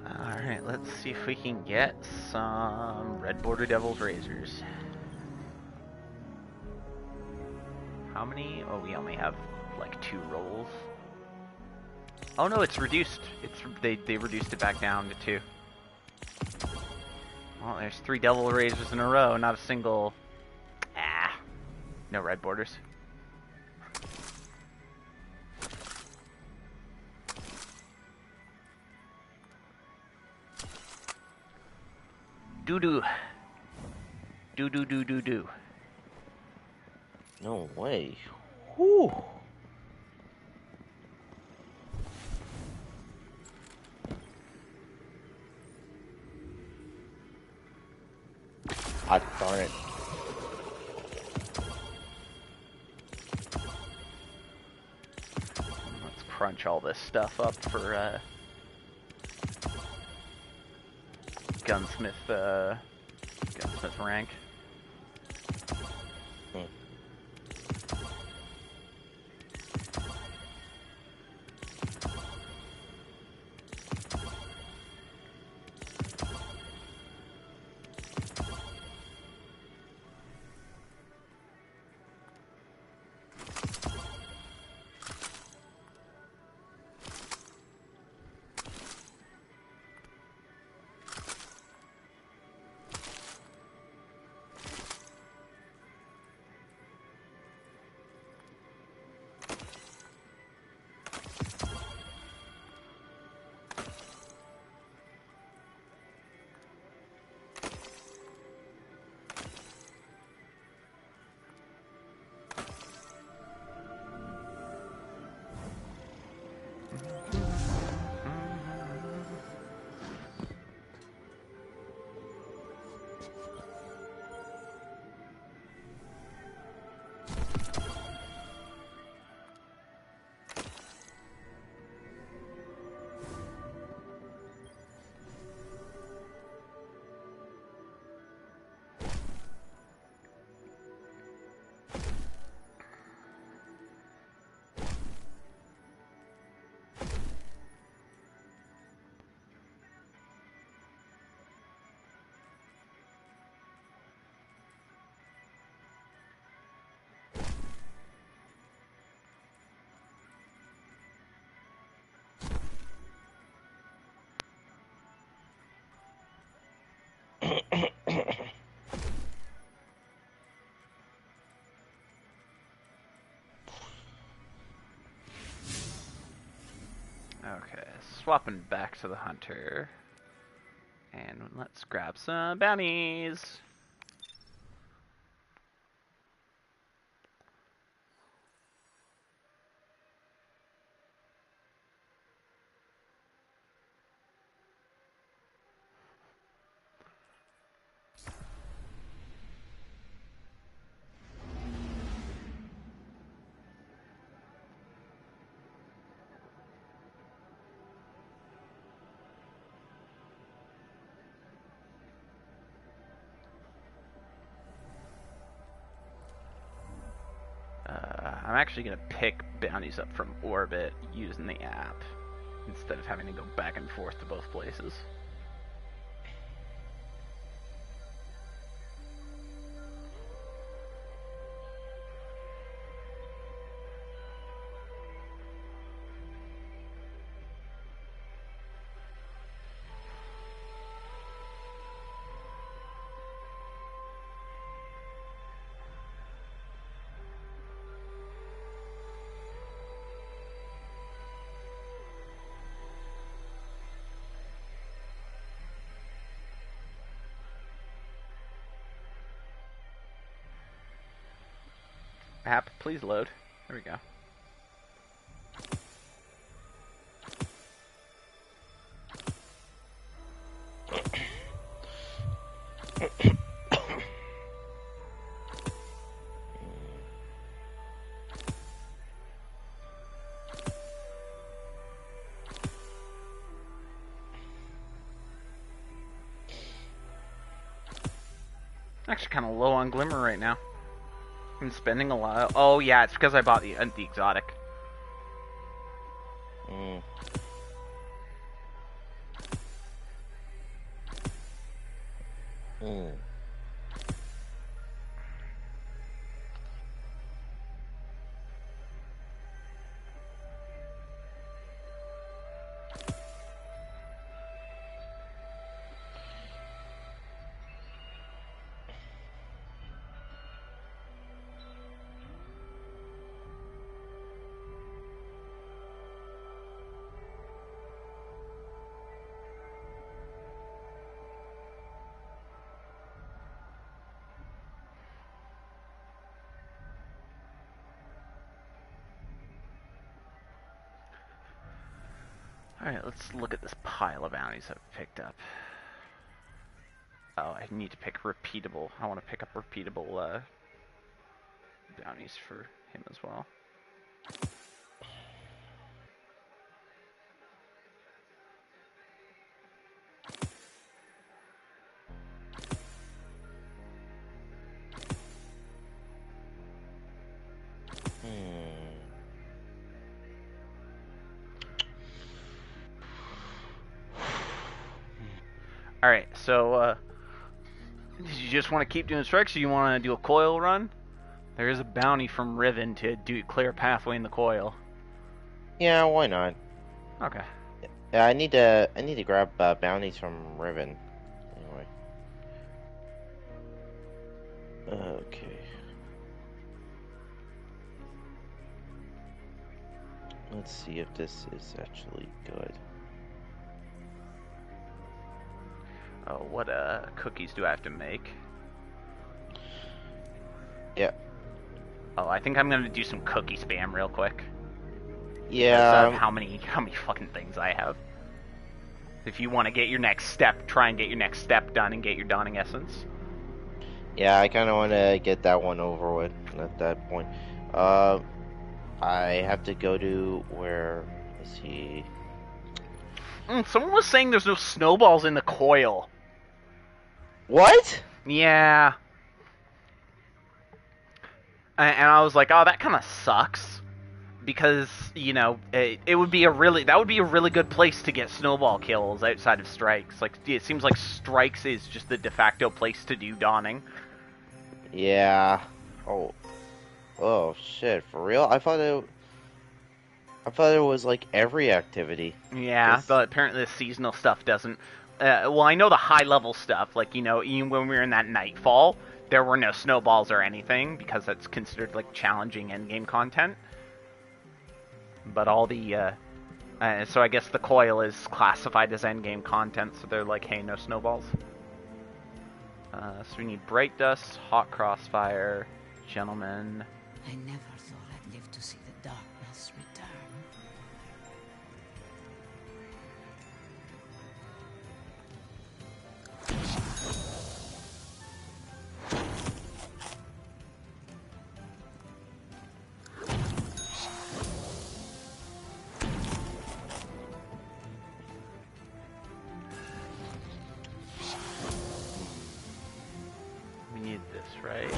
Alright, let's see if we can get some Red Border Devil's Razors. How many? Oh, we only have like 2 rolls. Oh no, it's reduced. They reduced it back down to 2. Well, there's 3 Devil Razors in a row, not a single... no Red Borders. Doo-doo. Doo-doo-doo-doo-doo. No way. Whew. Hot darn it. Let's crunch all this stuff up for gunsmith rank. Okay, swapping back to the hunter. And let's grab some bounties. I'm actually going to pick bounties up from Orbit using the app instead of having to go back and forth to both places. App, please load. There we go. Actually kind of low on Glimmer right now. I'm spending a lot. Oh yeah, it's because I bought the exotic. Mm. Mm. Alright, let's look at this pile of bounties I've picked up. Oh, I need to pick repeatable. I want to pick up repeatable bounties for him as well. Alright, so, did you just want to keep doing strikes, or you want to do a coil run? There is a bounty from Riven to clear a pathway in the coil. Yeah, why not? Okay. Yeah, I need to grab bounties from Riven. Anyway. Okay. Let's see if this is actually good. Oh, what cookies do I have to make? Yeah. Oh, I think I'm gonna do some cookie spam real quick. Yeah. How many fucking things I have. If you want to get your next step, try and get your next step done and get your Dawning Essence. Yeah, I kind of want to get that one over with at that point. I have to go to where is he? Someone was saying there's no snowballs in the coil. What? Yeah. And I was like, oh, that kind of sucks. Because, you know, it would be a really good place to get snowball kills outside of Strikes. Like, it seems like Strikes is just the de facto place to do Dawning. Yeah. Oh shit, for real? I thought it was like every activity. Yeah, but apparently the seasonal stuff doesn't. Well, I know the high level stuff, like, you know, even when we were in that Nightfall, there were no snowballs or anything, because that's considered, like, challenging endgame content. But all the, so I guess the coil is classified as endgame content, so they're like, hey, no snowballs. So we need Bright Dust, Hot Crossfire, Gentleman. I never thought I'd live to see the darkness return. We need this, right?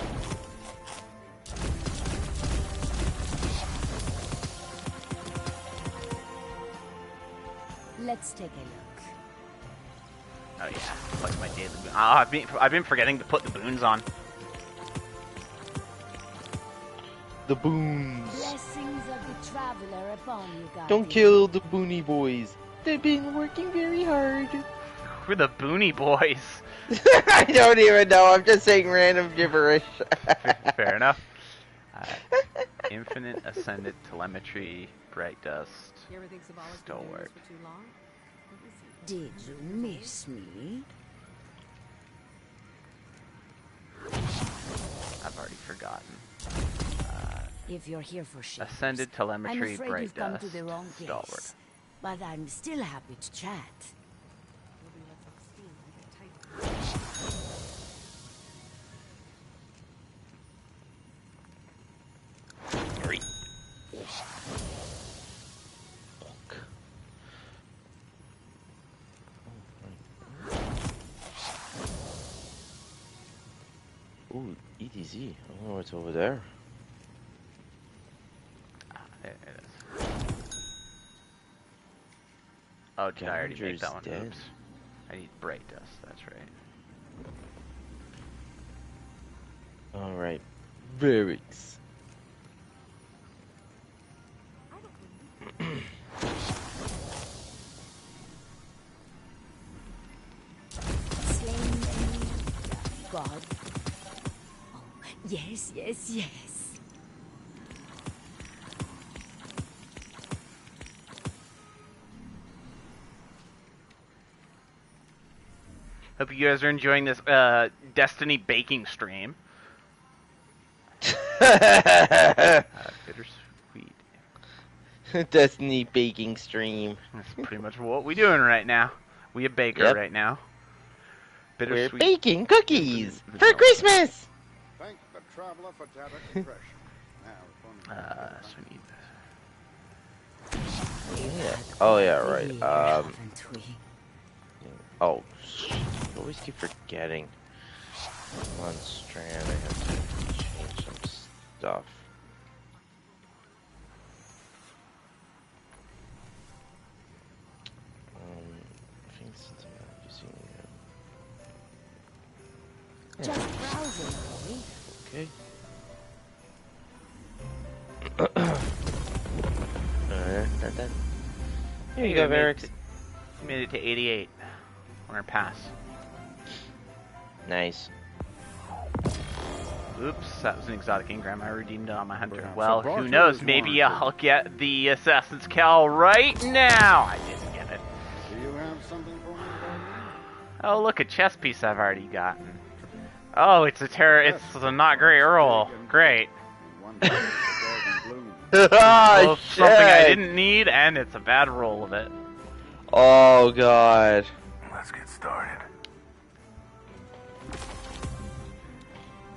Let's take a look. Oh yeah, like my daily boon. I've been forgetting to put the boons on. The boons. Blessings of the traveler upon you, guys. Don't kill the boony boys. They've been working very hard. We're the Boony Boys. I don't even know. I'm just saying random gibberish. Fair enough. Infinite Ascended Telemetry, Bright Dust, Stalwart. Did you miss me? I've already forgotten. If you're here for shit, Ascended Telemetry, I'm afraid Bright you've come Dust, to the wrong place. Stalwart. But I'm still happy to chat. Three. Ooh, EDZ. I don't know what's over there. There it is. Oh, did I already make that one? Dead. Oops. I need Bright Dust, that's right. Alright. Barracks. Slain enemy. God. Oh, yes, yes, yes. Hope you guys are enjoying this Destiny baking stream. Bittersweet. Destiny baking stream. That's pretty much what we're doing right now. We a baker right now. We're baking cookies for Christmas. Thank the traveler for data compression. So we need Yeah. Oh yeah, right. Oh, I always keep forgetting. On Strand, I have to change some stuff. I think since I'm using Just browsing, are we? Okay. Here you go, Varix. You made it to 88. We're in pass. Nice. Oops, that was an exotic engram. I redeemed it on my hunter. Well, who knows? Maybe I'll get the Assassin's Cal right now. I didn't get it. Do you have something for me, Oh, look, a chess piece I've already gotten. Oh, it's a not great Earl. Great. One the Golden Bloom. Both something I didn't need, and it's a bad roll of it. Oh god. Let's get started.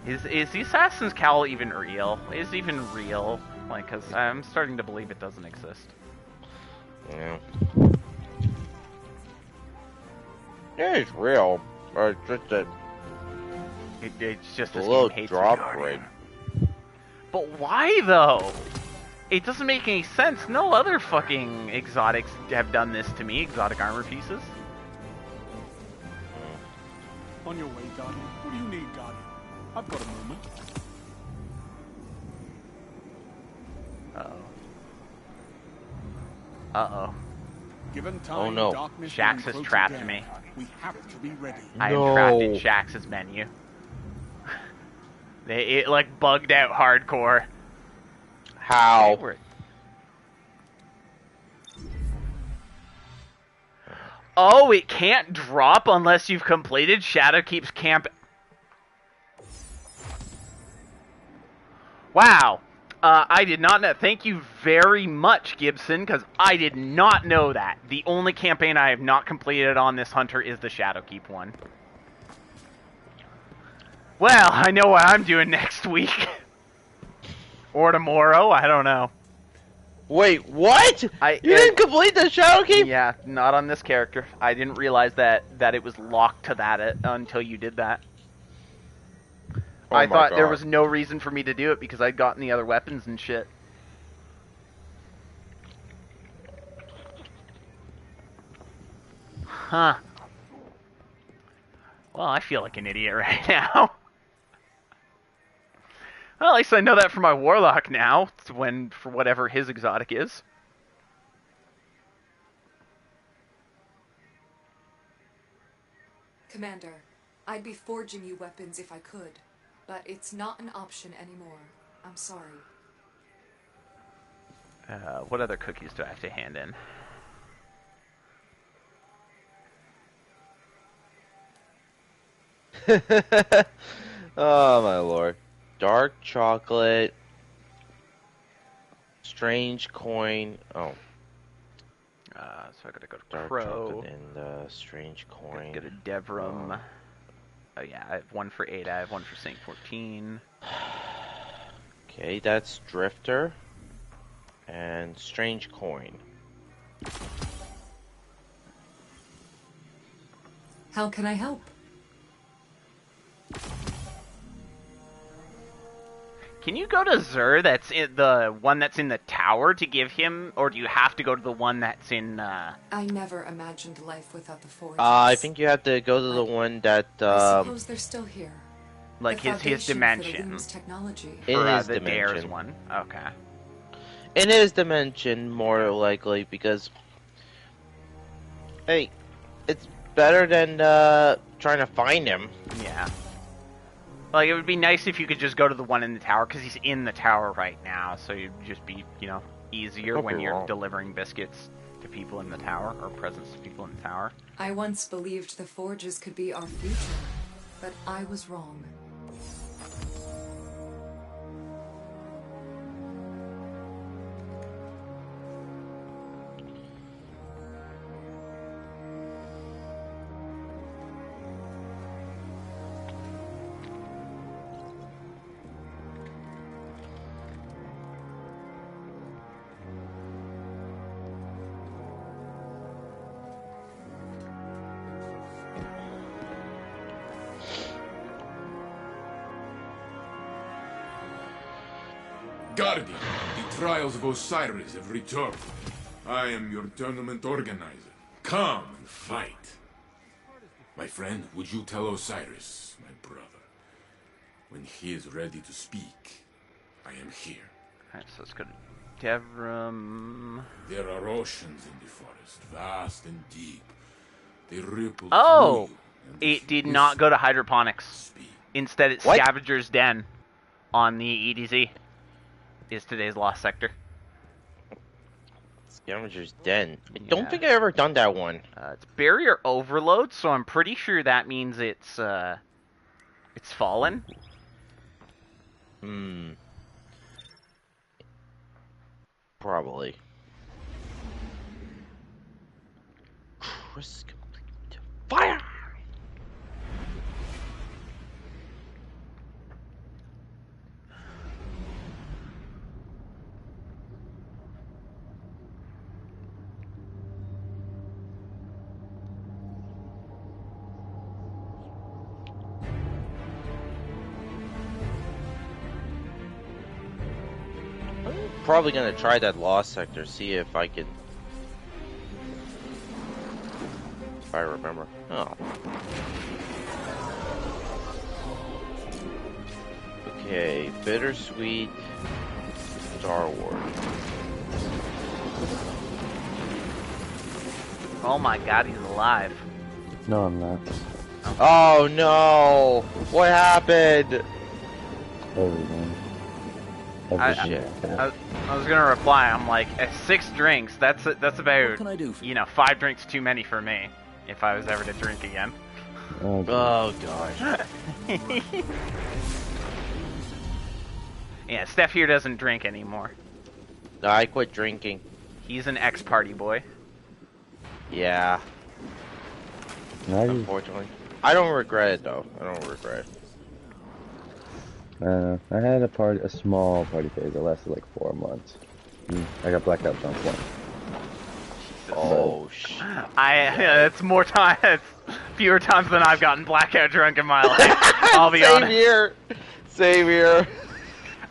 Is the Assassin's Cowl even real? Is it even real? Like, cause I'm starting to believe it doesn't exist. Yeah. It is real, but it's just that it's just a this little game hates drop rate. But why though? It doesn't make any sense. No other fucking exotics have done this to me. Exotic armor pieces. On your way, Guardian. What do you need, Guardian? I've got a moment. Uh-oh. Given time, Oh no. darkness Shax has trapped again. me. We have to be ready. I am trapped in Shax's menu. It like bugged out hardcore. How? Oh, it can't drop unless you've completed Shadowkeep's camp. Wow. I did not know. Thank you very much, Gibson, because I did not know that. The only campaign I have not completed on this hunter is the Shadowkeep one. Well, I know what I'm doing next week. Or tomorrow, I don't know. Wait, what? You didn't complete the Shadowkeep? Yeah, not on this character. I didn't realize that it was locked to that until you did that. Oh I thought there God. was no reason for me to do it because I'd gotten the other weapons and shit. Huh. Well, I feel like an idiot right now. Well, at least I know that for my Warlock now, for whatever his exotic is. Commander, I'd be forging you weapons if I could, but it's not an option anymore. I'm sorry. What other cookies do I have to hand in? Oh my lord. Dark chocolate. Strange coin. Oh. So I gotta go to Dark Crow. chocolate and strange coin. Go to Devram. Oh yeah, I have one for Ada, I have one for Saint 14. Okay, that's Drifter. And strange coin. How can I help? Can you go to Zur, that's in the one that's in the tower, to give him, or do you have to go to the one that's in, I never imagined life without the forges. I think you have to go to the one that, I suppose they're still here. like his dimension. Technology. In his the dimension. Dares one. Okay. In his dimension, more likely, because... Hey, it's better than, trying to find him. Yeah. Like, it would be nice if you could just go to the one in the tower, because he's in the tower right now, so it'd just be, you know, easier when you're delivering biscuits to people in the tower, or presents to people in the tower. I once believed the forges could be our future, but I was wrong. Guardian, the trials of Osiris have returned. I am your tournament organizer. Come and fight. My friend, would you tell Osiris, my brother, when he is ready to speak, I am here. Alright, so let's go to Devram. There are oceans in the forest, vast and deep. They ripple Oh! through you, It did not go to Hydroponics. Instead, it's What? Scavenger's Den on the EDZ. Is today's Lost Sector. Scavenger's Den. I don't think I ever done that one. It's Barrier Overload, so I'm pretty sure that means it's fallen. Hmm. Probably. Chris, complete. Fire! Probably gonna try that lost sector, see if I can. If I remember. Oh. Okay, bittersweet Star Wars. Oh my god, he's alive. No, I'm not. Oh no! What happened? Everything. I was gonna reply. I'm like, at 6 drinks, that's about, can I do for you? 5 drinks too many for me. If I was ever to drink again. Oh god. Yeah, Steph here doesn't drink anymore. No, I quit drinking. He's an ex-party boy. Yeah. Unfortunately. I don't regret it though. I don't regret it. I had a small party phase that lasted like 4 months. I got blacked out drunk once. Oh shit! It's more time. It's fewer times than I've gotten blackout drunk in my life. I'll be honest. Same here.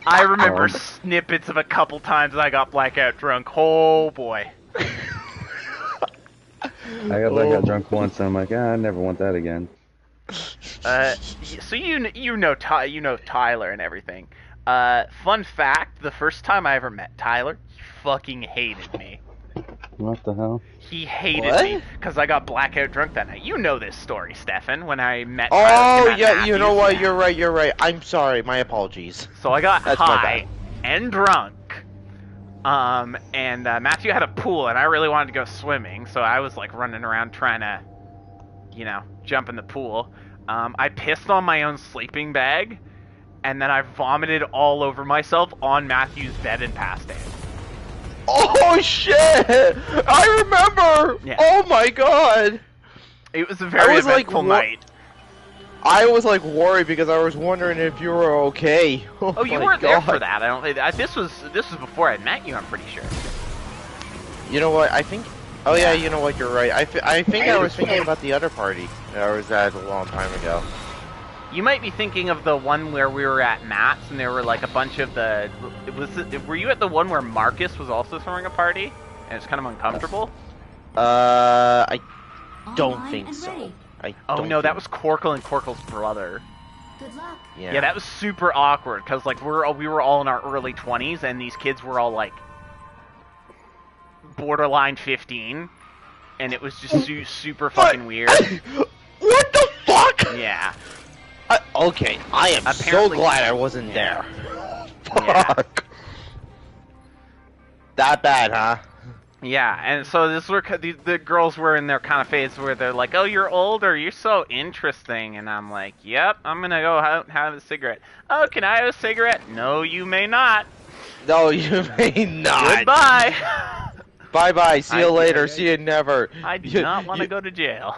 I remember snippets of a couple times I got blackout drunk. Oh boy. I got blackout drunk once, and I'm like, I never want that again. So you know Tyler and everything. Fun fact: the first time I ever met Tyler, he fucking hated me. What the hell? He hated me because I got blackout drunk that night. You know this story, Stefan. When I met Oh Tyler yeah, Matthews. you know what? You're right. I'm sorry. My apologies. So I got That's my high and drunk. And Matthew had a pool, and I really wanted to go swimming, so I was like running around trying to, jump in the pool. I pissed on my own sleeping bag, and then I vomited all over myself on Matthew's bed and passed out. Oh shit! I remember. Yeah. Oh my god! It was a very eventful night. I was like worried because I was wondering if you were okay. Oh, you weren't there for that. I don't think this was before I met you. I'm pretty sure. You know what? I think. Oh yeah, you know what? You're right. I think I was thinking about the other party that I was at a long time ago. You might be thinking of the one where we were at Matt's and there were like a bunch of the. Were you at the one where Marcus was also throwing a party and it's kind of uncomfortable? I don't think so. Oh no, that was Corkle and Corkle's brother. Good luck. Yeah, that was super awkward because like we were all in our early 20s and these kids were all like borderline 15, and it was just super fucking weird. What the fuck? Yeah. Okay, I am so glad I wasn't there. Fuck. That bad, huh? Yeah, and so the girls were in their kind of phase where they're like, "Oh, you're older, you're so interesting," and I'm like, "Yep, I'm gonna go out have a cigarette." "Oh, can I have a cigarette?" "No, you may not." No, you may not. Goodbye. Bye. See you later. See you never. I do not want to go to jail.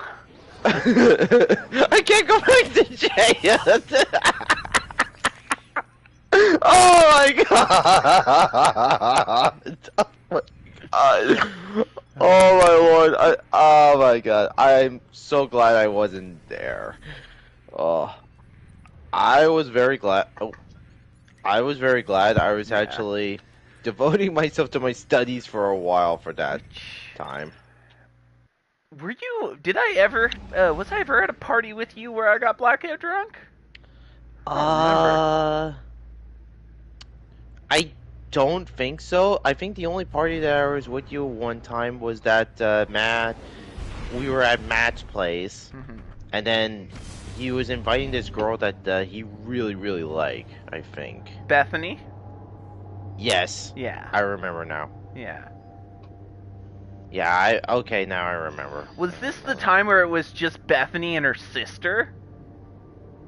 I can't go back to jail. Oh my god. Oh my lord. Oh my god. I'm so glad I wasn't there. Oh. I was very glad. I was very glad I was actually devoting myself to my studies for a while for that time. Did I ever, was I ever at a party with you where I got blackout drunk? I don't think so. I think the only party that I was with you one time was that, we were at Matt's place, and then he was inviting this girl that, he really, really liked, I think. Bethany? Yes. Yeah. I remember now. Yeah. Yeah, okay, now I remember. Was this the time where it was just Bethany and her sister?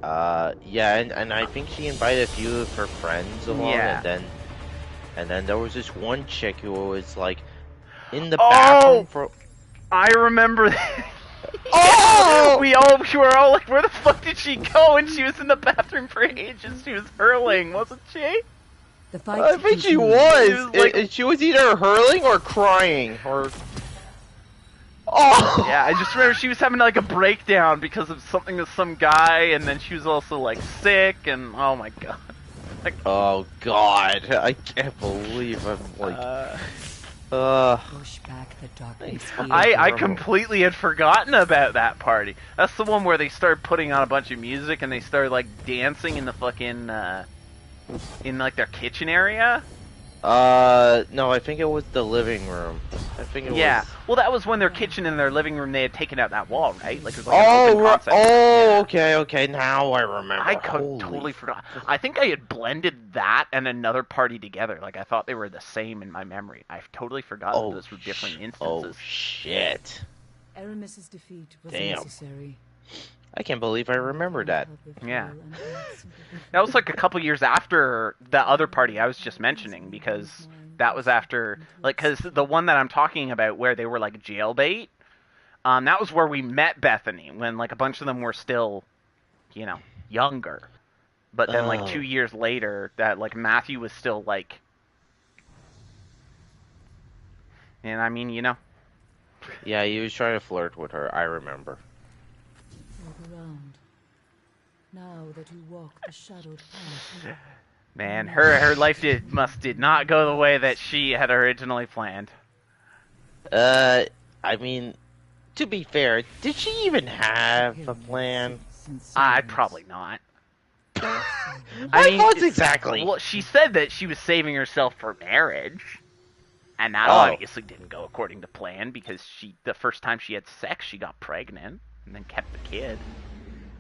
Yeah, and I think she invited a few of her friends along, and then... And then there was this one chick who was like in the bathroom for. I remember that. Oh! We were all like, where the fuck did she go? And she was in the bathroom for ages. She was hurling, wasn't she? I think she was. She was either hurling or crying or. Oh! Yeah, I just remember she was having like a breakdown because of something with some guy, and then she was also like sick, and oh my god. Like, oh god, I can't believe I'm like. Push back the darkness. I completely had forgotten about that party. That's the one where they started putting on a bunch of music and they started like dancing in the fucking in like their kitchen area. No, I think it was the living room. I think it was. Yeah, well, that was when their kitchen and their living room, they had taken out that wall, right? Like, it was like an open concept. Okay, okay, now I remember. I totally forgot. I think I had blended that and another party together. Like, I thought they were the same in my memory. I totally forgot that those were different instances. Oh, shit. Aramis's defeat was Damn. necessary. I can't believe I remember that. Yeah. That was like a couple years after the other party I was just mentioning, because that was after, like, because the one that I'm talking about where they were like jailbait, that was where we met Bethany, when like a bunch of them were still, you know, younger. But then like 2 years later, that like Matthew was still like, and I mean, you know. Yeah, he was trying to flirt with her, I remember. Around. Now that you walk the shadowed path. Man, her life did not go the way that she had originally planned. I mean, to be fair, did she even have a plan? Probably not. I mean, what exactly? Well, she said that she was saving herself for marriage, and that obviously didn't go according to plan, because the first time she had sex, she got pregnant and then kept the kid.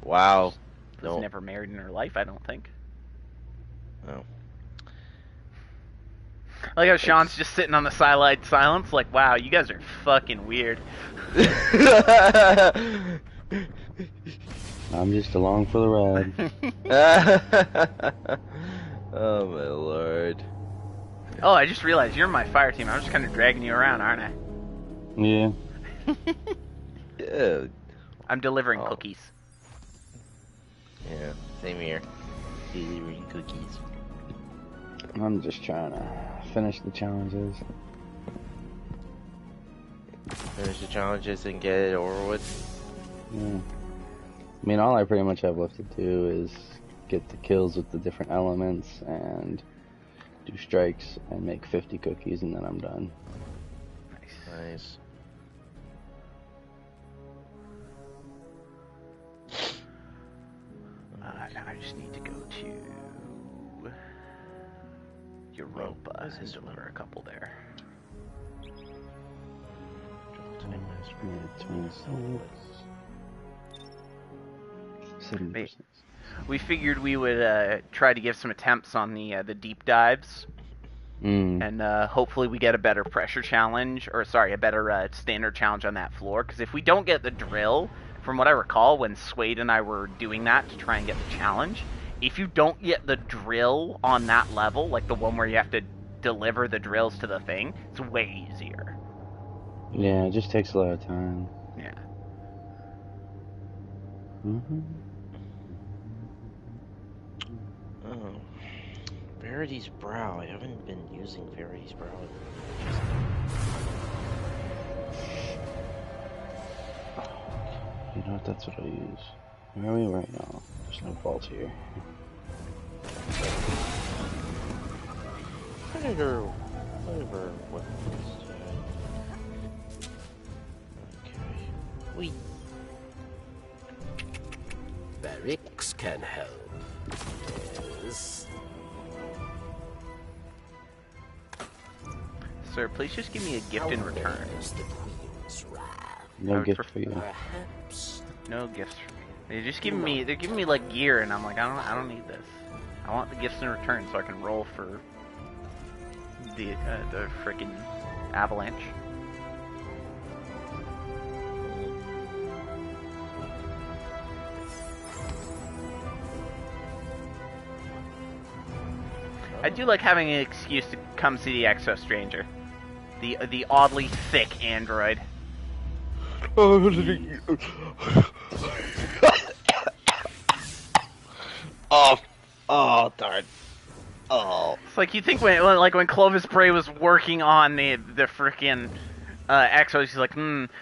Wow. She was never married in her life, I don't think. No. Like how Sean's just sitting on the sideline silence, like, wow, you guys are fucking weird. I'm just along for the ride. Oh my lord. Oh, I just realized you're my fire team. I'm just kind of dragging you around, aren't I? Yeah. Yeah. I'm delivering cookies. Yeah, same here. Delivering cookies. I'm just trying to finish the challenges. Finish the challenges and get it over with. Yeah. I mean, all I pretty much have left to do is get the kills with the different elements and do strikes and make 50 cookies, and then I'm done. Nice. Now I just need to go to Europa and deliver a couple there. Yeah, 26. 70%. We figured we would try to give some attempts on the deep dives, and hopefully we get a better pressure challenge, or sorry, a better standard challenge on that floor. Because if we don't get the drill, from what I recall, when Suede and I were doing that to try and get the challenge, if you don't get the drill on that level, like the one where you have to deliver the drills to the thing, it's way easier. Yeah, it just takes a lot of time. Yeah. Oh. Verity's Brow. I haven't been using Verity's Brow. You know what, that's what I use. Where are we right now? There's no vault here. Whatever weapons. Okay. We. Barracks can help. Yes. Sir, please just give me a gift in return. No gift for you. No gifts for me. They're giving me like gear, and I'm like, I don't need this. I want the gifts in return so I can roll for the frickin' avalanche. I do like having an excuse to come see the Exo Stranger. The oddly thick android. Oh, darn. Oh. It's like you think when Clovis Bray was working on the frickin' Exos, he's like,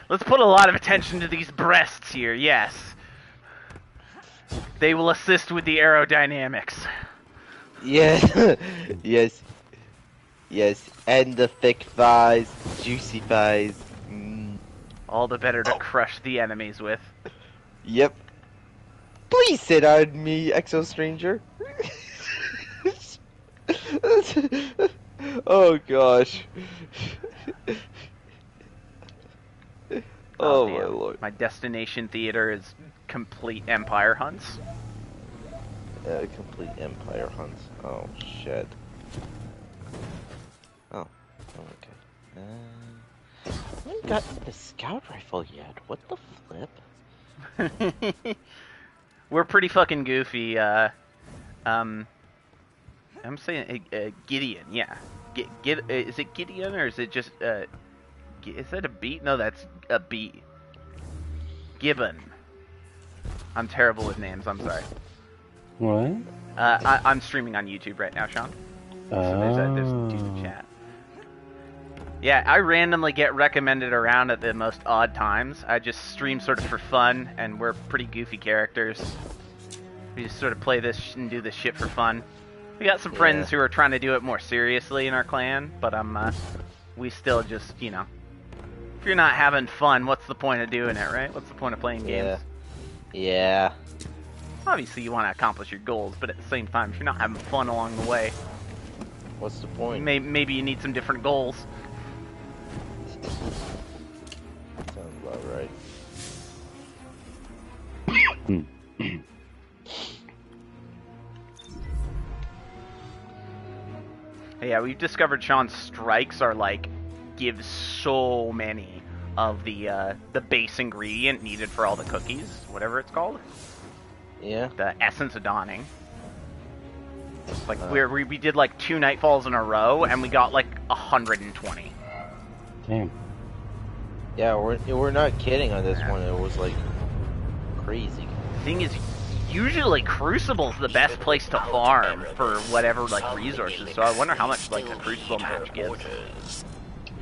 let's put a lot of attention to these breasts here. Yes, they will assist with the aerodynamics. Yes, yes, yes, and the thick thighs, juicy thighs. All the better to crush the enemies with. Yep. Please sit on me, Exo Stranger. Oh gosh. Oh my lord. My destination theater is complete Empire hunts. Complete Empire hunts. Oh shit. Oh, okay. I haven't gotten the scout rifle yet. What the flip? We're pretty fucking goofy. I'm saying Gideon. Yeah. Is it Gideon or is it just is that a beat? No, that's a beat. Gibbon. I'm terrible with names. I'm sorry. What? I'm streaming on YouTube right now, Sean. So there's a dude in chat. Yeah, I randomly get recommended around at the most odd times. I just stream sort of for fun, and we're pretty goofy characters. We just sort of play this and do this shit for fun. We got some friends who are trying to do it more seriously in our clan, but we still just, you know, if you're not having fun, what's the point of doing it, right? What's the point of playing games? Yeah. Obviously, you want to accomplish your goals, but at the same time, if you're not having fun along the way, what's the point? Maybe you need some different goals. Sounds about right. Yeah, we've discovered Sean's strikes are like give so many of the base ingredient needed for all the cookies, whatever it's called. Yeah. The essence of dawning. Like we did like 2 nightfalls in a row, and we got like 120. Damn. Yeah, we're not kidding on this one. It was like crazy. Thing is, usually Crucible's the best place to farm for whatever like resources. So I wonder how much like a Crucible match gives.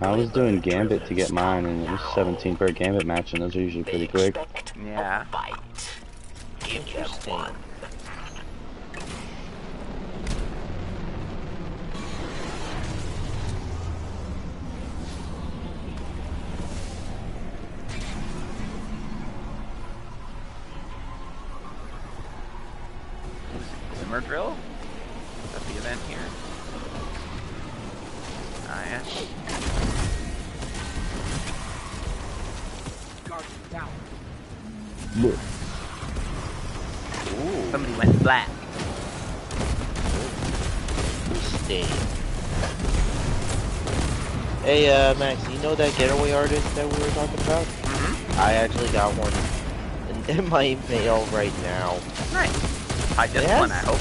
I was doing Gambit to get mine, and it was 17 per Gambit match, and those are usually pretty quick. Yeah. Interesting. Glimmer drill? Is that the event here? Ah, yeah. Down. Ooh. Somebody went flat. Hey, Max, you know that getaway artist that we were talking about? Mm-hmm. I actually got one in my mail right now. Nice. High discipline, I hope.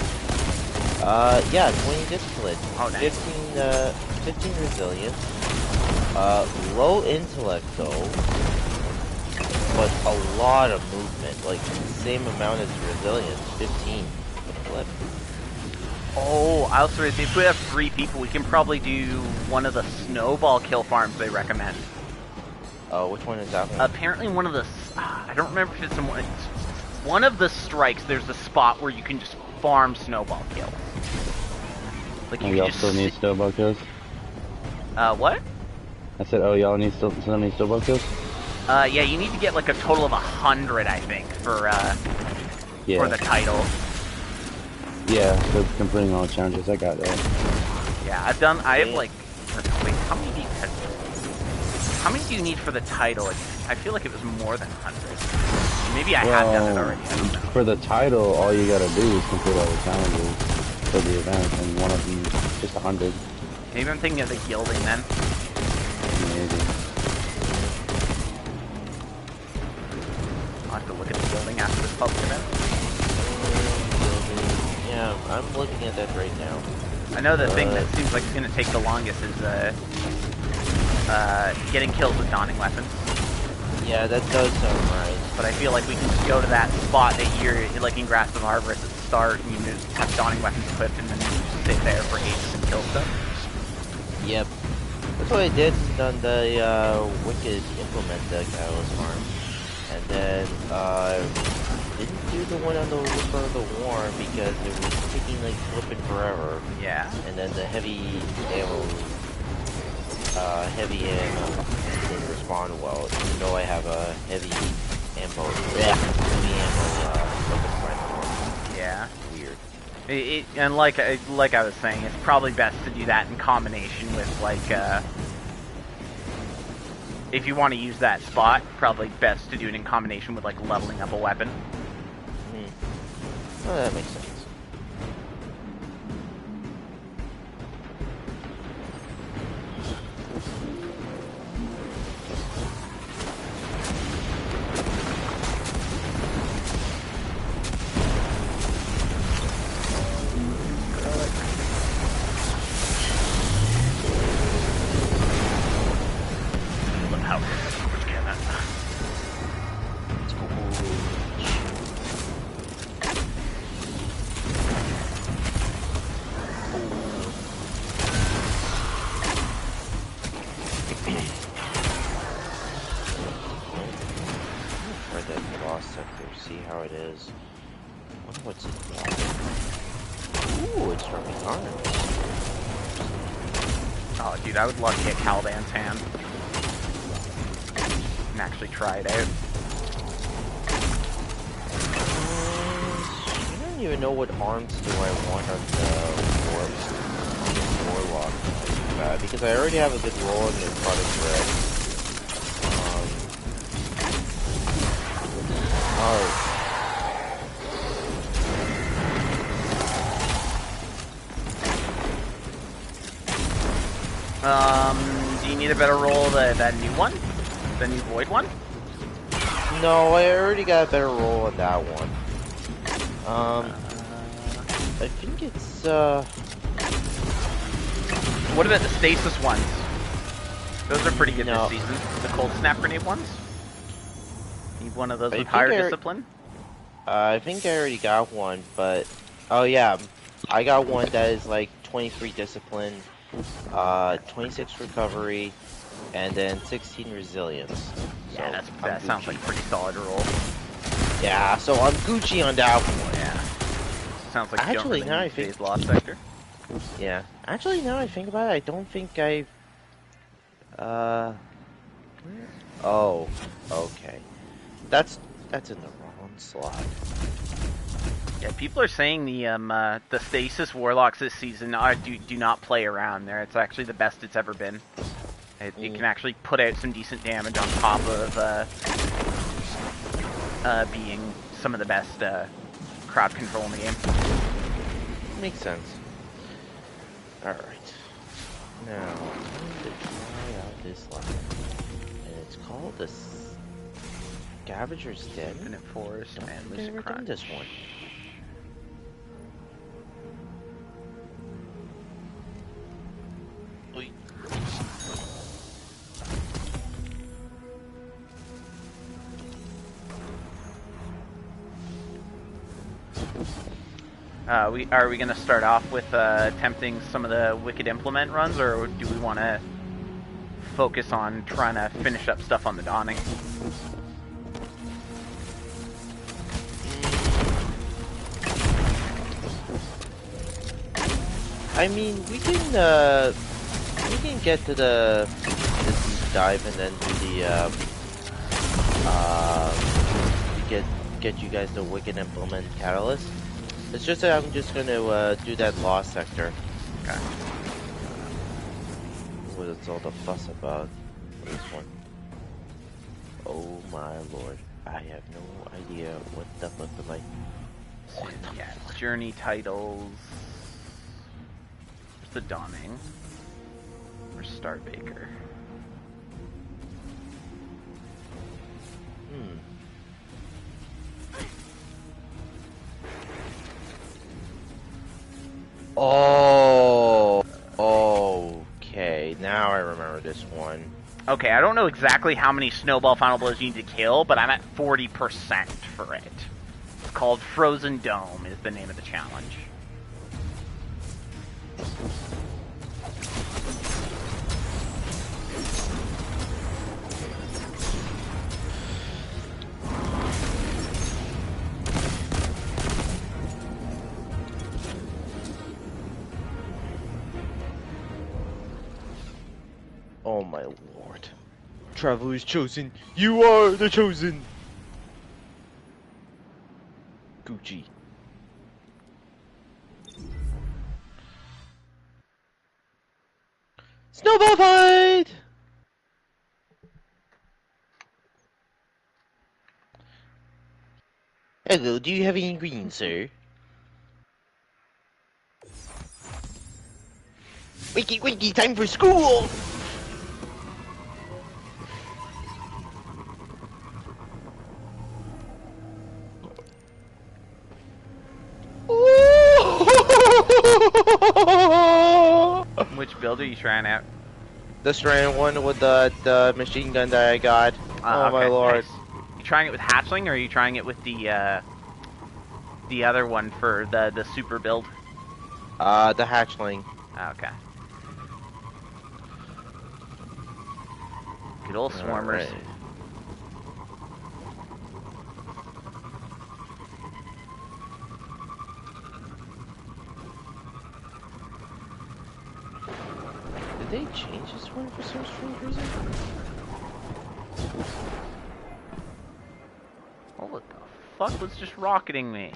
Yeah, 20 discipline. Oh, nice. 15 resilience. Low intellect though, but a lot of movement, like the same amount as resilience, 15. Flip. Oh, I also read if we have 3 people, we can probably do one of the snowball kill farms they recommend. Oh, which one is that one? Apparently one of the, I don't remember if it's in one of the strikes, there's a spot where you can just farm snowball kills. Like you y'all still need snowball kills? What? I said, oh, y'all need still need snowball kills? Yeah, you need to get like a total of 100, I think, for the title. Yeah, so completing all the challenges, I got that. Yeah, I have like, wait, how many do you need for the title? I feel like it was more than 100. Maybe I have done it already. For the title, all you gotta do is complete all the challenges for the event, and one of them is just 100. Maybe I'm thinking of the gilding then. Maybe. I'll have to look at the gilding after this public event. Yeah, I'm looking at that right now. I know the thing that seems like it's going to take the longest is getting kills with donning weapons. Yeah, that does sound right. But I feel like we can just go to that spot that you're like in Grasp of Arborist at the start, and you just have donning weapons equipped, and then you just sit there for ages and kill stuff. Yep. That's what I did on the Wicked Implement Catalyst farm. And then didn't do the one on the Whisper of the Warm because it was taking like flipping forever. Yeah. And then the heavy ammo didn't respond well, even though I have a heavy ammo Yeah. Weird. And like I was saying, it's probably best to do that in combination with like if you want to use that spot, probably best to do it in combination with like leveling up a weapon. Oh, that makes sense. I would love to get Caliban's hand and actually try it out. I don't even know what arms do I want on the Warlock. Because I already have a good roll on the product red. Do you need a better roll that new one? The new Void one? No, I already got a better roll on that one. I think it's, What about the Stasis ones? Those are pretty good this season. The Cold Snap Grenade ones? Need one of those with higher discipline? I think I already got one, but... Oh yeah, I got one that is like 23 discipline, 26 recovery, and then 16 resilience. Yeah, so that sounds like a pretty solid roll. Yeah, so I'm Gucci on that one. Yeah. Sounds like actually, you don't now really I think Lost Sector. Yeah. Actually, now I think about it, I don't think I've... Oh, okay. That's in the wrong slot. Yeah, people are saying the Stasis Warlocks this season do not play around there. It's actually the best it's ever been. It can actually put out some decent damage on top of being some of the best crowd control in the game. Makes sense. Alright. Now, I'm going to try out this line. And it's called the Scavenger's Den. Infinite Force and I've never done this one. Are we going to start off with attempting some of the Wicked Implement runs, or do we want to focus on trying to finish up stuff on the Dawning? I mean, we can get to the deep dive and then do the get you guys the Wicked Implement Catalyst. It's just that I'm just gonna do that Lost Sector. Okay. What's all the fuss about this one? Oh my lord, I have no idea what that looks like. Yeah, journey titles. Where's the Dawning? Where's Starbaker? Oh. for this one. Okay, I don't know exactly how many snowball final blows you need to kill, but I'm at 40% for it. It's called Frozen Dome is the name of the challenge. Oh my lord. Traveler is chosen. You are the chosen. Gucci. Snowball fight! Hello, do you have any green, sir? Wakey, wakey, time for school! Which build are you trying out? The strand one with the machine gun that I got. Oh Okay, my lord. nice. You trying it with hatchling, or are you trying it with the other one for the super build? The hatchling. Okay. Good old swarmers. Right. Did they change this one for some strange reason? Oh, what the fuck was just rocketing me?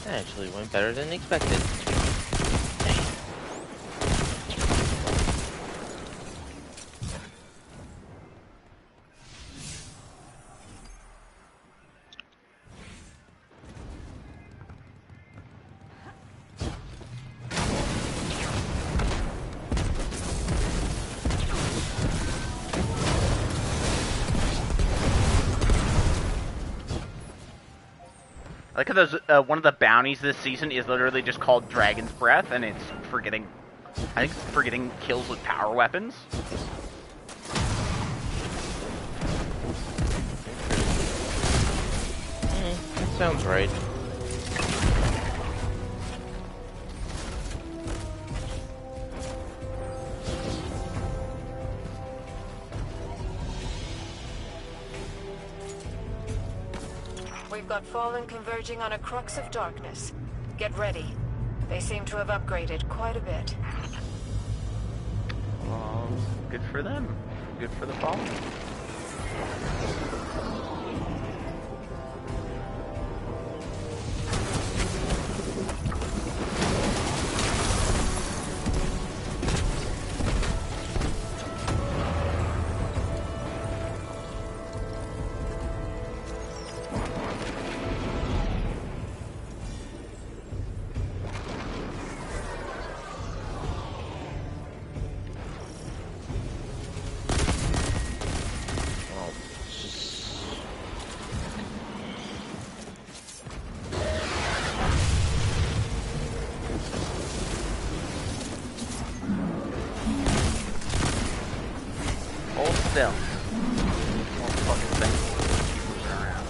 That actually went better than expected. I like how there's one of the bounties this season is literally just called Dragon's Breath, and it's for getting, I think it's for getting kills with power weapons. Sounds right. We've got Fallen converging on a crux of darkness. Get ready. They seem to have upgraded quite a bit. Well, good for them. Good for the Fallen. Still. Won't fucking thing. Keep moving around.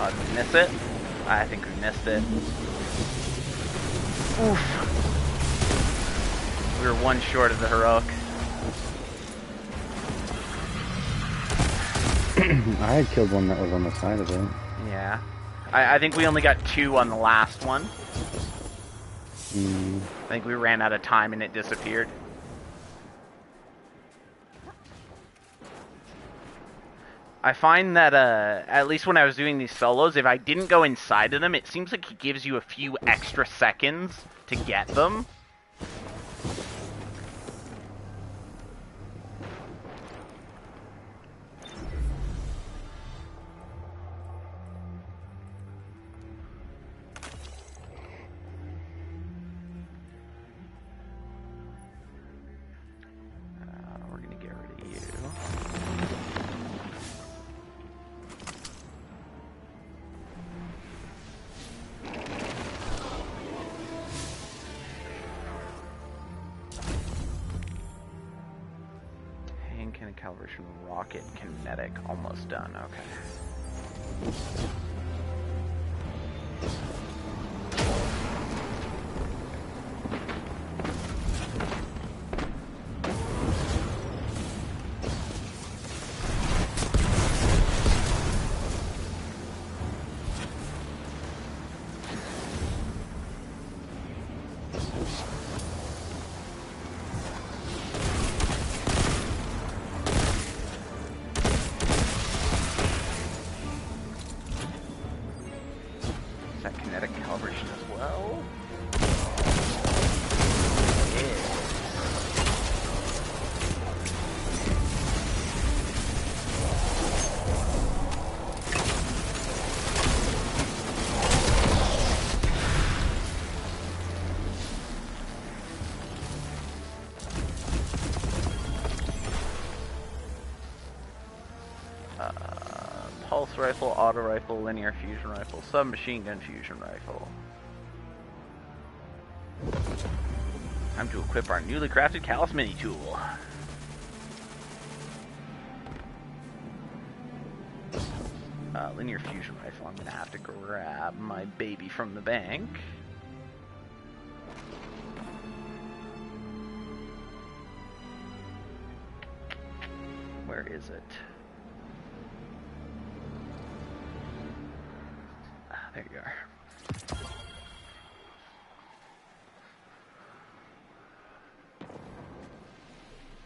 Did we miss it? I think we missed it. Oof. We were one short of the heroic. I had killed one that was on the side of it. Yeah. I think we only got 2 on the last one. I think we ran out of time and it disappeared. I find that, at least when I was doing these solos, if I didn't go inside of them, it seems like it gives you a few extra seconds to get them. We're gonna get rid of you. Kind of calibration rocket kinetic almost done. Okay. Pulse rifle, auto rifle, linear fusion rifle, submachine gun fusion rifle. Time to equip our newly crafted Callus mini tool. Linear fusion rifle. I'm gonna have to grab my baby from the bank. Where is it? There you are.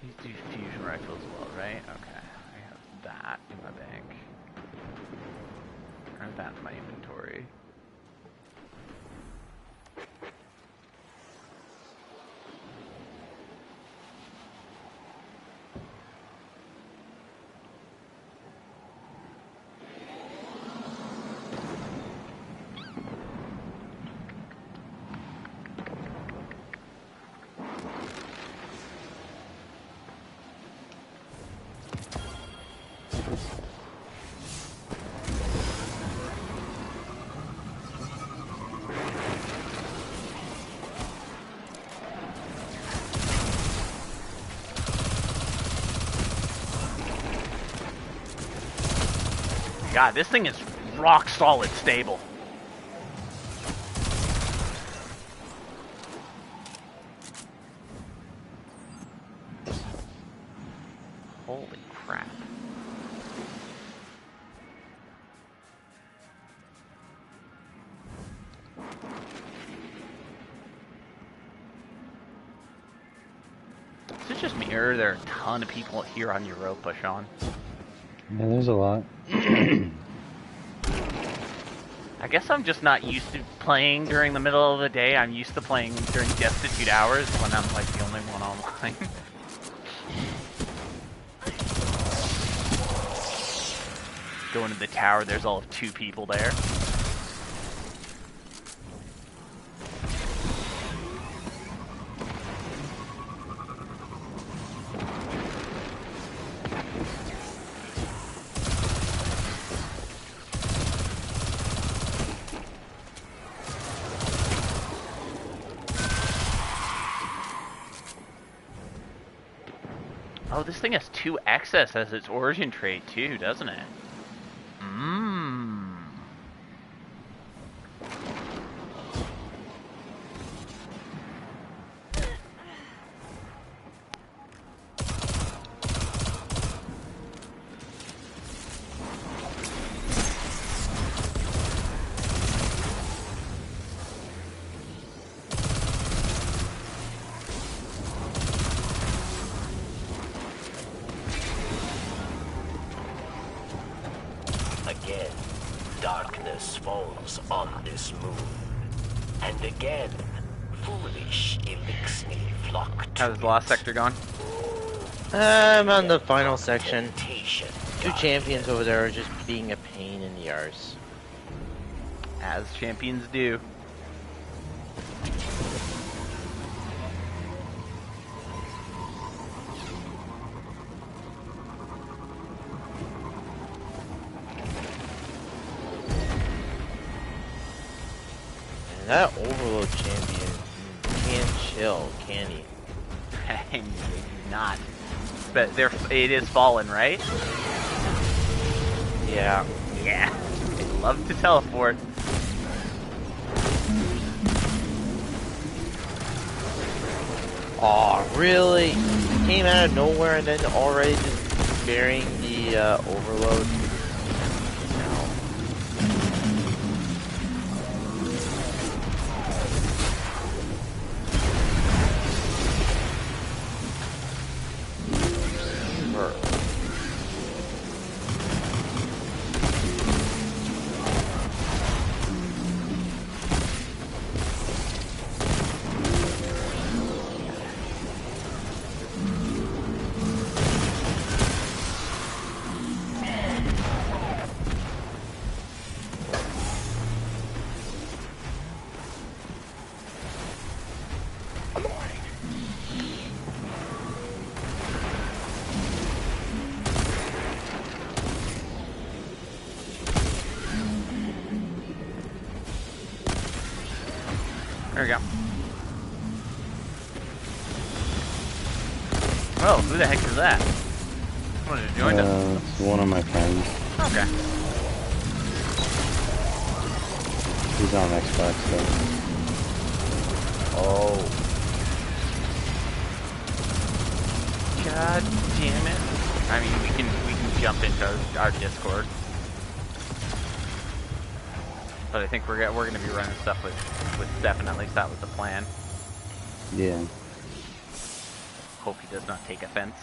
These do fusion rifle as well, right? Okay. I have that in my bank. I have that in my inventory. God, this thing is rock solid stable. Holy crap. Is it just me, or are there a ton of people here on Europa, Sean? Yeah, there's a lot. I guess I'm just not used to playing during the middle of the day. I'm used to playing during destitute hours when I'm like the only one online. Going to the tower, there's all of 2 people there. Oh, this thing has 2 excess as its origin trait too, doesn't it? Mmm. falls on this moon. And again, foolish Elixni flock to How's the last sector going? I'm on the final section. Two champions over there are just being a pain in the arse. As champions do. And that Overload champion can't chill, can he? Maybe not. But it is fallen, right? Yeah. Yeah. They love to teleport. Aw, really? Came out of nowhere and then already just burying the Overload? There we go. Oh, who the heck is that? Someone just joined us. It's one of my friends. Okay. He's on Xbox though. Oh. God damn it. I mean, we can jump into our Discord. But I think we're gonna be running stuff with Stefan. At least that was the plan. Yeah. Hope he does not take offense.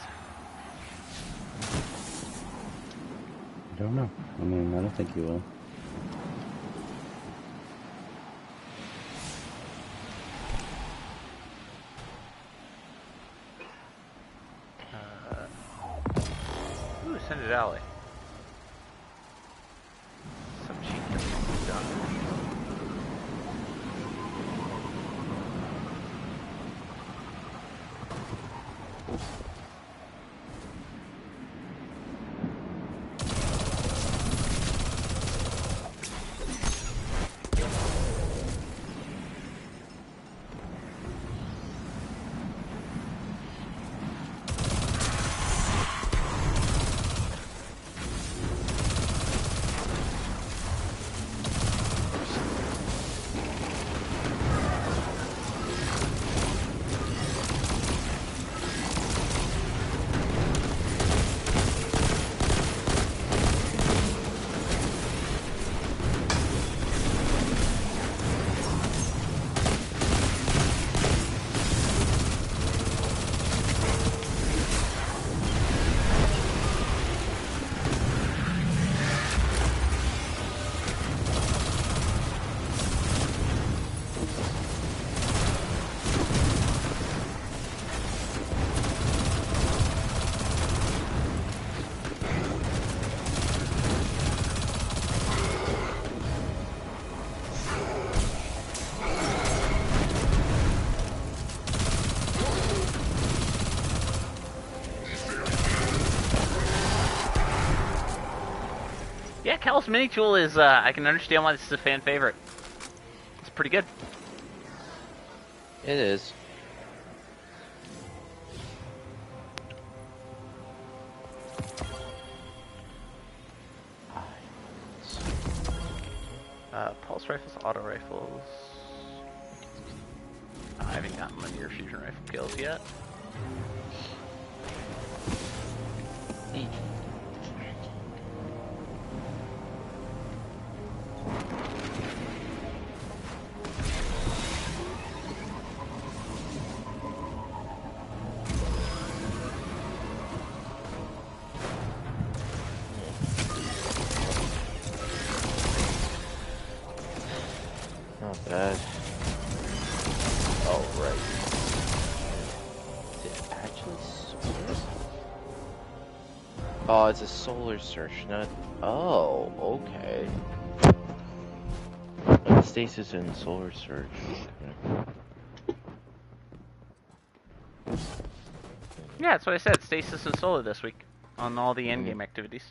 I don't know. I mean, I don't think he will. Ooh, Ascended Alley. Some cheap done. Yeah, Cal's Mini Tool is, I can understand why this is a fan favorite. It's pretty good. It is. Pulse rifles, auto rifles. I haven't gotten linear fusion rifle kills yet. Not bad. Oh, right. Did it actually swim? Oh, it's a solar search, not... Oh, okay. Stasis and solar search. Okay. Yeah, that's what I said. Stasis and solar this week on all the endgame activities.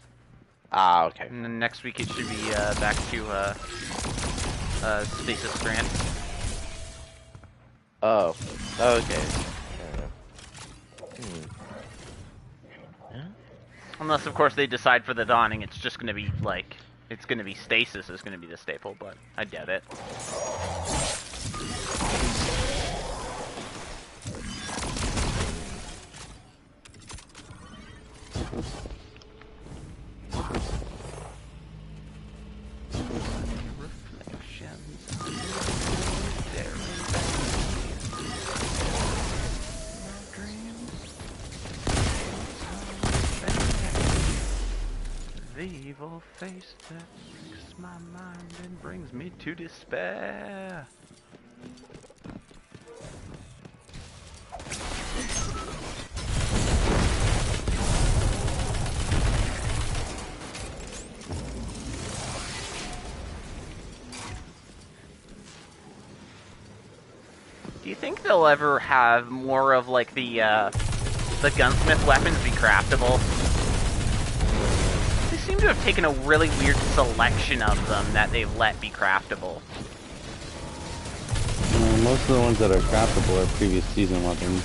Ah, okay. And then next week it should be back to Stasis Strand. Oh, okay. Unless, of course, they decide for the dawning it's just going to be, like, it's going to be Stasis is going to be the staple, but I doubt it. The evil face that breaks my mind and brings me to despair. Do you think they'll ever have more of like the gunsmith weapons be craftable? They seem to have taken a really weird selection of them that they've let be craftable. Most of the ones that are craftable are previous season weapons.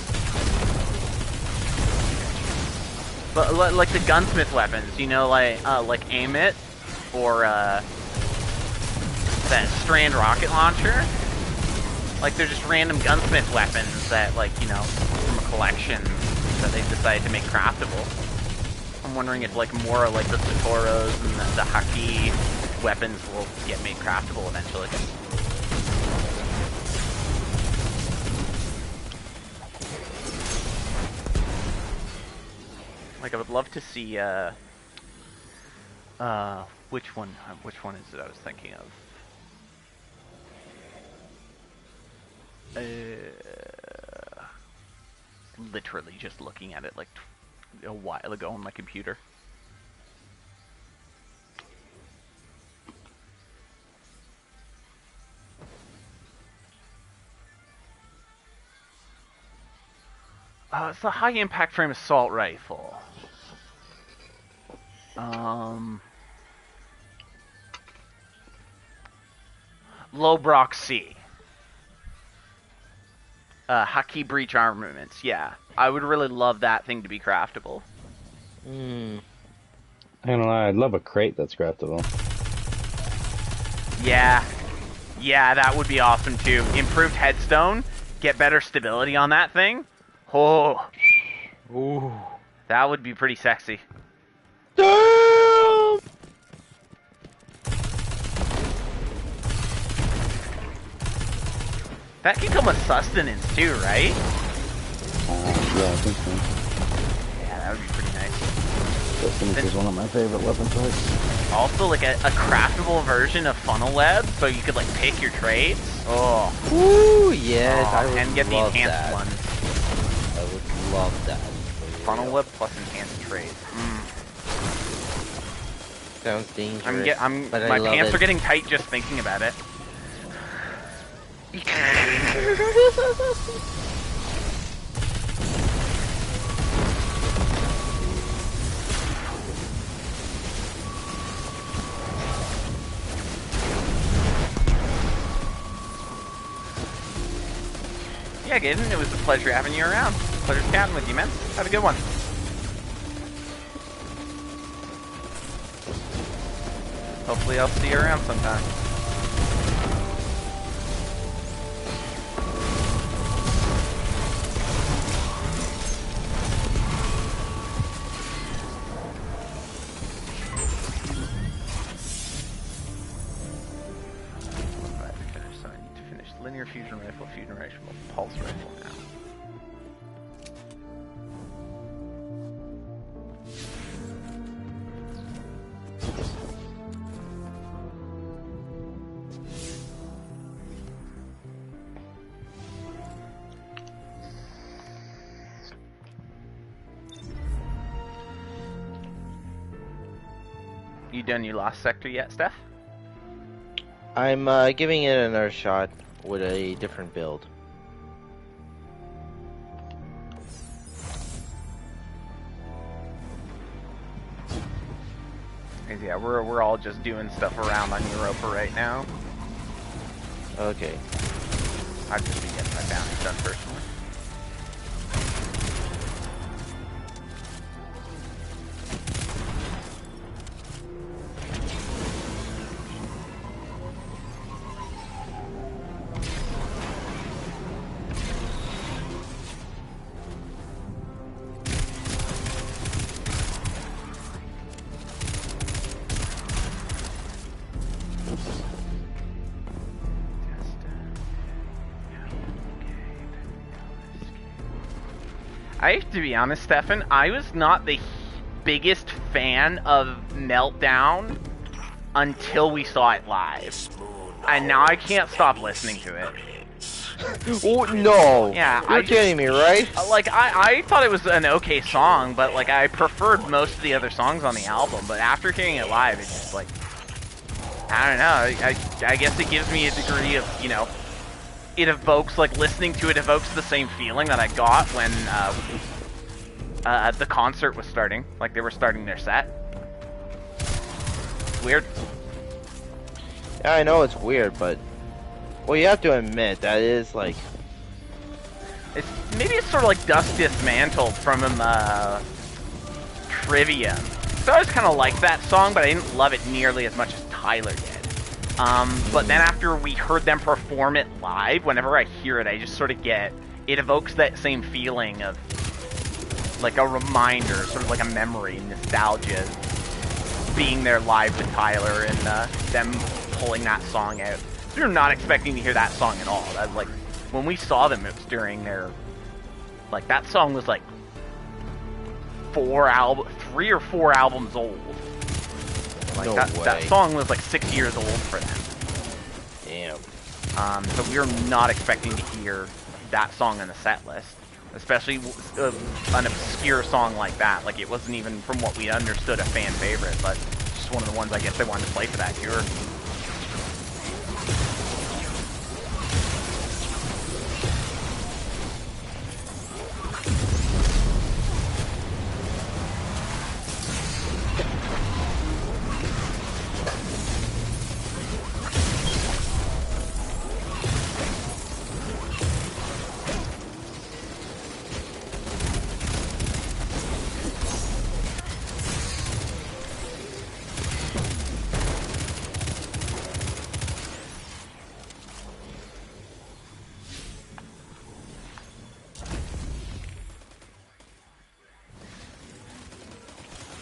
But like the gunsmith weapons, you know, like Aim It or that Strand rocket launcher. Like they're just random gunsmith weapons that, like, you know, from a collection that they've decided to make craftable. I'm wondering if like more like the Satoros and the Haki weapons will get made craftable eventually. Like I would love to see which one is it I was thinking of? Literally just looking at it like a while ago on my computer. It's the high impact frame assault rifle. Lobrock C. Haki breach armaments, yeah. I would really love that thing to be craftable. I'm gonna lie, I'd love a crate that's craftable. Yeah. Yeah, that would be awesome too. Improved headstone, get better stability on that thing. Oh. Ooh. That would be pretty sexy. Damn! That can come with sustenance too, right? Yeah, I think so. Yeah, that would be pretty nice. Sustenance is one of my favorite weapon types. Also, like a craftable version of funnel web, so you could like pick your traits. Oh. Ooh, yes, I would and get the love enhanced that. one. I would love that. Funnel web plus enhanced traits. Sounds dangerous. But my I love pants it. are getting tight just thinking about it. Yeah, Gaiden, it was a pleasure having you around. Pleasure chatting with you, man. Have a good one. Hopefully I'll see you around sometime. So I need to finish linear fusion rifle, pulse rifle now. You done your lost sector yet, Steph? I'm giving it another shot with a different build. Yeah, we're all just doing stuff around on Europa right now. Okay. I've just been getting my bounties done personally. I have to be honest, Stefan, I was not the biggest fan of Meltdown until we saw it live. And now I can't stop listening to it. Oh, no! Yeah, You're kidding me, right? Like, I thought it was an okay song, but, like, I preferred most of the other songs on the album. But after hearing it live, it's just, like, I don't know. I guess it gives me a degree of, you know, it evokes, like, listening to it evokes the same feeling that I got when the concert was starting. Like, they were starting their set. It's weird. Yeah, I know it's weird, but... Well, you have to admit, that is, like... Maybe it's sort of like Dust Dismantled from Trivium. So I always kind of liked that song, but I didn't love it nearly as much as Tyler did. But then after we heard them perform it live, whenever I hear it, I just sort of get... It evokes that same feeling of, like, a reminder, sort of like a memory, nostalgia, being there live with Tyler and them pulling that song out. We were not expecting to hear that song at all. That, like, when we saw them, it was during their... Like, that song was, like, 3 or 4 albums old. Like, no that song was like 6 years old for them. Damn. So we were not expecting to hear that song in the set list. Especially an obscure song like that. Like, it wasn't even, from what we understood, a fan favorite, but just one of the ones I guess they wanted to play for that tour.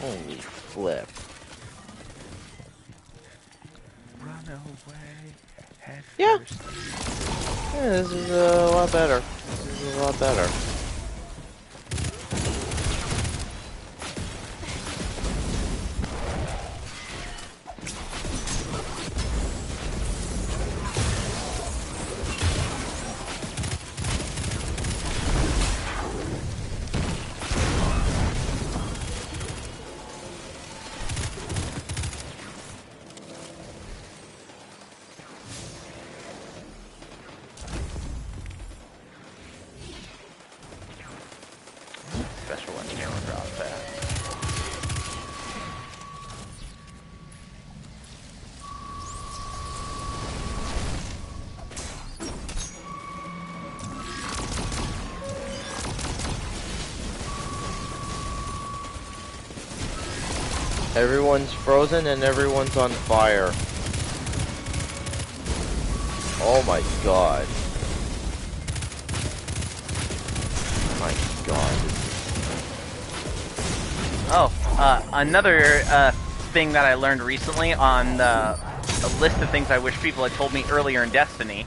Holy flip. Run away. Yeah. Yeah, this is a lot better. This is a lot better. Special one here will drop that. Everyone's frozen and everyone's on fire. Oh my god. Oh my god. Oh, another thing that I learned recently on a list of things I wish people had told me earlier in Destiny,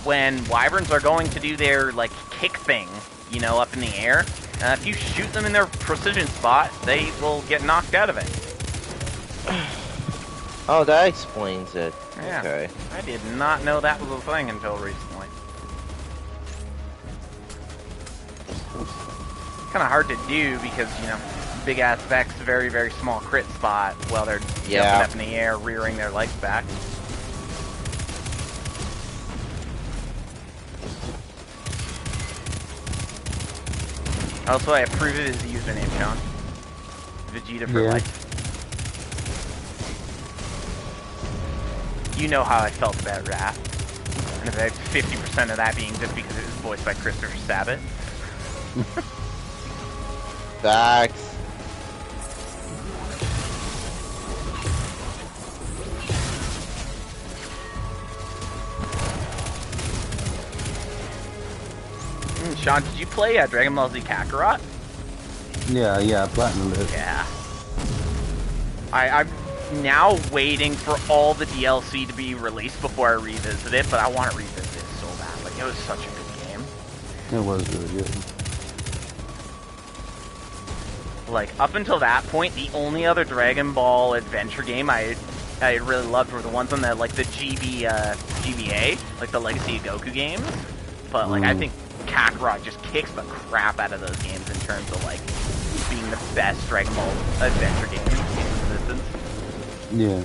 when wyverns are going to do their, like, kick thing, you know, up in the air, if you shoot them in their precision spot, they will get knocked out of it. Oh, that explains it. Yeah. Okay. I did not know that was a thing until recently. Kind of hard to do because, you know, big ass Vex, very, very small crit spot while they're jumping up in the air, rearing their legs back. Also, I approve of his username, Sean. Vegeta for life. You know how I felt about Wrath. And about 50% of that being just because it was voiced by Christopher Sabat. Facts. Sean, did you play Dragon Ball Z Kakarot? Yeah, platinum it. Yeah. I'm now waiting for all the DLC to be released before I revisit it, but I want to revisit it so bad. Like, it was such a good game. It was really good. Like, up until that point, the only other Dragon Ball adventure game I really loved were the ones on the, like, the GBA, like the Legacy of Goku games. But, like, I think Kakarot just kicks the crap out of those games in terms of, like, being the best Dragon Ball adventure game in existence. Yeah.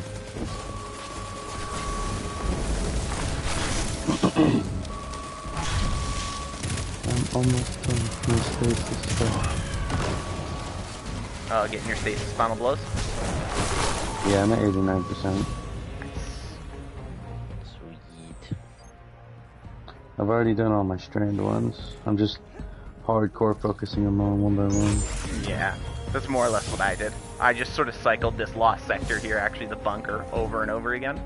I'm almost done with my stasis stuff. Getting your stasis final blows? Yeah, I'm at 89%. Sweet. I've already done all my strand ones. I'm just hardcore focusing them on one by one. Yeah, that's more or less what I did. I just sort of cycled this lost sector here, actually the bunker, over and over again.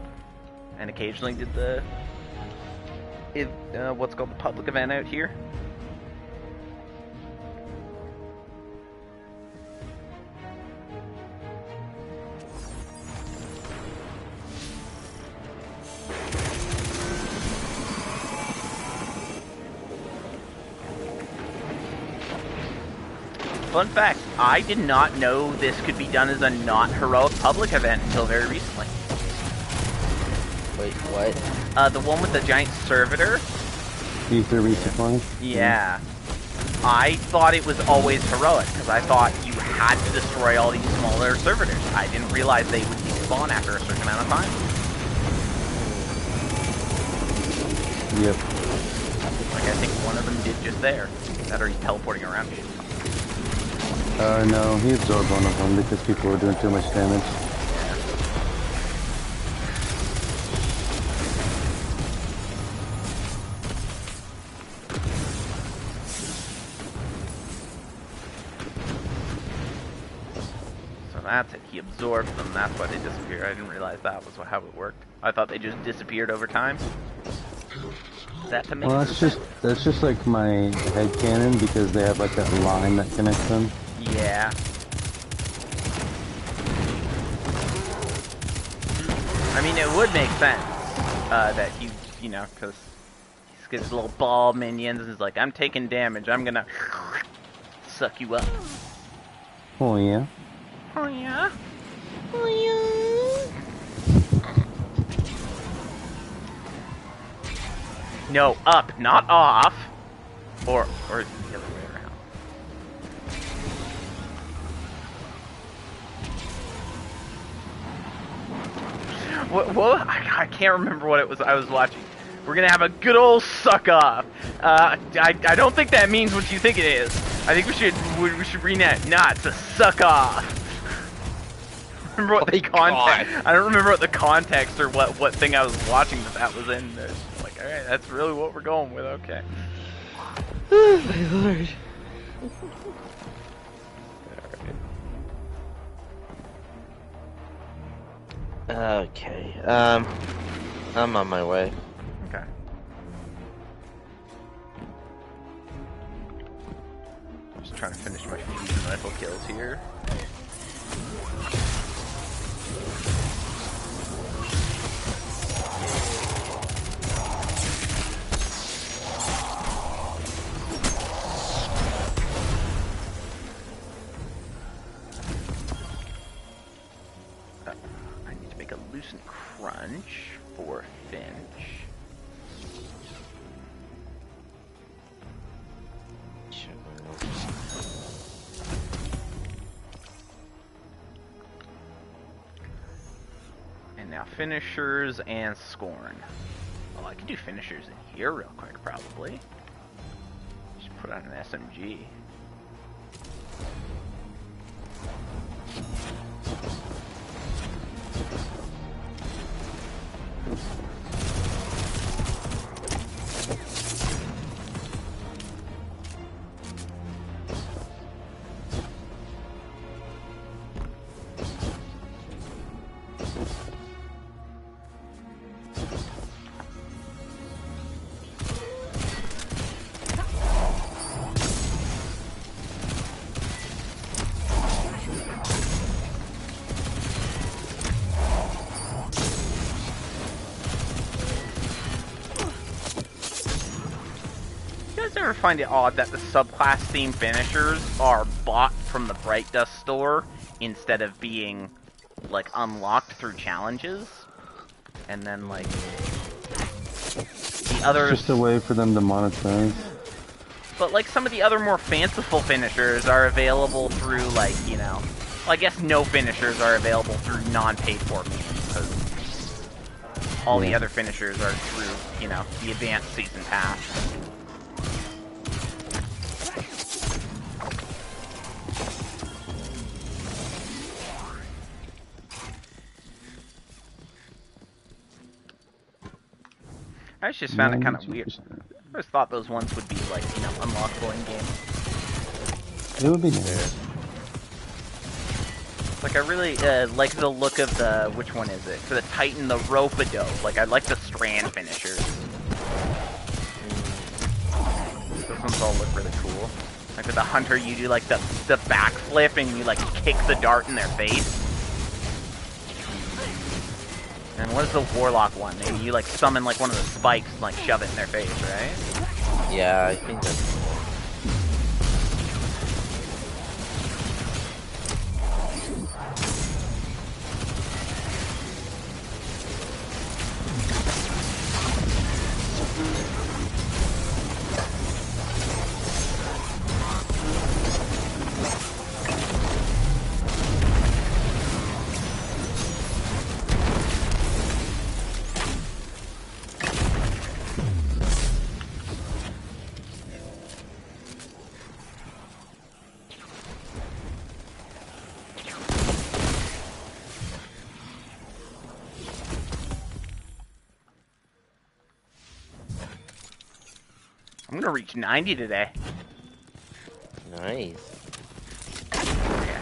And occasionally did the... what's called the public event out here. Fun fact, I did not know this could be done as a not heroic public event until very recently. Wait, what? The one with the giant servitor. Ether resupply? Yeah. I thought it was always heroic, because I thought you had to destroy all these smaller servitors. I didn't realize they would despawn after a certain amount of time. Yep. Like, I think one of them did just there. That or he's teleporting around. No, he absorbed one of them because people were doing too much damage. So that's it. He absorbed them. That's why they disappeared. I didn't realize that was how it worked. I thought they just disappeared over time. That to make well, that's just like my headcanon because they have like that line that connects them. Yeah. I mean, it would make sense that you know, because he's got his little ball minions and he's like, I'm taking damage, I'm gonna suck you up. Oh yeah? Oh yeah? Oh yeah? No, up, not off. Or the other way around. What? I can't remember what it was I was watching. We're gonna have a good old suck off. I don't think that means what you think it is. I think we should rename. Nah, it's a suck off. Remember what the context? I don't remember what the context or what thing I was watching that was in. It's like, all right, that's really what we're going with. Okay. Oh my lord. Okay, I'm on my way. Okay. I'm just trying to finish my fusion rifle kills here. Loosen Crunch for Finch. finishers and scorn. Oh, I can do finishers in here real quick, probably. Just put on an SMG. I find it odd that the subclass theme finishers are bought from the Bright Dust store instead of being like unlocked through challenges, and then like the others. It's just a way for them to monetize. But like some of the other more fanciful finishers are available through like, you know, well, I guess no finishers are available through non-paid for means, because all the other finishers are through, you know, the advanced season pass. I just found it kind of weird. I always thought those ones would be like, you know, unlockable in game. It would be nice. Like I really like the look of the, which one is it? For the Titan, the rope-a-dope. Like I like the strand finishers. Those ones all look really cool. Like with the hunter, you do like the backflip and you like kick the dart in their face. And what is the warlock one? Maybe you like summon like one of the spikes and like shove it in their face, right? Yeah, I think that's... I'm gonna reach 90 today. Nice. Yeah.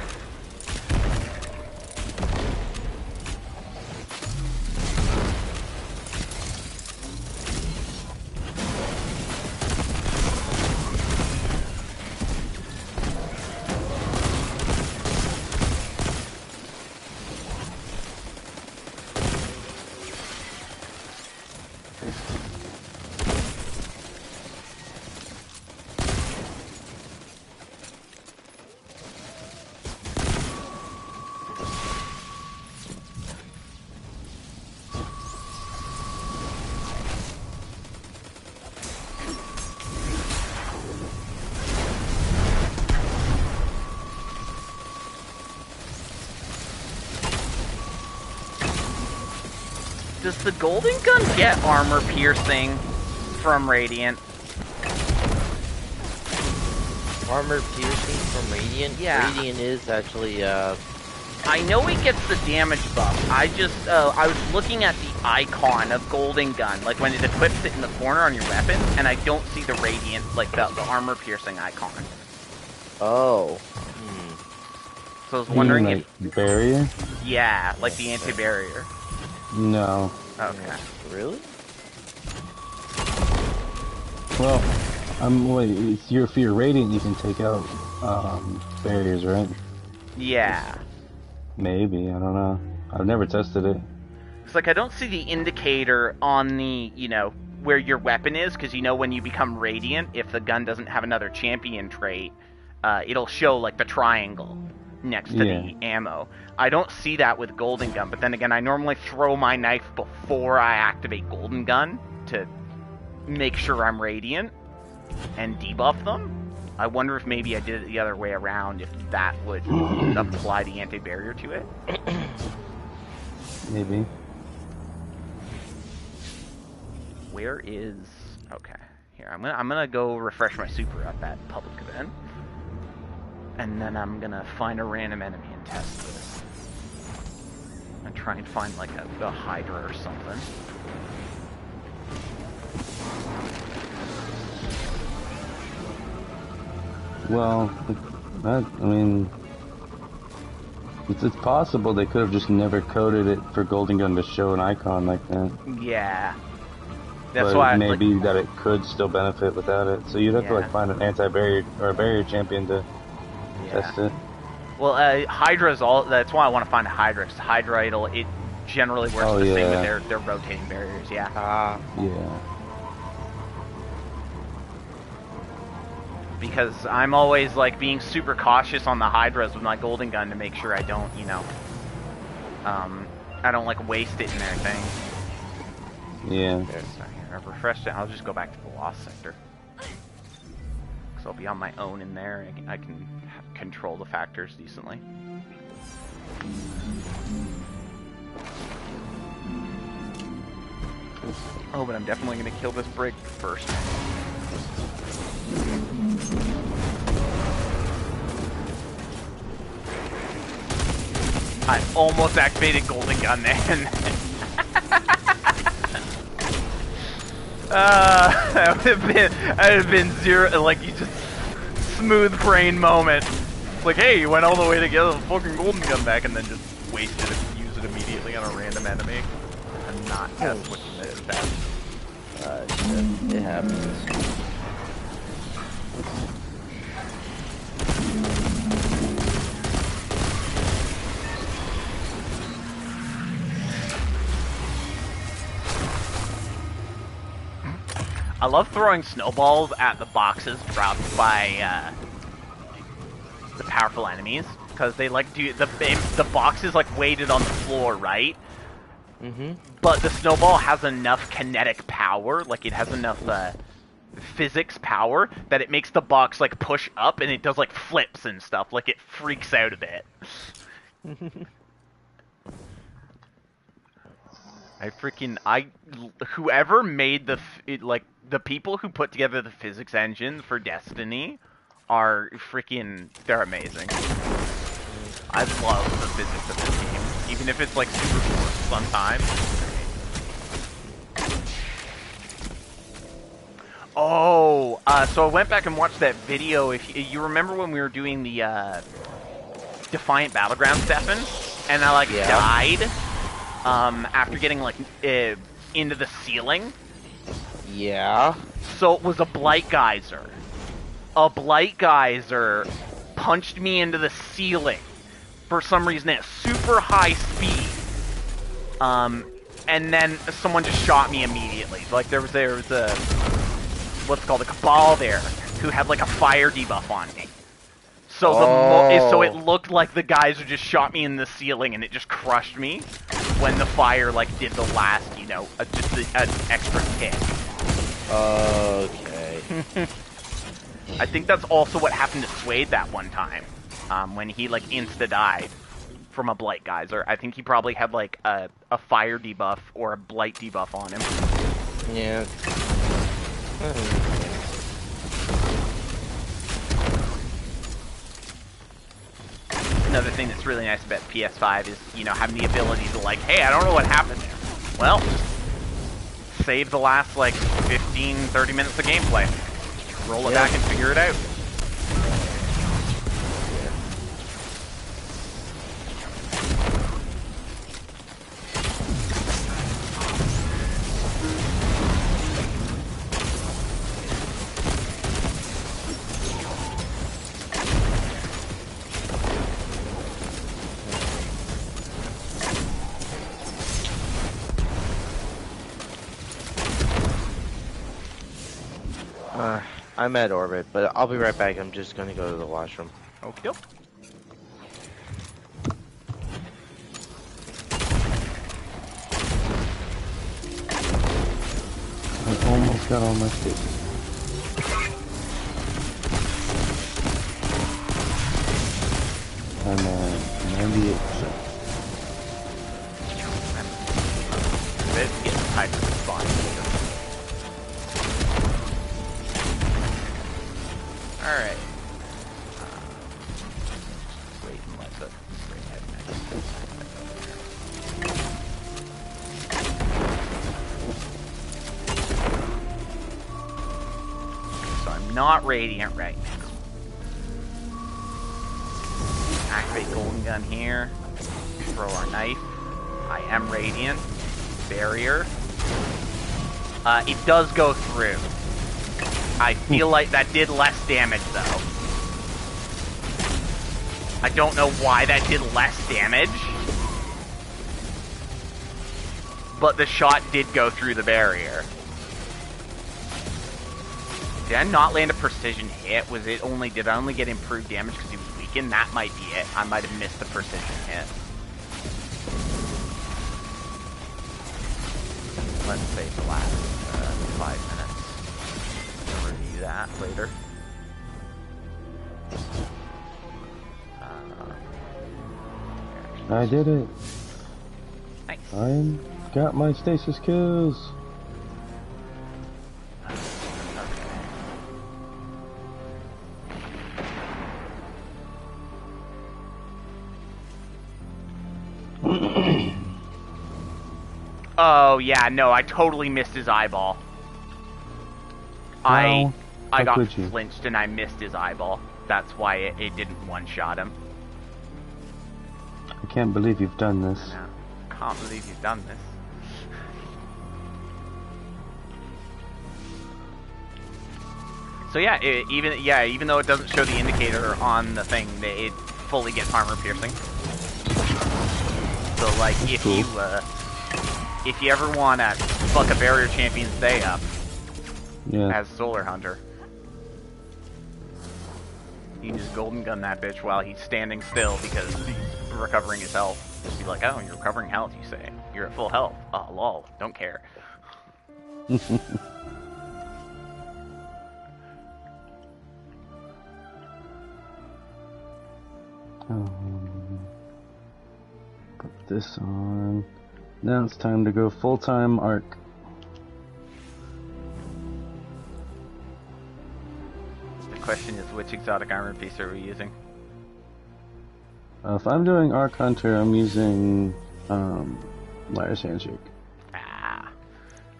Does the golden gun get armor piercing from Radiant? Armor piercing from Radiant? Yeah. Radiant is actually, I know he gets the damage buff. I just, I was looking at the icon of golden gun, like when it equips it in the corner on your weapon, and I don't see the Radiant, like the armor piercing icon. Oh. So I was wondering like if... barrier? Yeah, like the anti-barrier. No. Okay. Really? Well, wait, if you're Radiant, you can take out, barriers, right? Yeah. Maybe, I don't know. I've never tested it. It's like I don't see the indicator on the, you know, where your weapon is, because you know when you become Radiant, if the gun doesn't have another champion trait, it'll show like the triangle next to the ammo. I don't see that with golden gun, but then again, I normally throw my knife before I activate golden gun to make sure I'm Radiant and debuff them. I wonder if maybe I did it the other way around, if that would apply the anti-barrier to it. Maybe. Where is... Okay. Here, I'm gonna go refresh my super at that public event. And then I'm gonna find a random enemy and test this. And try and find like a Hydra or something. Well, I mean, it's possible they could have just never coded it for Golden Gun to show an icon like that. Yeah. That's but why maybe that it could still benefit without it. So you'd have to like find an anti-barrier or a barrier champion to test it. Well, Hydra's all. That's why I want to find a Hydra. Cause Hydra, it generally works the same with their rotating barriers. Yeah. Yeah. Because I'm always like being super cautious on the Hydras with my Golden Gun to make sure I don't, I don't like waste it and everything. Yeah. I've refreshed it. I'll just go back to the Lost Sector. Because I'll be on my own in there. I can control the factors decently. Oh, but I'm definitely going to kill this brig first. I almost activated Golden Gun then. That would have been zero, like, you just smooth brain moment. It's like, hey, you went all the way to get the fucking Golden Gun back and then just wasted it and used it immediately on a random enemy. And not test what you did that. Shit, it happens. I love throwing snowballs at the boxes dropped by the powerful enemies, because they like do the box is like weighted on the floor, right? But the snowball has enough kinetic power, like it has enough physics power that it makes the box like push up, and it does like flips and stuff, like it freaks out a bit. Whoever made the people who put together the physics engine for Destiny are they're amazing. I love the physics of this game, even if it's like super cool sometimes. Oh, so I went back and watched that video. If you remember when we were doing the Defiant Battleground, Stefan, and I died after getting like into the ceiling. Yeah. So it was a Blight Geyser. A Blight Geyser punched me into the ceiling for some reason at super high speed. And then someone just shot me immediately. Like there was a what's called a Cabal there who had like a fire debuff on me. So so it looked like the geyser just shot me in the ceiling and it just crushed me when the fire like did the last, just an extra hit. Okay. I think that's also what happened to Suede that one time, when he like insta-died from a Blight Geyser. I think he probably had like a fire debuff or a Blight debuff on him. Yeah. Another thing that's really nice about PS5 is, having the ability to like, hey, I don't know what happened there. Well, save the last like 15, 30 minutes of gameplay. Roll it back and figure it out. I'm at orbit, but I'll be right back. I'm just gonna go to the washroom. Okay. I almost got all my shit. I'm at 98%. Get tied to the spot. Alright. Wait and let the spray head next. So I'm not radiant right now. Activate golden gun here. Throw our knife. I am radiant. Barrier. It does go through. I feel like that did less damage, though. I don't know why that did less damage. But the shot did go through the barrier. Did I not land a precision hit? Did I only get improved damage because he was weakened? That might be it. I might have missed the precision hit. Let's save the last 5 minutes. We'll review that later. I did it. Nice. I got my stasis kills. Oh yeah, no, I totally missed his eyeball. I got flinched and I missed his eyeball. That's why it didn't one-shot him. I can't believe you've done this. No, can't believe you've done this. So yeah, even though it doesn't show the indicator on the thing, it fully gets armor piercing. So like, if you ever want to fuck a barrier champion's day up, as Solar Hunter, you can just golden gun that bitch while he's standing still because he's recovering his health. Just be like, oh, you're recovering health, you say. You're at full health. Oh, lol. Don't care. Put this on. Now it's time to go full-time arc. The question is, which exotic armor piece are we using? If I'm doing Arc Hunter, I'm using Liar's Handshake. Ah,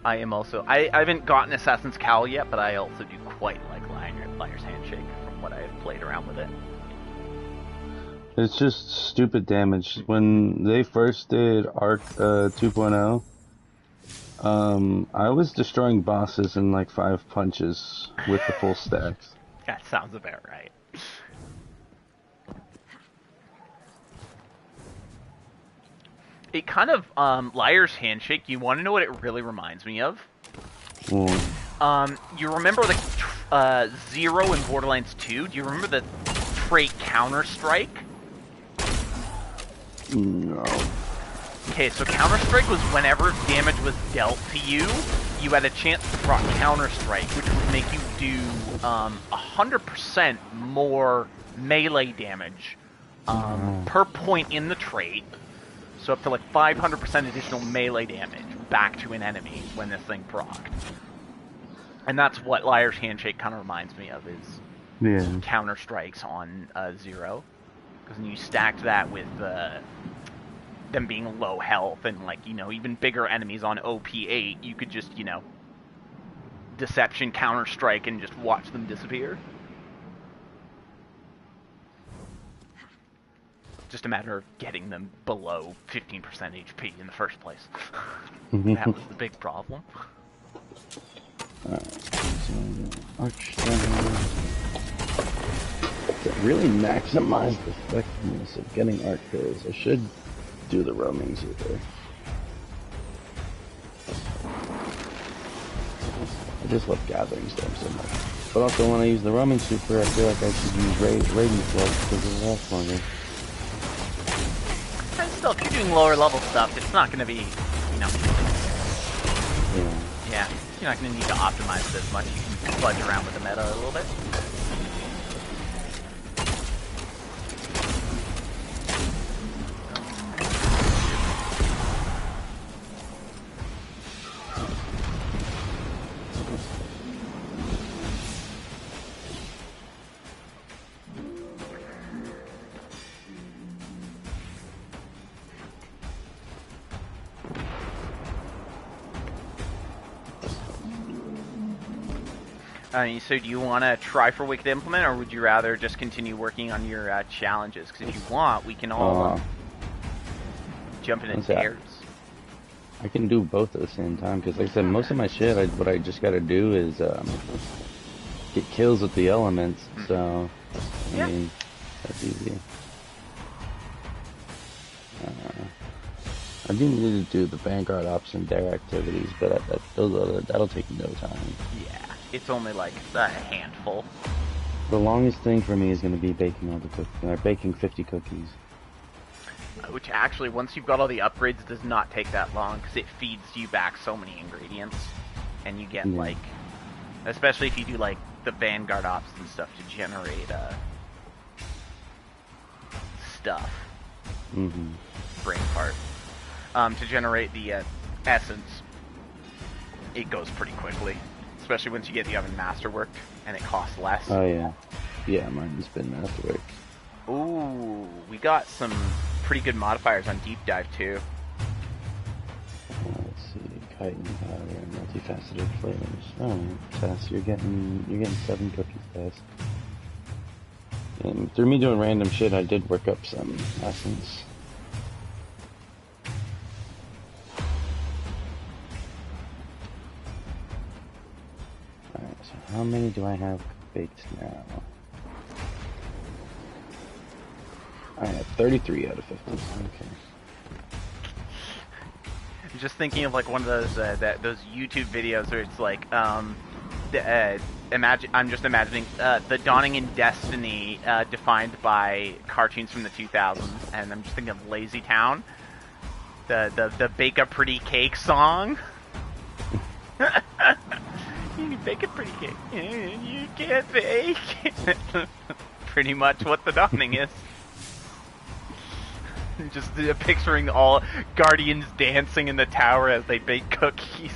I am also. I haven't gotten Assassin's Cowl yet, but I also do quite like Liar's Handshake from what I've played around with it. It's just stupid damage. When they first did Arc 2.0, I was destroying bosses in like 5 punches with the full stacks. That sounds about right. It kind of, Liar's Handshake, you want to know what it really reminds me of? You remember the Zero in Borderlands 2? Do you remember the trait Counter-Strike? No. Okay, so Counter-Strike was whenever damage was dealt to you, you had a chance to proc Counter-Strike, which would make you do 100% more melee damage per point in the trait. So up to like 500% additional melee damage back to an enemy when this thing procced. And that's what Liar's Handshake kind of reminds me of, is Counter-Strikes on Zero. Because when you stacked that with them being low health and, like, you know, even bigger enemies on OP8, you could just, you know, Deception, Counter-Strike, and just watch them disappear. Just a matter of getting them below 15% HP in the first place. That was the big problem. Alright, so Arch down. To really maximize the effectiveness of getting arc kills, I should do the roaming super. I just love gathering stuff so much. But also when I use the roaming super, I feel like I should use Radiant Flood because it lasts longer. And still, if you're doing lower level stuff, it's not going to be, you know... Yeah, you're not going to need to optimize it as much. You can fudge around with the meta a little bit. So do you want to try for Wicked Implement, or would you rather just continue working on your challenges? Because if you want, we can all jump into dares. I can do both at the same time, because like I said, most of my shit, what I just gotta do is get kills with the elements, so, I mean, that's easy. I do need to do the Vanguard Ops and Dare activities, but that'll take no time. Yeah, it's only like a handful. The longest thing for me is going to be baking all the cookies, or baking 50 cookies. Which actually, once you've got all the upgrades, does not take that long, because it feeds you back so many ingredients, and you get like, especially if you do like the Vanguard Ops and stuff to generate stuff. Brain part. To generate the essence, it goes pretty quickly, especially once you get the oven masterworked and it costs less. Oh yeah, yeah, mine's been masterworked. Ooh, we got some pretty good modifiers on Deep Dive too. Let's see, chitin powder and multifaceted flavors. Oh, Tess, you're getting 7 cookies, Tess. And through me doing random shit, I did work up some essence. Alright, so how many do I have baked now? I have 33 out of 50. Okay. I'm just thinking of like one of those those YouTube videos where it's like I'm just imagining the dawning in destiny defined by cartoons from the 2000s, and I'm just thinking of Lazy Town, the bake a pretty cake song. You can bake a pretty cake. You can't bake. Pretty much what the dawning is. Just picturing all Guardians dancing in the tower as they bake cookies.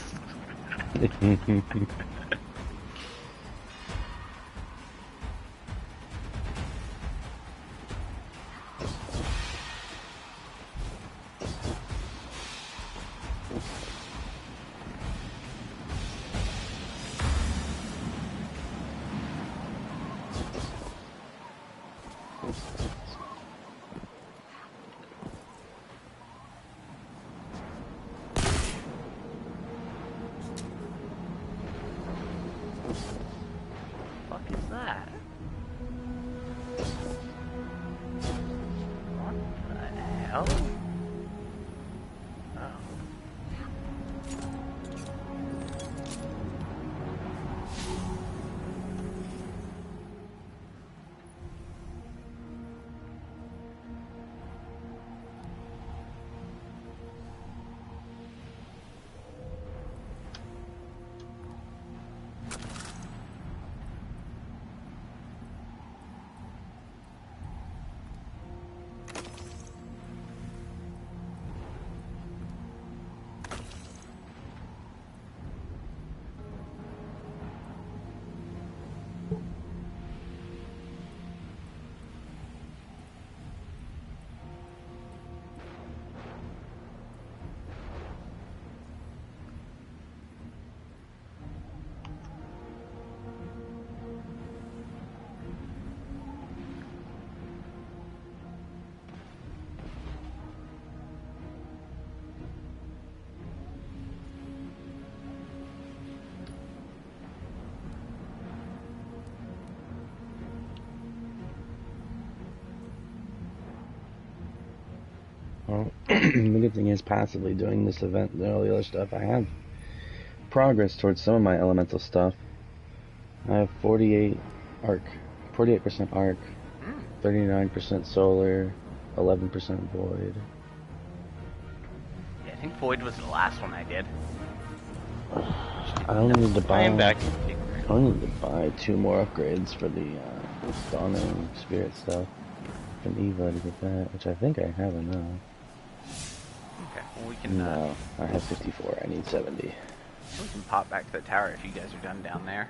Well, the good thing is passively doing this event and all the other stuff, I have progress towards some of my elemental stuff. I have 48% arc, 39% solar, 11% void. Yeah, I think void was the last one I did. I only need to buy. I only need to buy 2 more upgrades for the Dawning Spirit stuff from Eva to get that, which I think I have enough. Okay, well we can. No, I have 54. I need 70. We can pop back to the tower if you guys are done down there.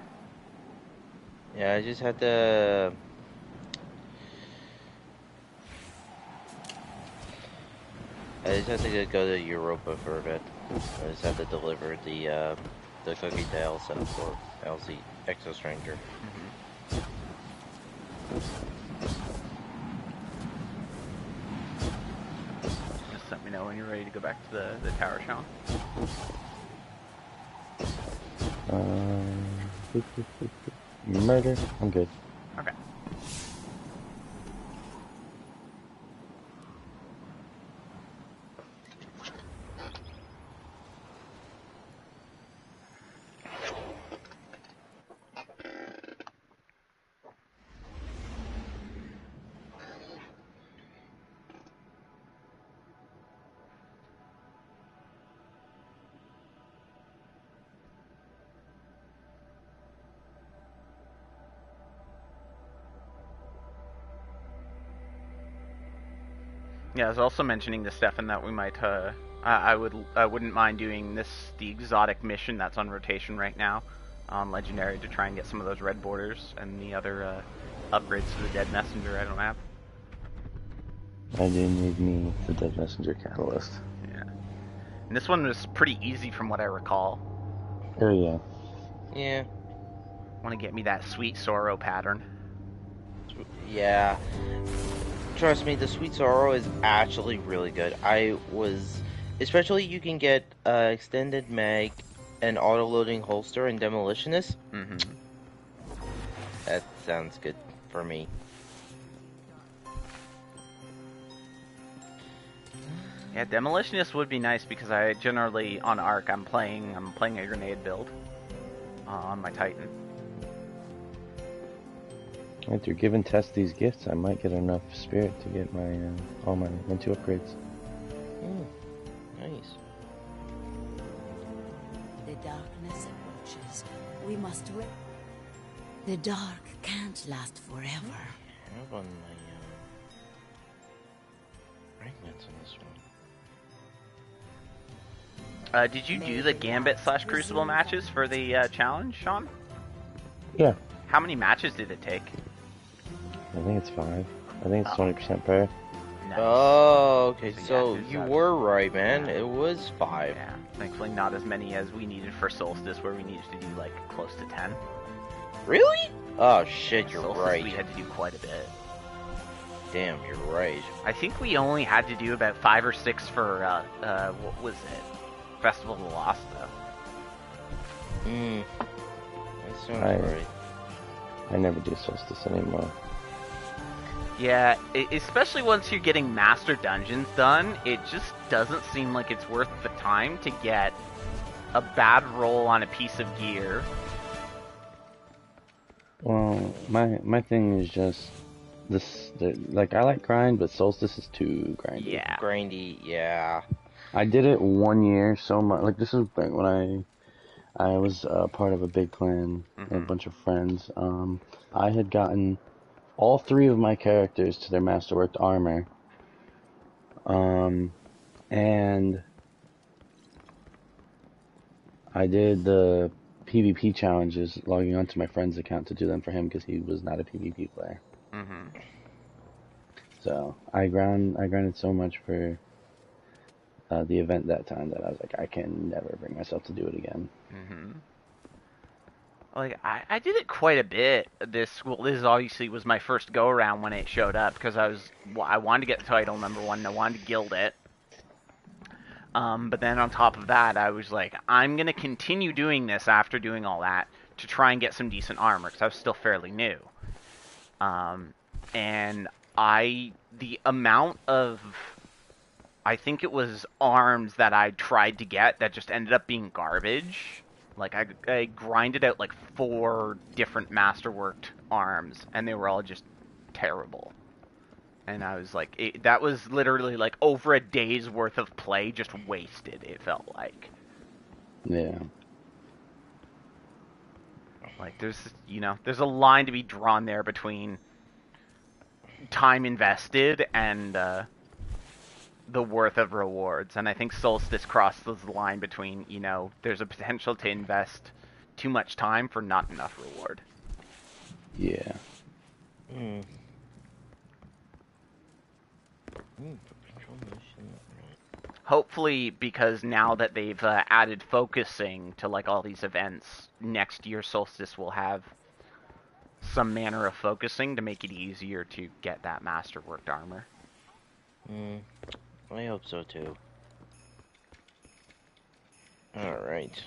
Yeah, I just had to. I just had to go to Europa for a bit. I just had to deliver the the cookie tail set for LC Exo Stranger. Just let me know when you're ready to go back to the tower, Sean. Murder. I'm good. Okay. Yeah, I was also mentioning to Stefan that we might, I wouldn't mind doing the exotic mission that's on rotation right now on Legendary to try and get some of those red borders and the other upgrades to the Dead Messenger I don't have. I do need me the Dead Messenger Catalyst. Yeah. And this one was pretty easy from what I recall. Oh yeah. Yeah. Want to get me that Sweet Sorrow pattern. Yeah. Trust me, the Sweet Sorrow is actually really good. Especially you can get extended mag, an auto-loading holster, and demolitionist. That sounds good for me. Yeah, demolitionist would be nice because I generally on Arc I'm playing a grenade build on my Titan. After giving Tess these gifts, I might get enough spirit to get my all my 2 upgrades. Nice. The darkness approaches. We must wait. The dark can't last forever. I have on my fragments on this one. Did you do the Gambit / Crucible matches for the challenge, Sean? Yeah. How many matches did it take? I think it's 5. I think it's 20% prayer. Nice. Oh, okay. So yeah, you were right, man. It was 5. Yeah. Thankfully, not as many as we needed for Solstice, where we needed to do like close to 10. Really? Oh shit, you're Solstice, right. We had to do quite a bit. Damn, you're right. I think we only had to do about 5 or 6 for what was it? Festival of the Lost, though. That sounds right. I never do Solstice anymore. Yeah, especially once you're getting Master Dungeons done, it just doesn't seem like it's worth the time to get a bad roll on a piece of gear. Well, my thing is just like I like grind, but Solstice is too grindy. Yeah. Grindy, yeah. I did it 1 year so much. Like this was back when I was part of a big clan, a bunch of friends. I had gotten all 3 of my characters to their masterworked armor. And I did the PvP challenges, logging onto my friend's account to do them for him because he was not a PvP player. So I grinded so much for the event that time that I was like, I can never bring myself to do it again. Like, I did it quite a bit. This obviously was my first go-around when it showed up, because I wanted to get the title, number 1, and I wanted to guild it. But then on top of that, I was like, I'm going to continue doing this after doing all that to try and get some decent armor, because I was still fairly new. And the amount of, I think it was arms that I tried to get that just ended up being garbage. Like, I grinded out like 4 different masterworked arms, and they were all just terrible. And I was like, that was literally like over a day's worth of play just wasted, it felt like. Yeah. Like, there's a line to be drawn there between time invested and the worth of rewards. And I think Solstice crosses the line between, there's a potential to invest too much time for not enough reward. Yeah. hopefully, because now that they've added focusing to like all these events, next year Solstice will have some manner of focusing to make it easier to get that masterworked armor. I hope so too. Alright.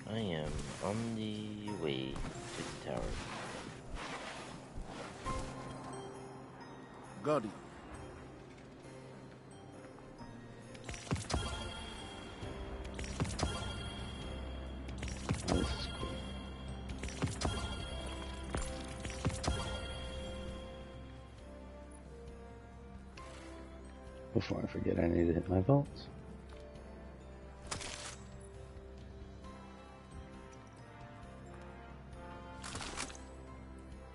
I am on the way to the tower. Guardian. Oh, this is cool. Before I forget, I need to hit my vaults.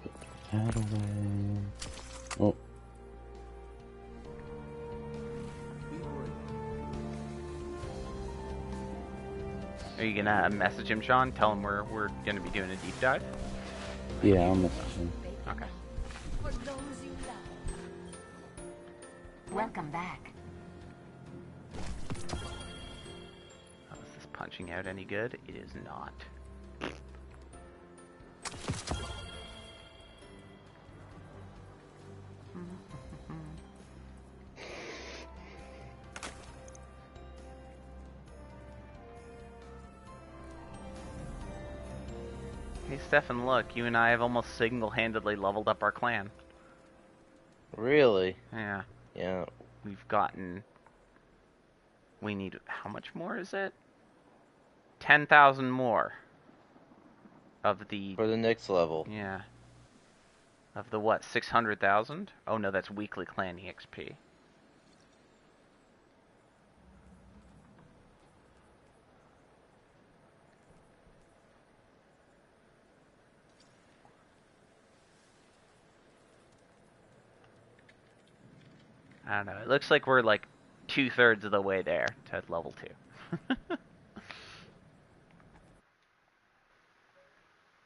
Put that away. Oh. Are you gonna message him, Sean? Tell him we're gonna be doing a deep dive? Yeah, I'll message him. Okay. Welcome back. Oh, is this punching out any good? It is not. Hey Stefan, look, you and I have almost single-handedly leveled up our clan. Really? Yeah. Yeah. We've gotten... We need... How much more is it? 10,000 more. Of the... For the next level. Yeah. Of the what, 600,000? Oh no, that's weekly clan EXP. I don't know. It looks like we're like 2/3 of the way there to level 2.